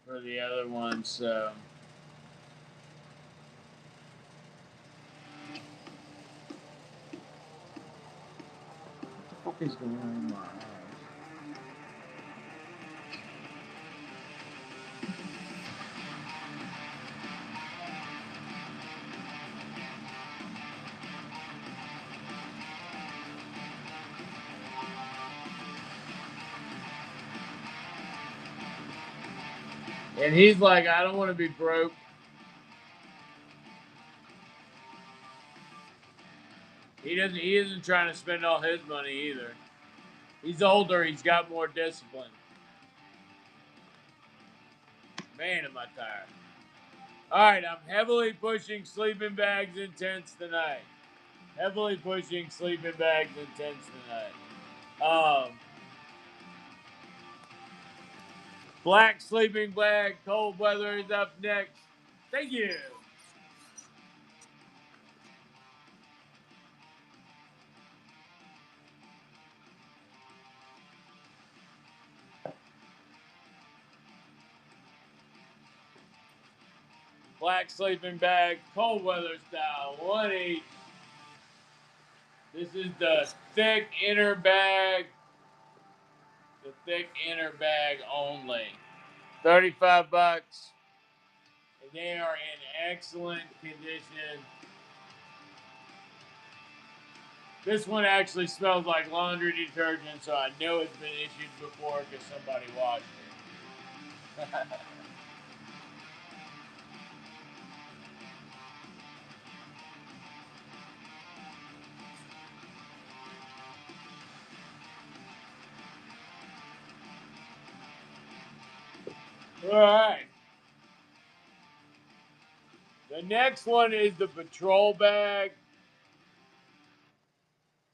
for the other one, so. What is going on in my eyes? And he's like, I don't want to be broke. He isn't trying to spend all his money either. He's older, he's got more discipline. Man, am I tired. Alright, I'm heavily pushing sleeping bags and tents tonight. Heavily pushing sleeping bags and tents tonight. Black sleeping bag, cold weather is up next. Thank you. Black sleeping bag, cold weather style, 1 each. This is the thick inner bag. The thick inner bag only. 35 bucks. And they are in excellent condition. This one actually smells like laundry detergent, so I know it's been issued before because somebody washed it. All right. The next one is the patrol bag.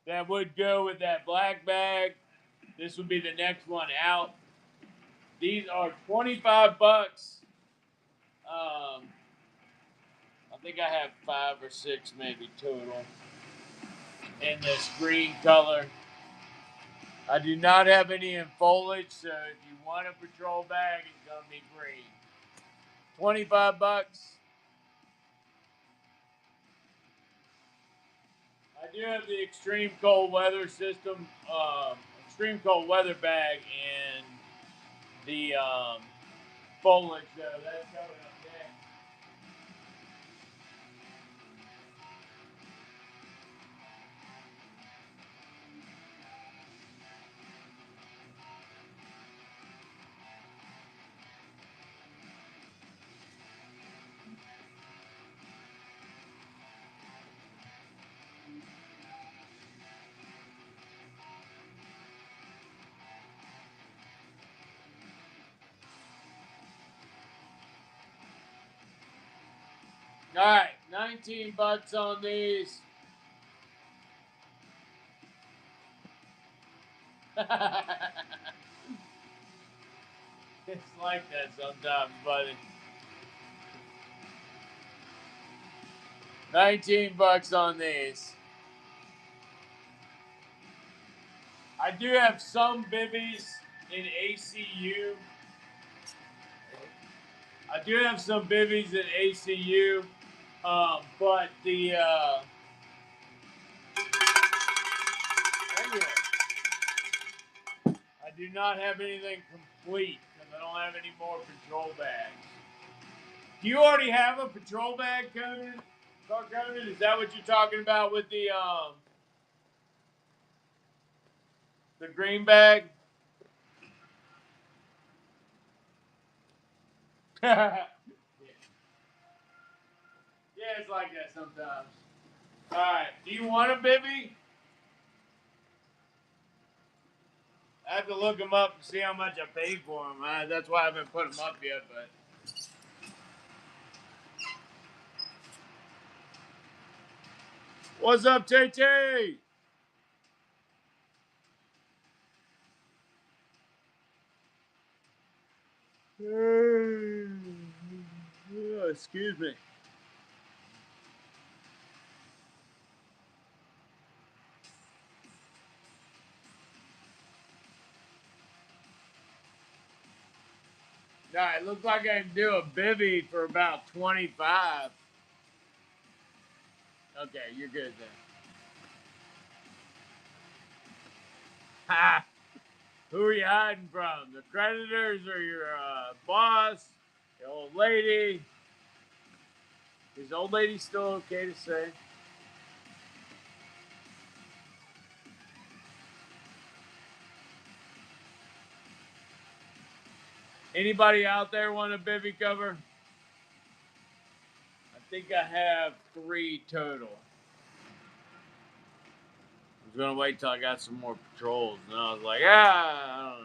That would go with that black bag. This would be the next one out. These are 25 bucks. I think I have 5 or 6 maybe total in this green color. I do not have any in foliage, so if you want a patrol bag, it's gonna be green. 25 bucks. I do have the extreme cold weather system, extreme cold weather bag, and the foliage though. That's coming up next. All right, 19 bucks on these. It's like that sometimes, buddy. 19 bucks on these. I do have some bivvies in ACU. I do have some bivvies in ACU, but do not have anything complete because I don't have any more patrol bags. Do you already have a patrol bag, Conan? Conan, is that what you're talking about with the green bag? Yeah, it's like that sometimes. All right, do you want a bivvy? I have to look them up and see how much I paid for them. That's why I haven't put them up yet, but. What's up, TT? Oh, excuse me. All right, looks like I can do a bivvy for about 25. Okay, you're good then. Ha! Who are you hiding from? The creditors or your boss? The old lady? Is the old lady still okay to say? Anybody out there want a bivvy cover? I think I have 3 total. I was gonna wait till I got some more patrols, and I was like, I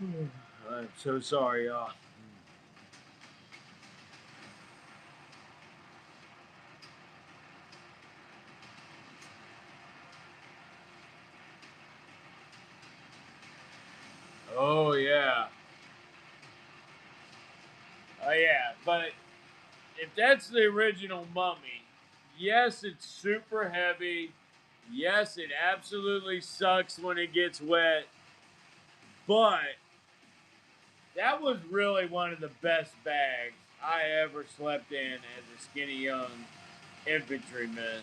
don't know. I'm so sorry, y'all. Oh yeah. Oh yeah. But if that's the original Mummy, yes, it's super heavy. Yes, it absolutely sucks when it gets wet. But that was really one of the best bags I ever slept in as a skinny young infantryman.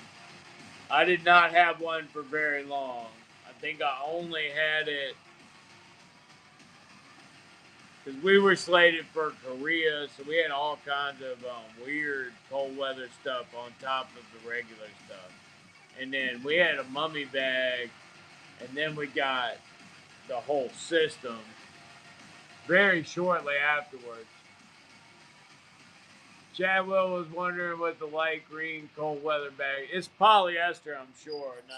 I did not have one for very long. I think I only had it because we were slated for Korea, so we had all kinds of weird cold weather stuff on top of the regular stuff. And then we had a Mummy bag, and then we got the whole system very shortly afterwards. Chadwell was wondering what the light green cold weather bag. It's polyester, I'm sure. No.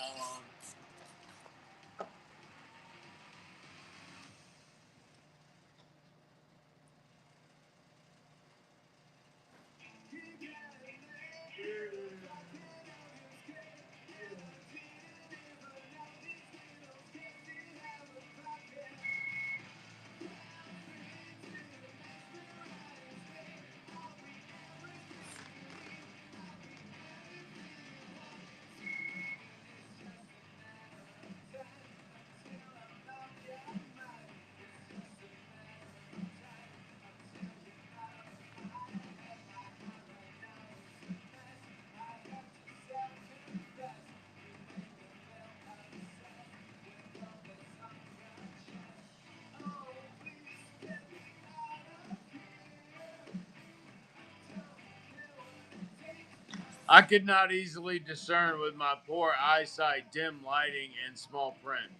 I could not easily discern with my poor eyesight, dim lighting, and small print.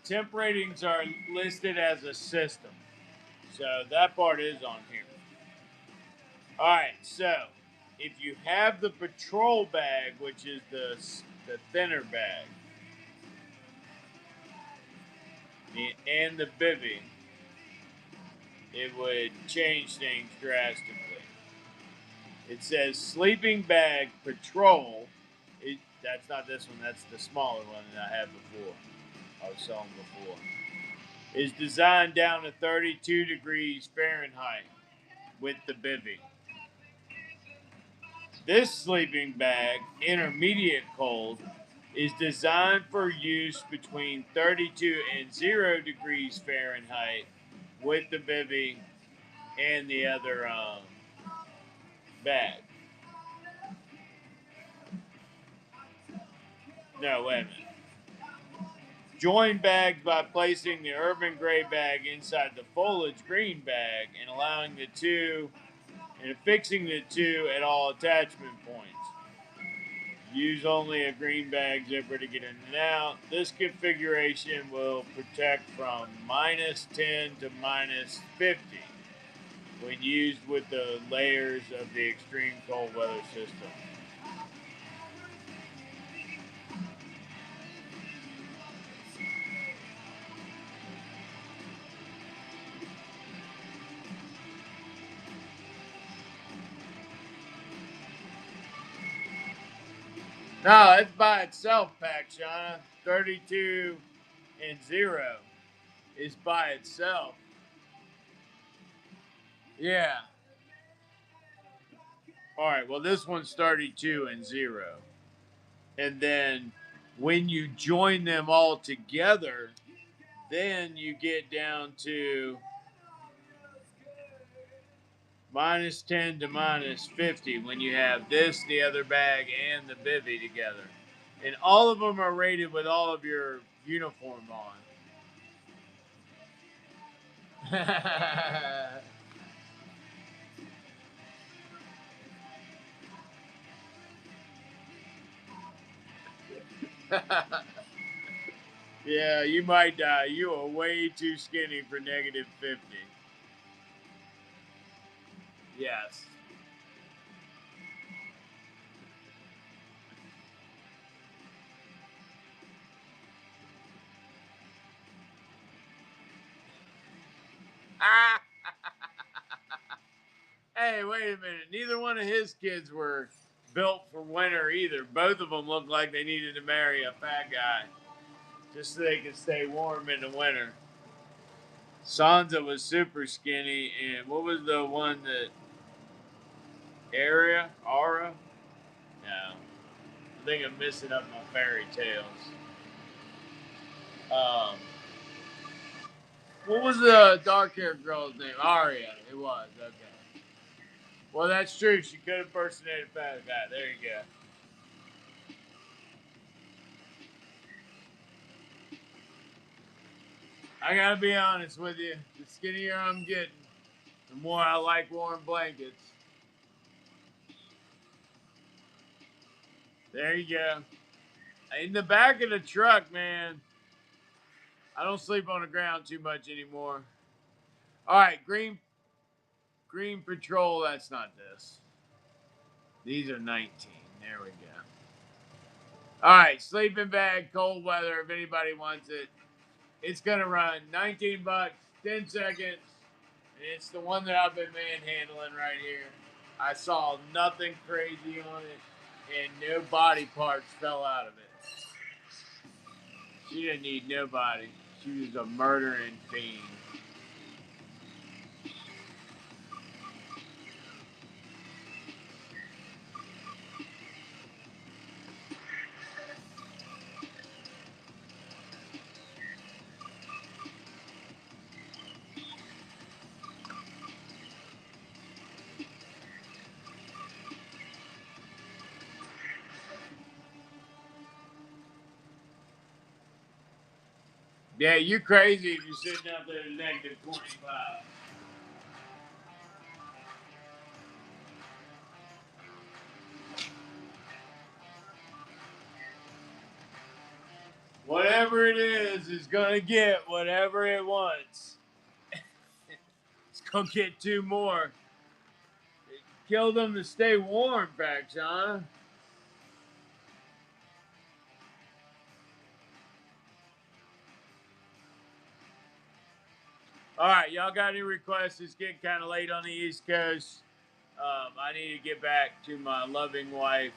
The temp ratings are listed as a system, so that part is on here. All right, so if you have the patrol bag, which is the thinner bag, and the bivvy, it would change things drastically. It says sleeping bag patrol. That's not this one. That's the smaller one that I had before. I was selling before. Is designed down to 32 degrees Fahrenheit with the bivvy. This sleeping bag, intermediate cold, is designed for use between 32 and 0 degrees Fahrenheit with the bivy and the other bag. No, wait a minute. Join bags by placing the urban gray bag inside the foliage green bag and allowing the two and affixing the two at all attachment points. Use only a green bag zipper to get in and out. This configuration will protect from -10 to -50 when used with the layers of the extreme cold weather system. No, it's by itself, Pack Shauna. 32 and 0 is by itself. Yeah. All right, well, this one's 32 and 0. And then when you join them all together, then you get down to -10 to -50 when you have this, the other bag, and the bivy together. And all of them are rated with all of your uniform on. Yeah, you might die. You are way too skinny for -50. Yes. Ah! Hey, wait a minute. Neither one of his kids were built for winter either. Both of them looked like they needed to marry a fat guy just so they could stay warm in the winter. Sansa was super skinny, and what was the one that Ara? No, I think I'm messing up my fairy tales. Um, what was the dark-haired girl's name? Arya. It was okay. Well, that's true. She could impersonate a fat guy. There you go. I gotta be honest with you. The skinnier I'm getting, the more I like warm blankets. There you go. In the back of the truck, man. I don't sleep on the ground too much anymore. All right, Green Patrol. That's not this. These are 19. There we go. All right, sleeping bag, cold weather. If anybody wants it, it's gonna run 19 bucks, 10 seconds. And it's the one that I've been manhandling right here. I saw nothing crazy on it, and no body parts fell out of it. She didn't need nobody. She was a murdering fiend. Yeah, you crazy if you're sitting out there at -25. Whatever it is gonna get whatever it wants. It's gonna get two more. Kill them to stay warm, back, Shauna. All right, y'all got any requests? It's getting kind of late on the East Coast. I need to get back to my loving wife.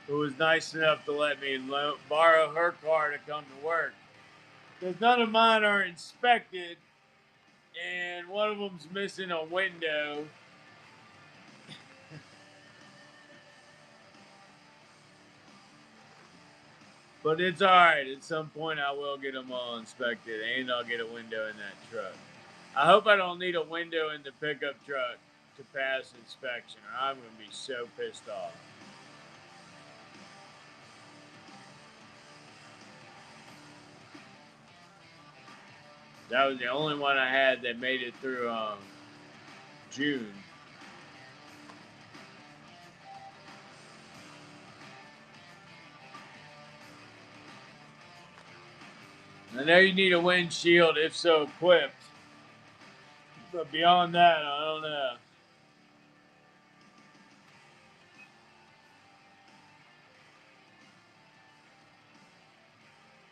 Who was nice enough to let me borrow her car to come to work. Because none of mine are inspected, and one of them's missing a window. But it's alright. At some point, I will get them all inspected, and I'll get a window in that truck. I hope I don't need a window in the pickup truck to pass inspection, or I'm going to be so pissed off. That was the only one I had that made it through June. I know you need a windshield if so equipped, but beyond that, I don't know.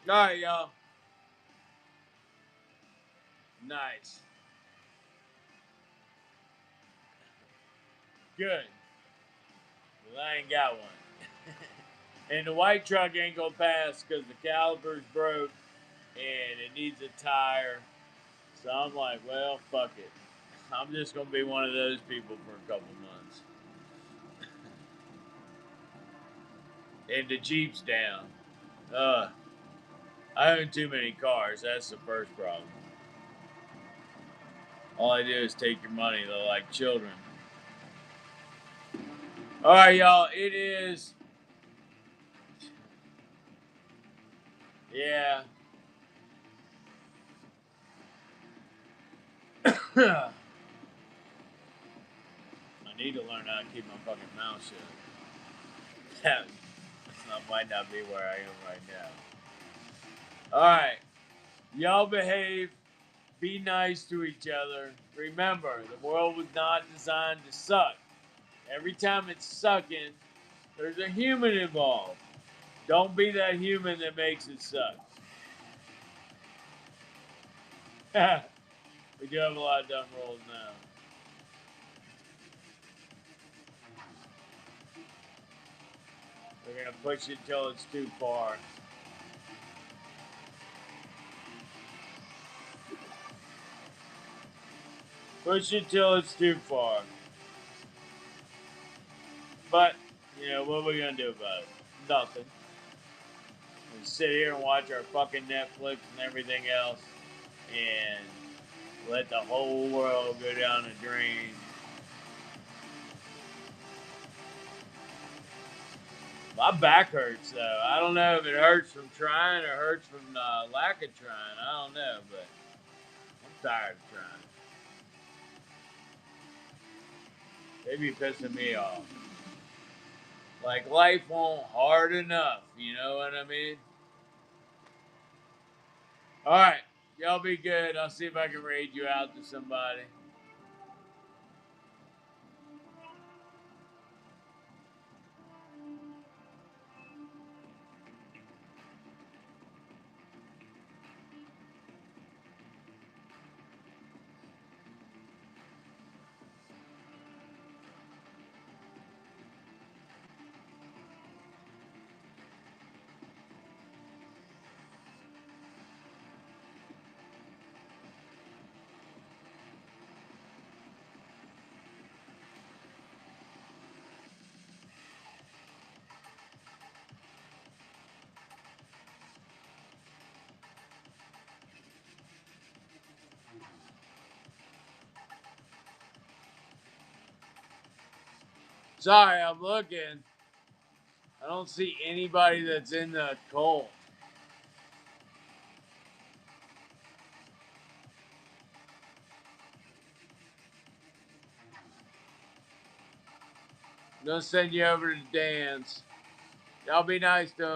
All right, y'all. Nice. Good. Well, I ain't got one. And the white truck ain't gonna pass because the caliper's broke and it needs a tire. So I'm like, well, fuck it. I'm just gonna be one of those people for a couple months. And the Jeep's down. I own too many cars. That's the first problem. All I do is take your money. They're like children. All right, y'all. It is. Yeah. I need to learn how to keep my fucking mouth shut. That might not be where I am right now. All right. Y'all behave. Be nice to each other. Remember, the world was not designed to suck. Every time it's sucking, there's a human involved. Don't be that human that makes it suck. We do have a lot of dumb rolls now. We're going to push it till it's too far. Push it till it's too far. But, you know, what are we going to do about it? Nothing. We sit here and watch our fucking Netflix and everything else and let the whole world go down the drain. My back hurts though. I don't know if it hurts from trying or hurts from lack of trying. I don't know, but I'm tired of trying. They be pissing me off. Like life won't hard enough. You know what I mean? All right, y'all be good. I'll see if I can raid you out to somebody. Sorry, I'm looking. I don't see anybody that's in the cult. I'm gonna send you over to dance. Y'all be nice to him.